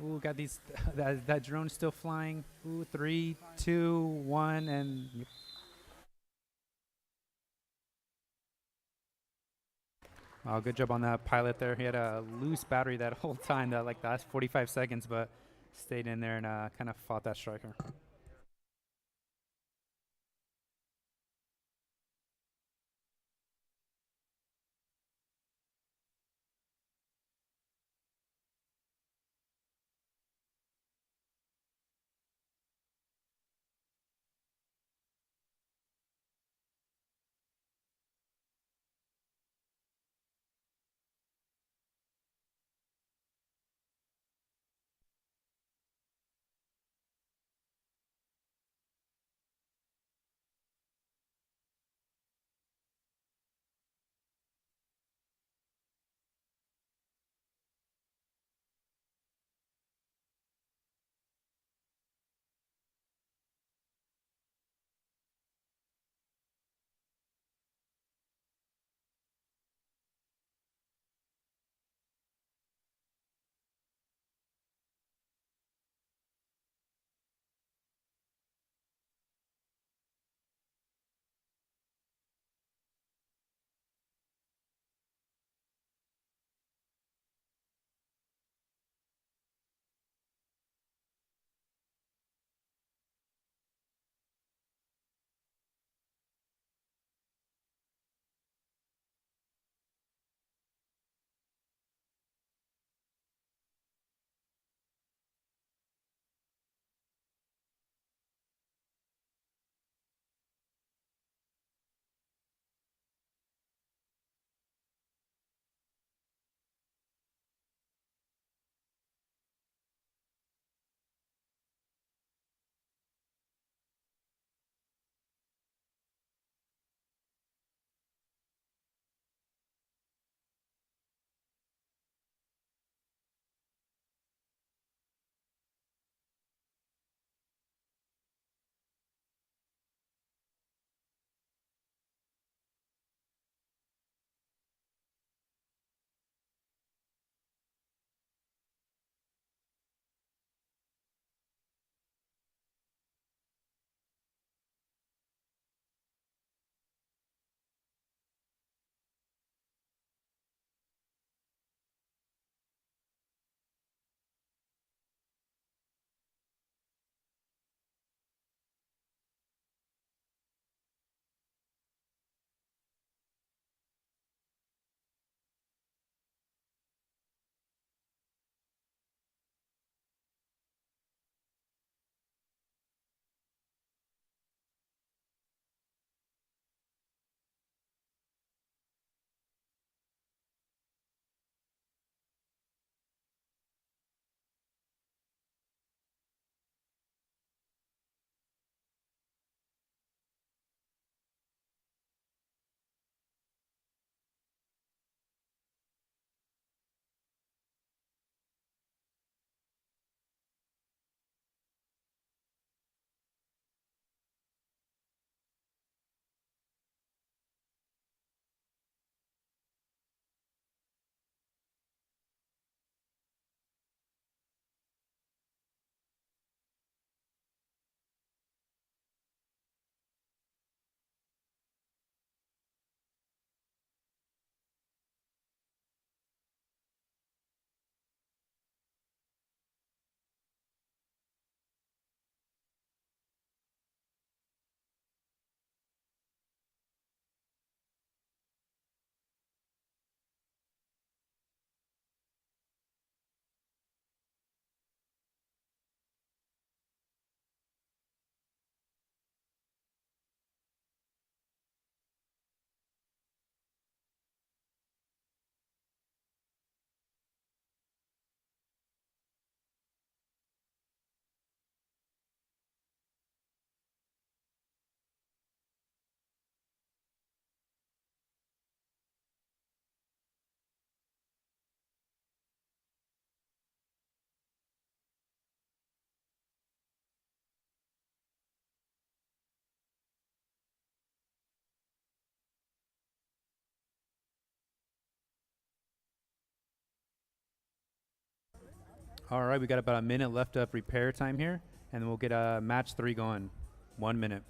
Speaker 1: Ooh, got these, that drone still flying. Ooh, 3, 2, 1, and yep. Oh, good job on that pilot there. He had a loose battery that whole time, that like the last 45 seconds, but stayed in there and kind of fought that striker. All right, we got about a minute left of repair time here, and then we'll get match 3 going. 1 minute.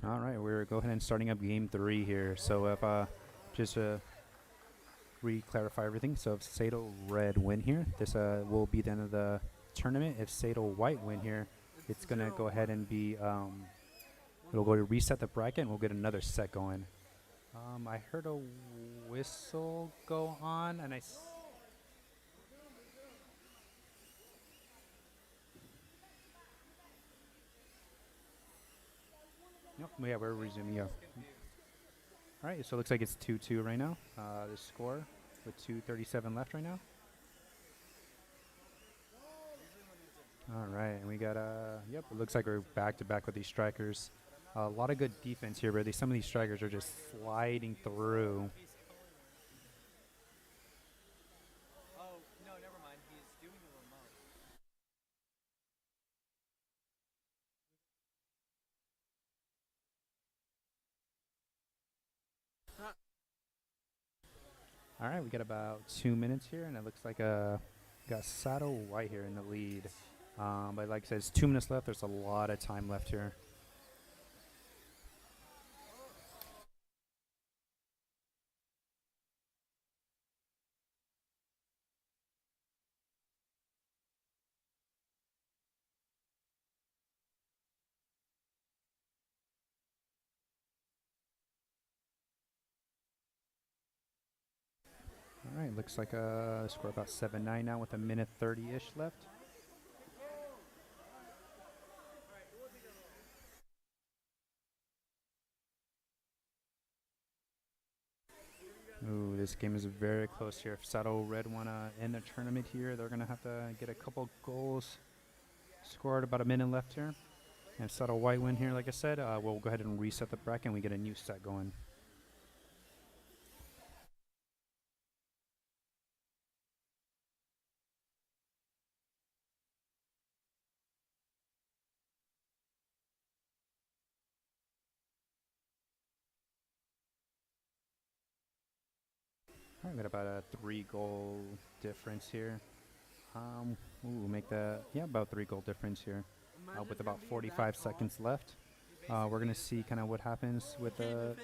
Speaker 1: All right, we're go ahead and starting up game 3 here. So if just re-clarify everything. So if Sato red win here, this will be the end of the tournament. If Sato white win here, it's gonna go ahead and be it'll go to reset the bracket, and we'll get another set going. I heard a whistle go on, and Nope, yeah, we're resuming. Yeah. All right, so it looks like it's 2-2 right now. The score with 2:37 left right now. All right, and we got yep, it looks like we're back to back with these strikers. A lot of good defense here, but some of these strikers are just sliding through.
Speaker 5: Oh, no, never mind. He's doing the remote.
Speaker 1: All right, we got about 2 minutes here, and it looks like got Sato White here in the lead. But like I said, it's 2 minutes left. There's a lot of time left here. All right, looks like a score about 7-9 now with a minute 30-ish left. Ooh, this game is very close here. If Sato Red want to end the tournament here, they're going to have to get a couple goals scored. About a minute left here. And if Sato White win here, like I said, we'll go ahead and reset the bracket and we get a new set going. All right, we got about a 3-goal difference here. Make that, about 3-goal difference here. With about 45 seconds left. We're going to see kind of what happens with the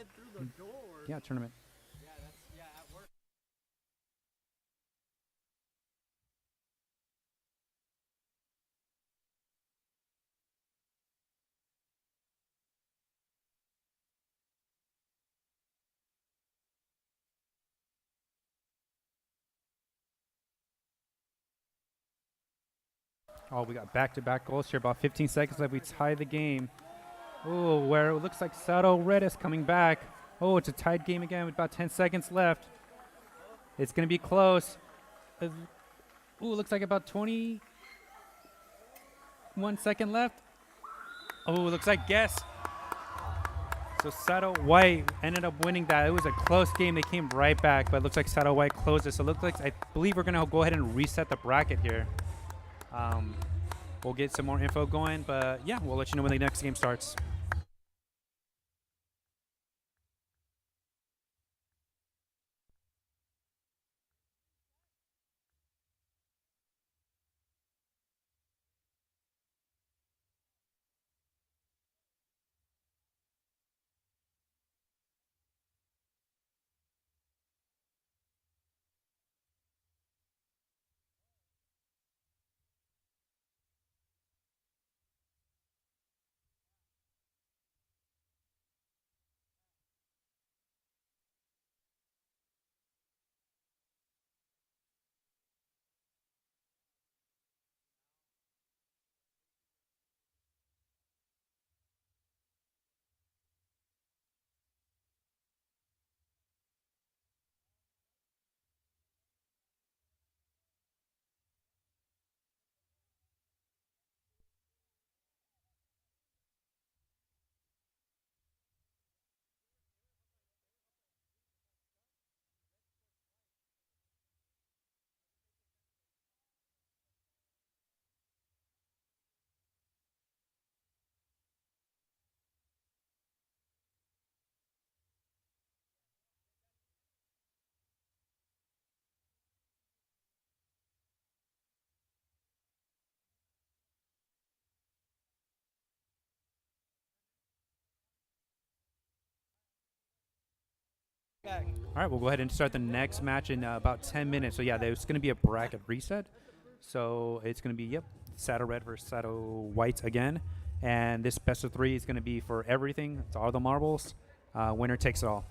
Speaker 1: tournament. Oh, we got back-to-back goals here. About 15 seconds left. We tie the game. Oh, where it looks like Sato Red is coming back. Oh, it's a tied game again with about 10 seconds left. It's going to be close. Looks like about 21 second left. Oh, looks like guess. So Sato White ended up winning that. It was a close game. They came right back, but it looks like Sato White closed it. So it looks like, I believe we're going to go ahead and reset the bracket here. We'll get some more info going, but yeah, we'll let you know when the next game starts. All right, we'll go ahead and start the next match in about 10 minutes. So yeah, there's going to be a bracket reset. So it's going to be, Sato Red versus Sato White again. And this best of 3 is going to be for everything. It's all the marbles. Winner takes it all.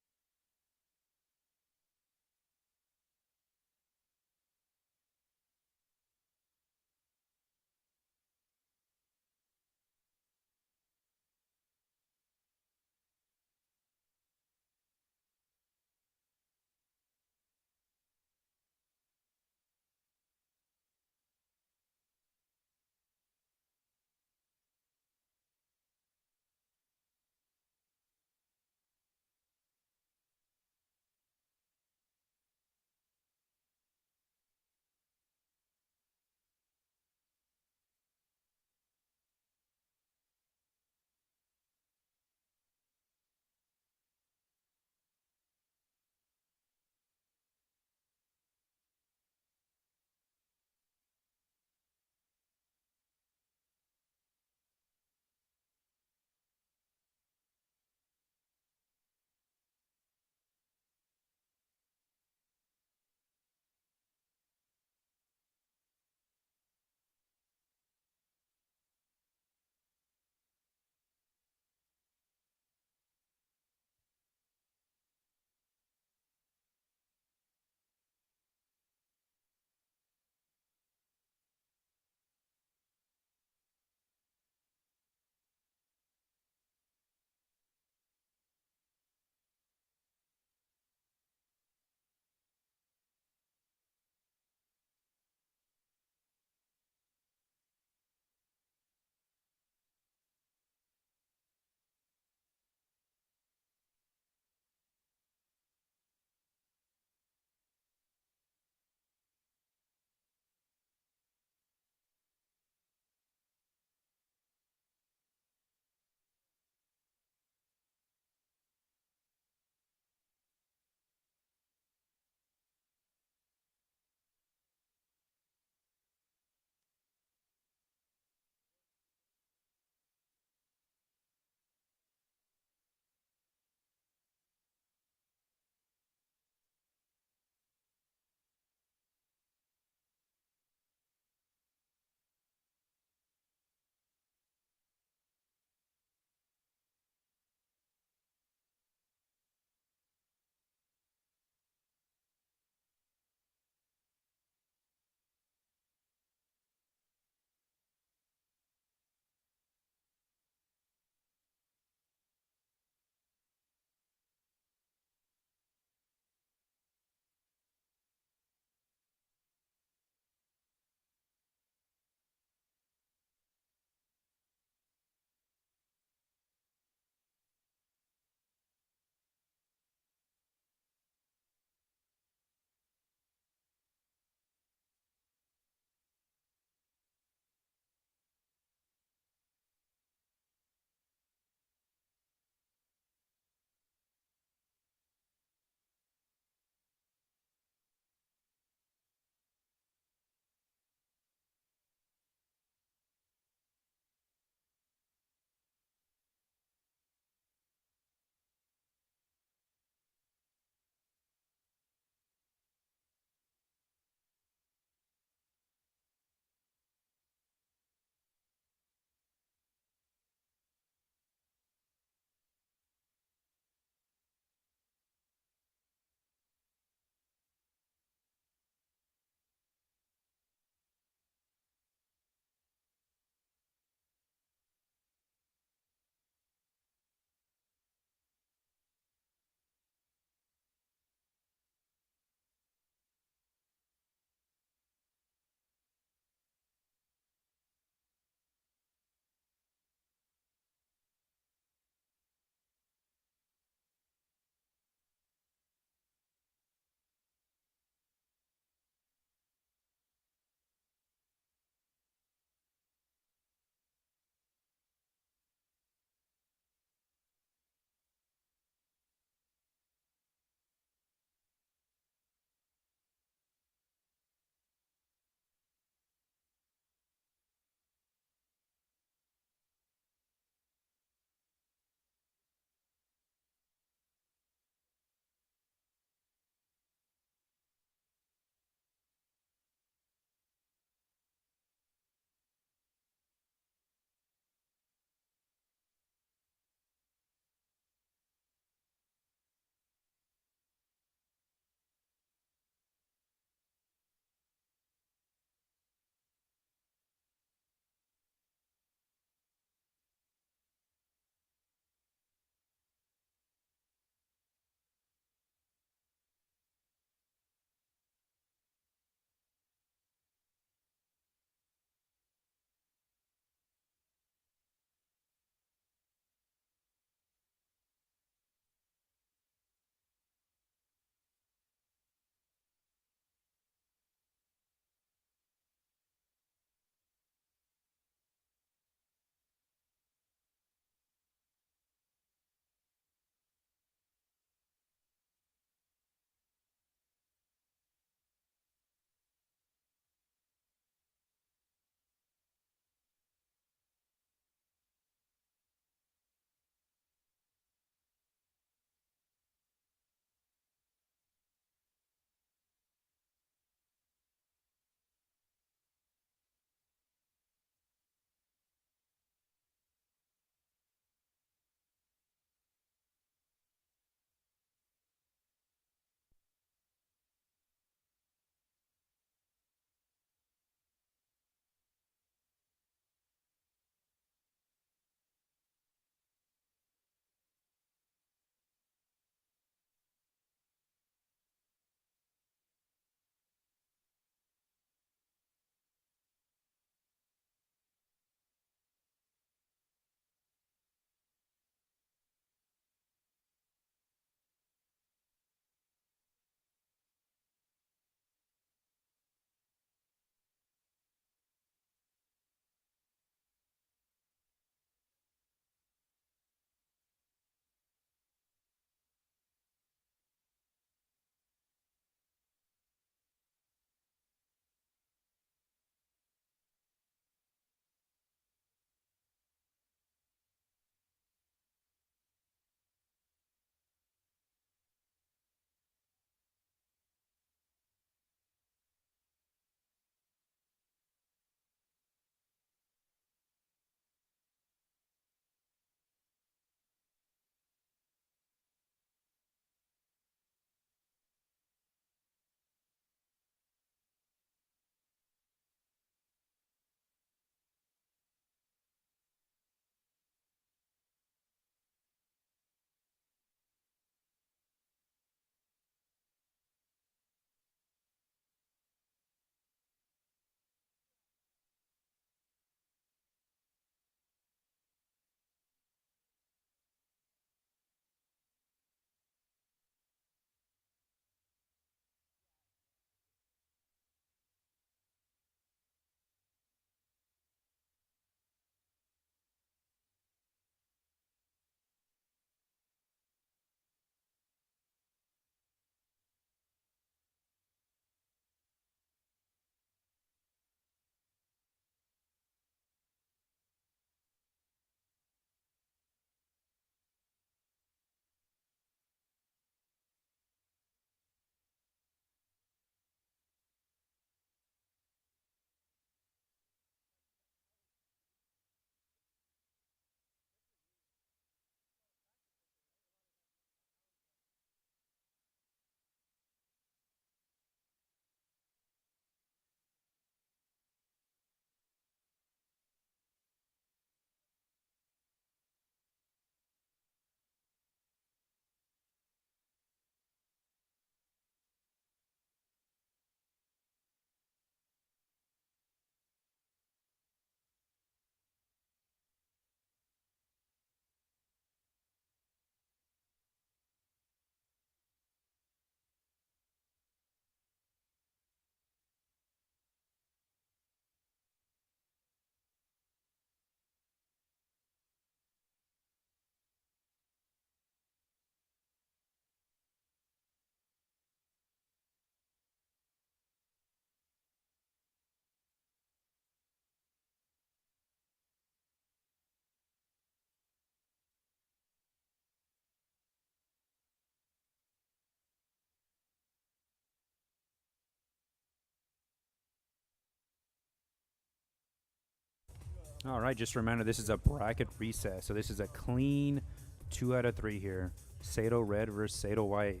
Speaker 1: All right, just a reminder, this is a bracket reset. So this is a clean 2 out of 3 here. Sato red versus Sato white.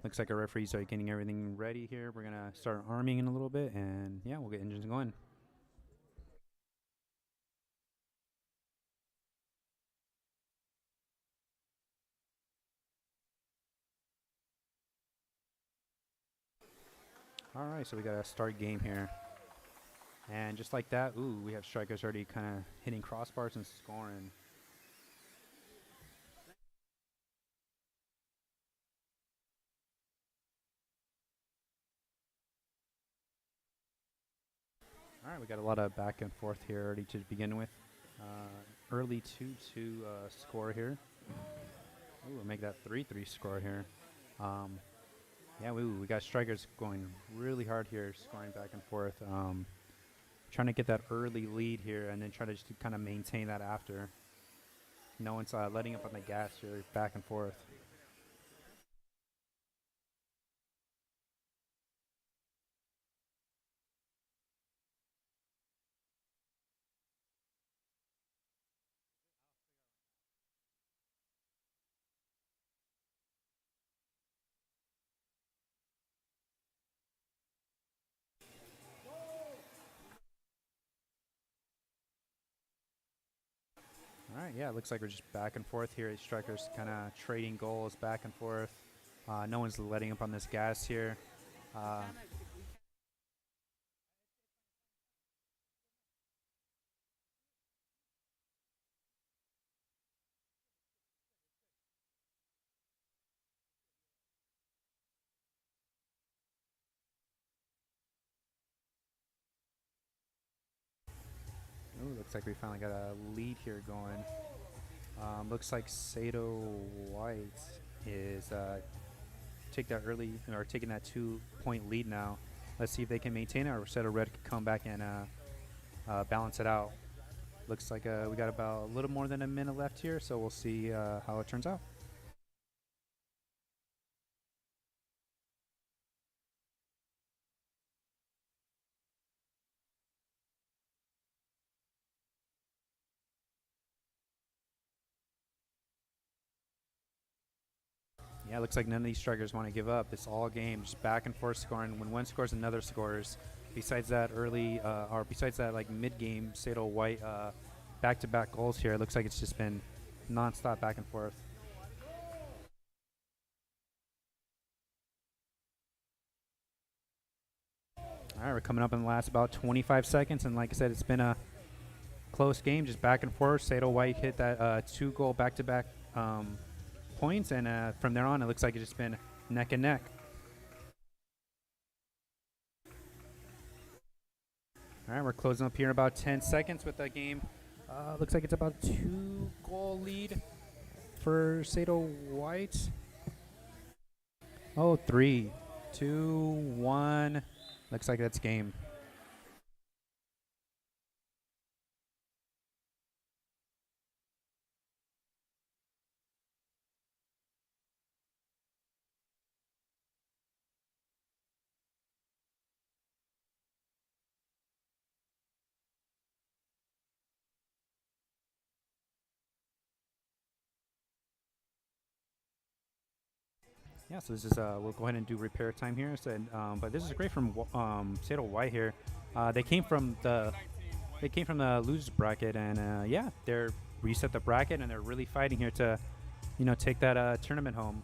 Speaker 1: Looks like our referees are getting everything ready here. We're going to start arming in a little bit, and yeah, we'll get engines going. All right, so we got a start game here. And just like that, ooh, we have strikers already kind of hitting crossbars and scoring. All right, we got a lot of back and forth here already to begin with. Early 2-2 score here. Ooh, we'll make that 3-3 score here. Yeah, we got strikers going really hard here, scoring back and forth. Trying to get that early lead here and then try to just kind of maintain that after. No one's letting up on the gas here, back and forth. All right, yeah, it looks like we're just back and forth here. Strikers kind of trading goals back and forth. No one's letting up on this gas here. Ooh, looks like we finally got a lead here going. Looks like Sato White is taking that 2-point lead now. Let's see if they can maintain it, or Sato Red can come back and balance it out. Looks like we got about a little more than a minute left here, so we'll see how it turns out. Yeah, looks like none of these strikers want to give up. It's all game, just back and forth scoring. When one scores, another scores. Besides that besides that like mid-game Sato White back-to-back goals here, it looks like it's just been non-stop back and forth. All right, we're coming up in the last about 25 seconds, and like I said, it's been a close game, just back and forth. Sato White hit that 2-goal back-to-back points, and from there on, it looks like it's just been neck and neck. All right, we're closing up here in about 10 seconds with that game. Looks like it's about 2-goal lead for Sato White. Oh, 3, 2, 1. Looks like that's game. Yeah, so this is we'll go ahead and do repair time here. So, but this is great from Sato White here. They came from the losers bracket, and yeah, they're reset the bracket, and they're really fighting here to, take that tournament home.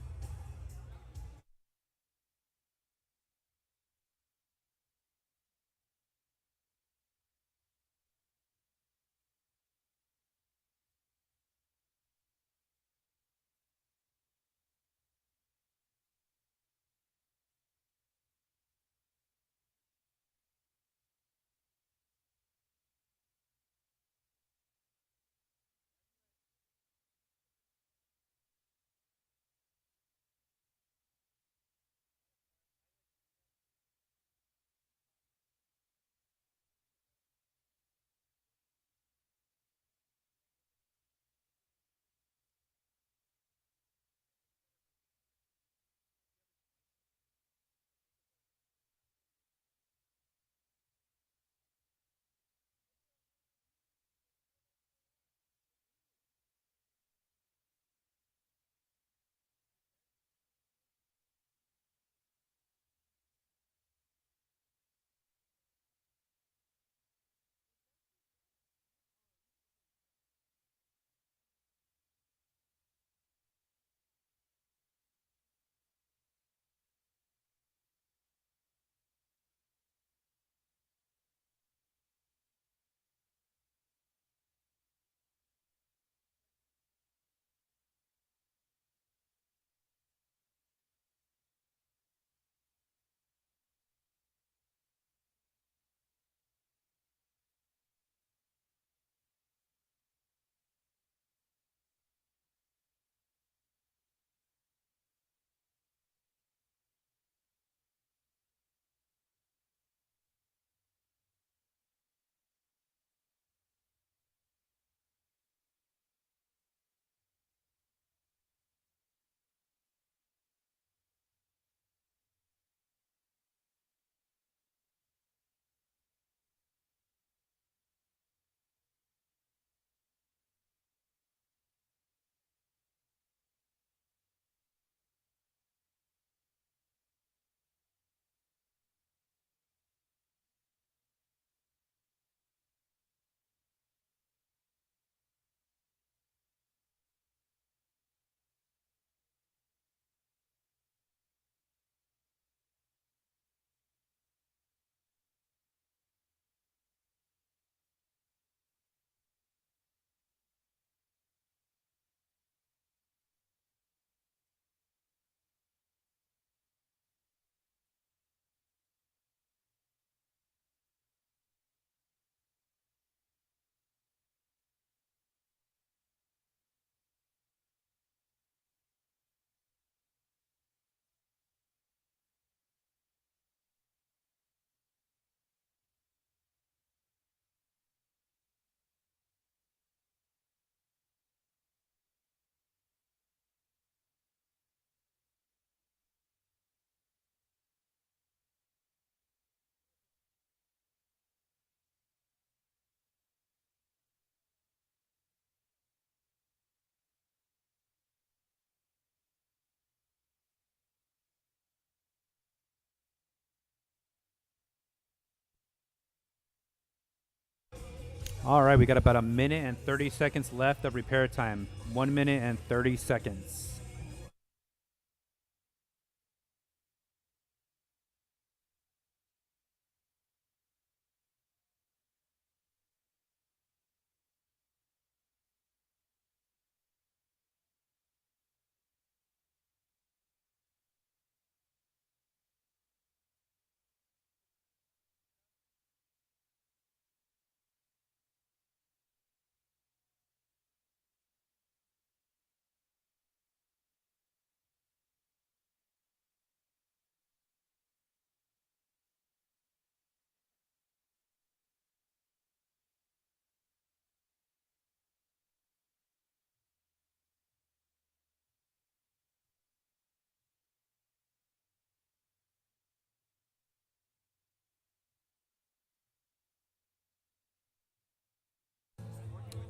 Speaker 1: All right, we got about a minute and 30 seconds left of repair time. 1 minute and 30 seconds.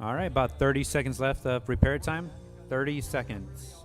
Speaker 1: All right, about 30 seconds left of repair time. 30 seconds.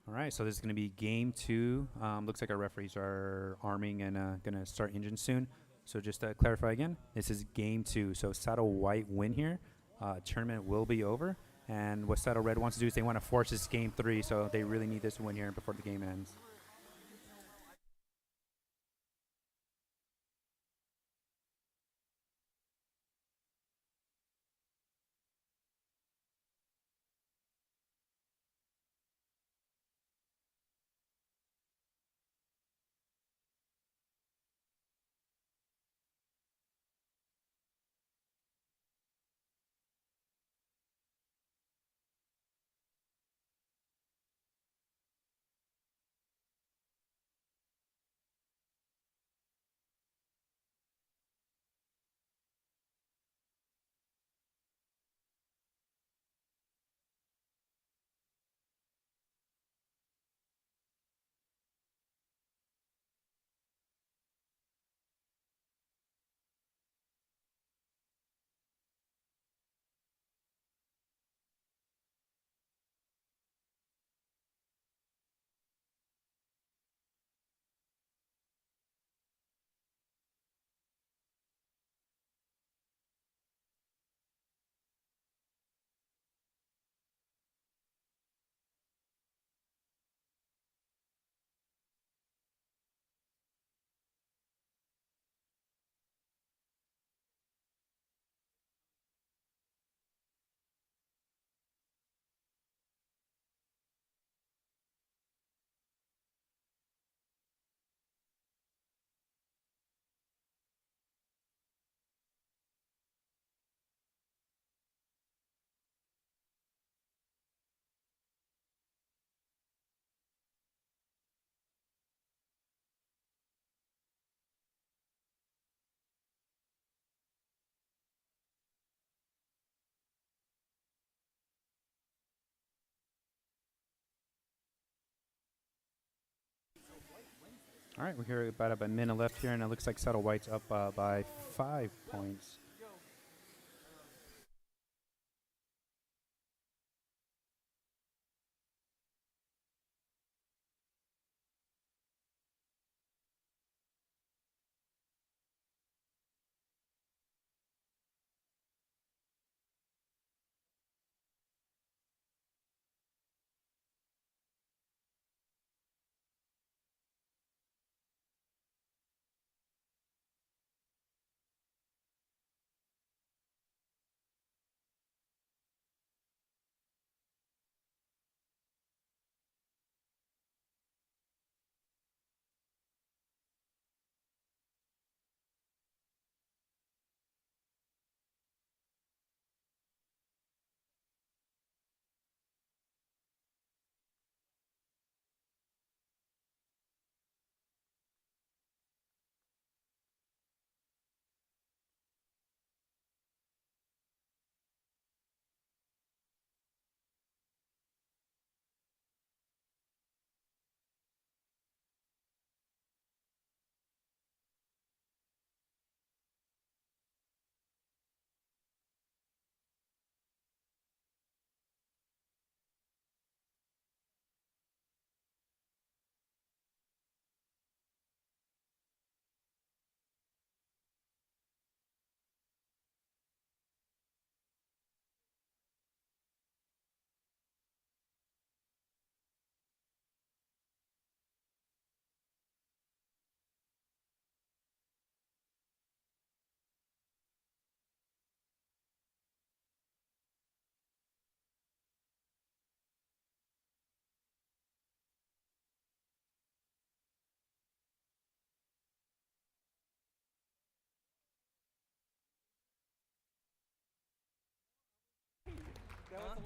Speaker 1: All right, so this is going to be game 2. Looks like our referees are arming and going to start engine soon. So just to clarify again, this is game 2. So Sato White win here. Tournament will be over. And what Sato Red wants to do is they want to force this game 3, so they really need this win here before the game ends. All right, we're here about a minute left here, and it looks like Sato White's up by 5 points.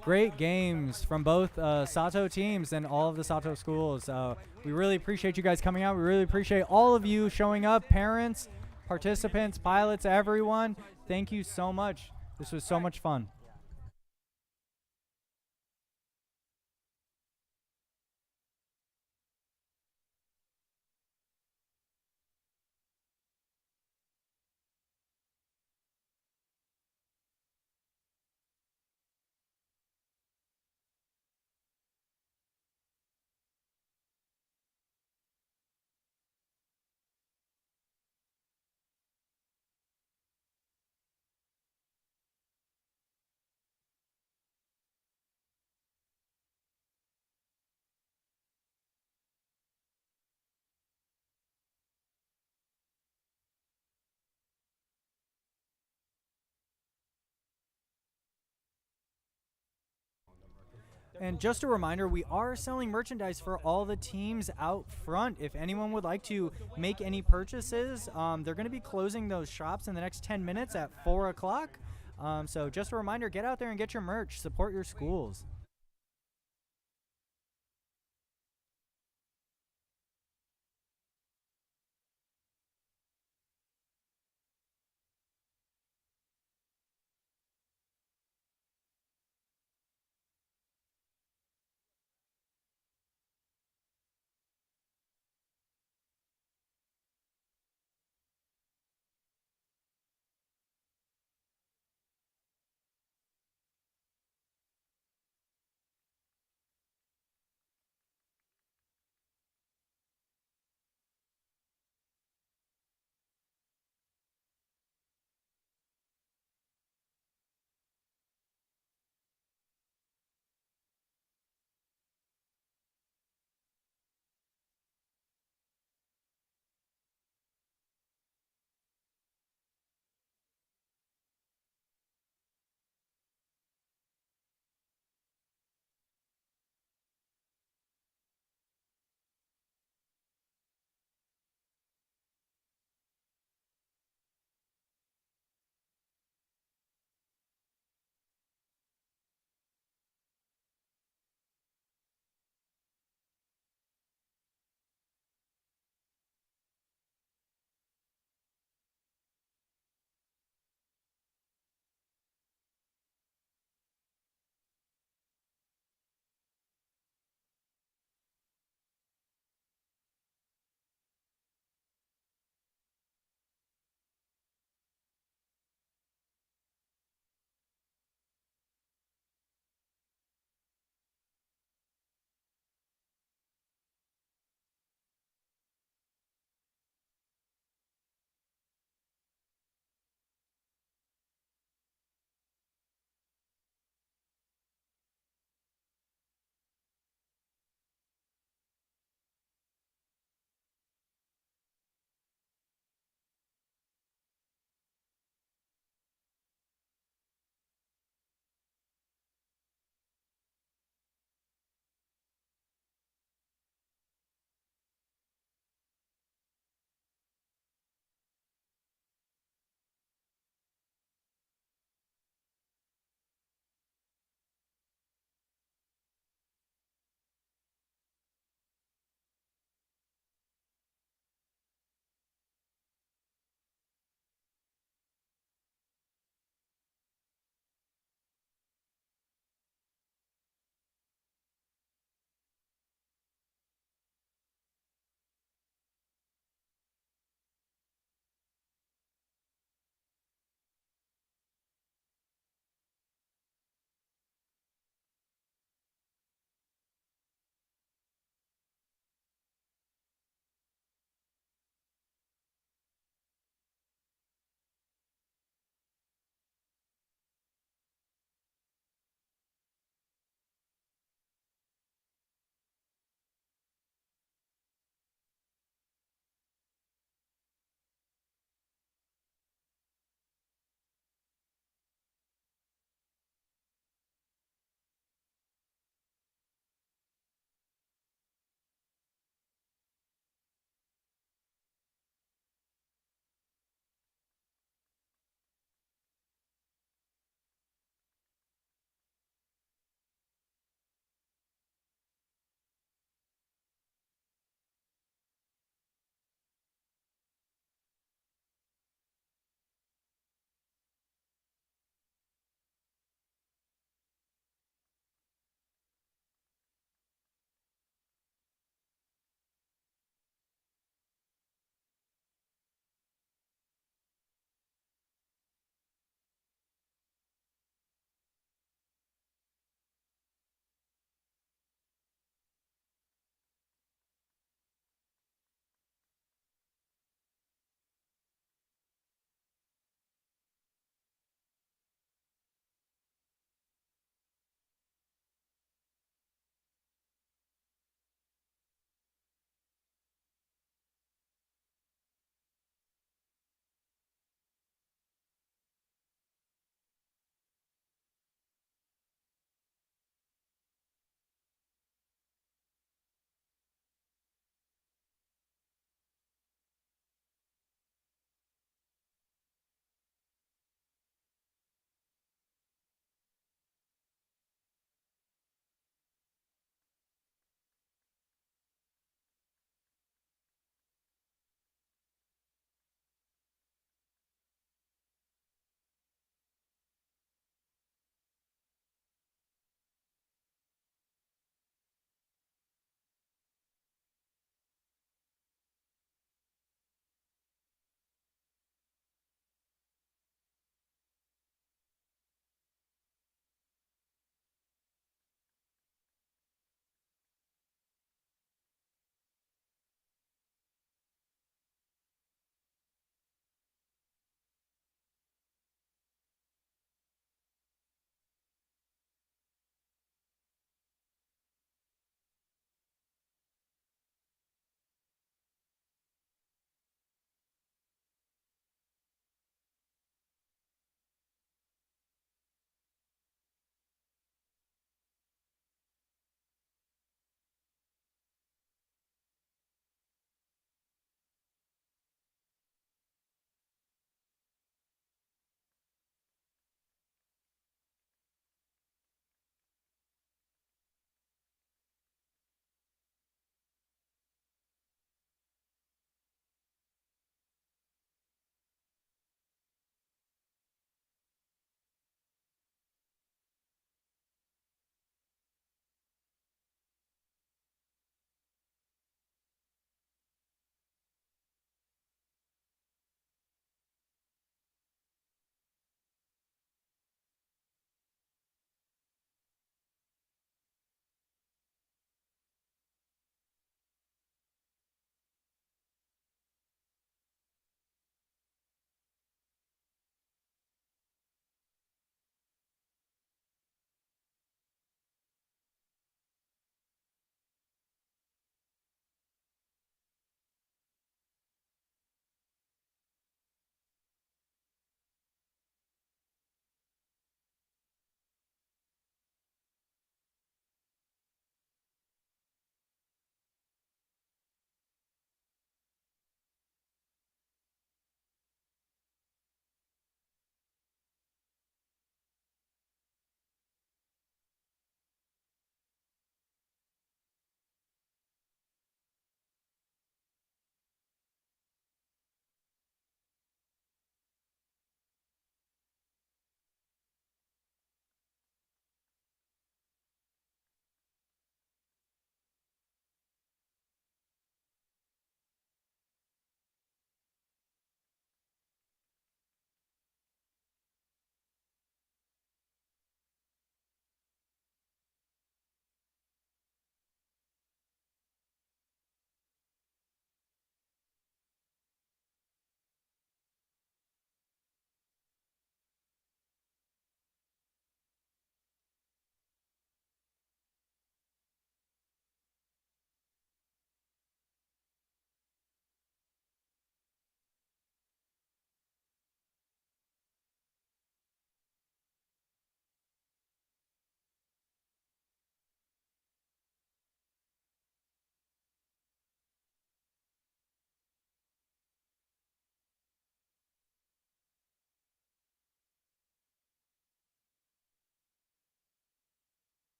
Speaker 3: Great games from both Sato teams and all of the Sato schools. We really appreciate you guys coming out. We really appreciate all of you showing up, parents, participants, pilots, everyone. Thank you so much. This was so much fun. And just a reminder, we are selling merchandise for all the teams out front. If anyone would like to make any purchases, they're going to be closing those shops in the next 10 minutes at 4 o'clock. So just a reminder, get out there and get your merch. Support your schools.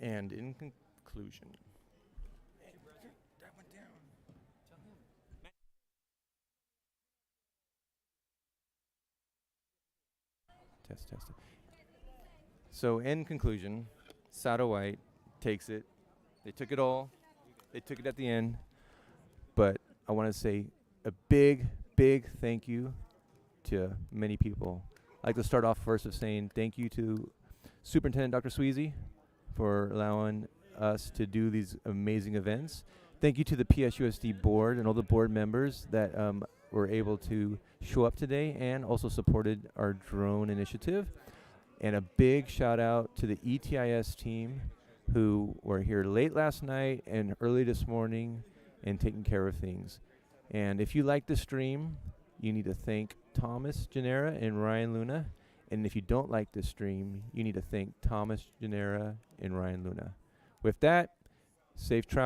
Speaker 2: And in conclusion. Test, test. So in conclusion, Sato White takes it. They took it all. They took it at the end. But I want to say a big, big thank you to many people. I'd like to start off first of saying thank you to Superintendent Dr. Sweezy for allowing us to do these amazing events. Thank you to the PSUSD board and all the board members that were able to show up today and also supported our drone initiative. And a big shout out to the ETIS team who were here late last night and early this morning and taking care of things. And if you like the stream, you need to thank Thomas Genera and Ryan Luna. And if you don't like this stream, you need to thank Thomas Genera and Ryan Luna. With that, safe travel.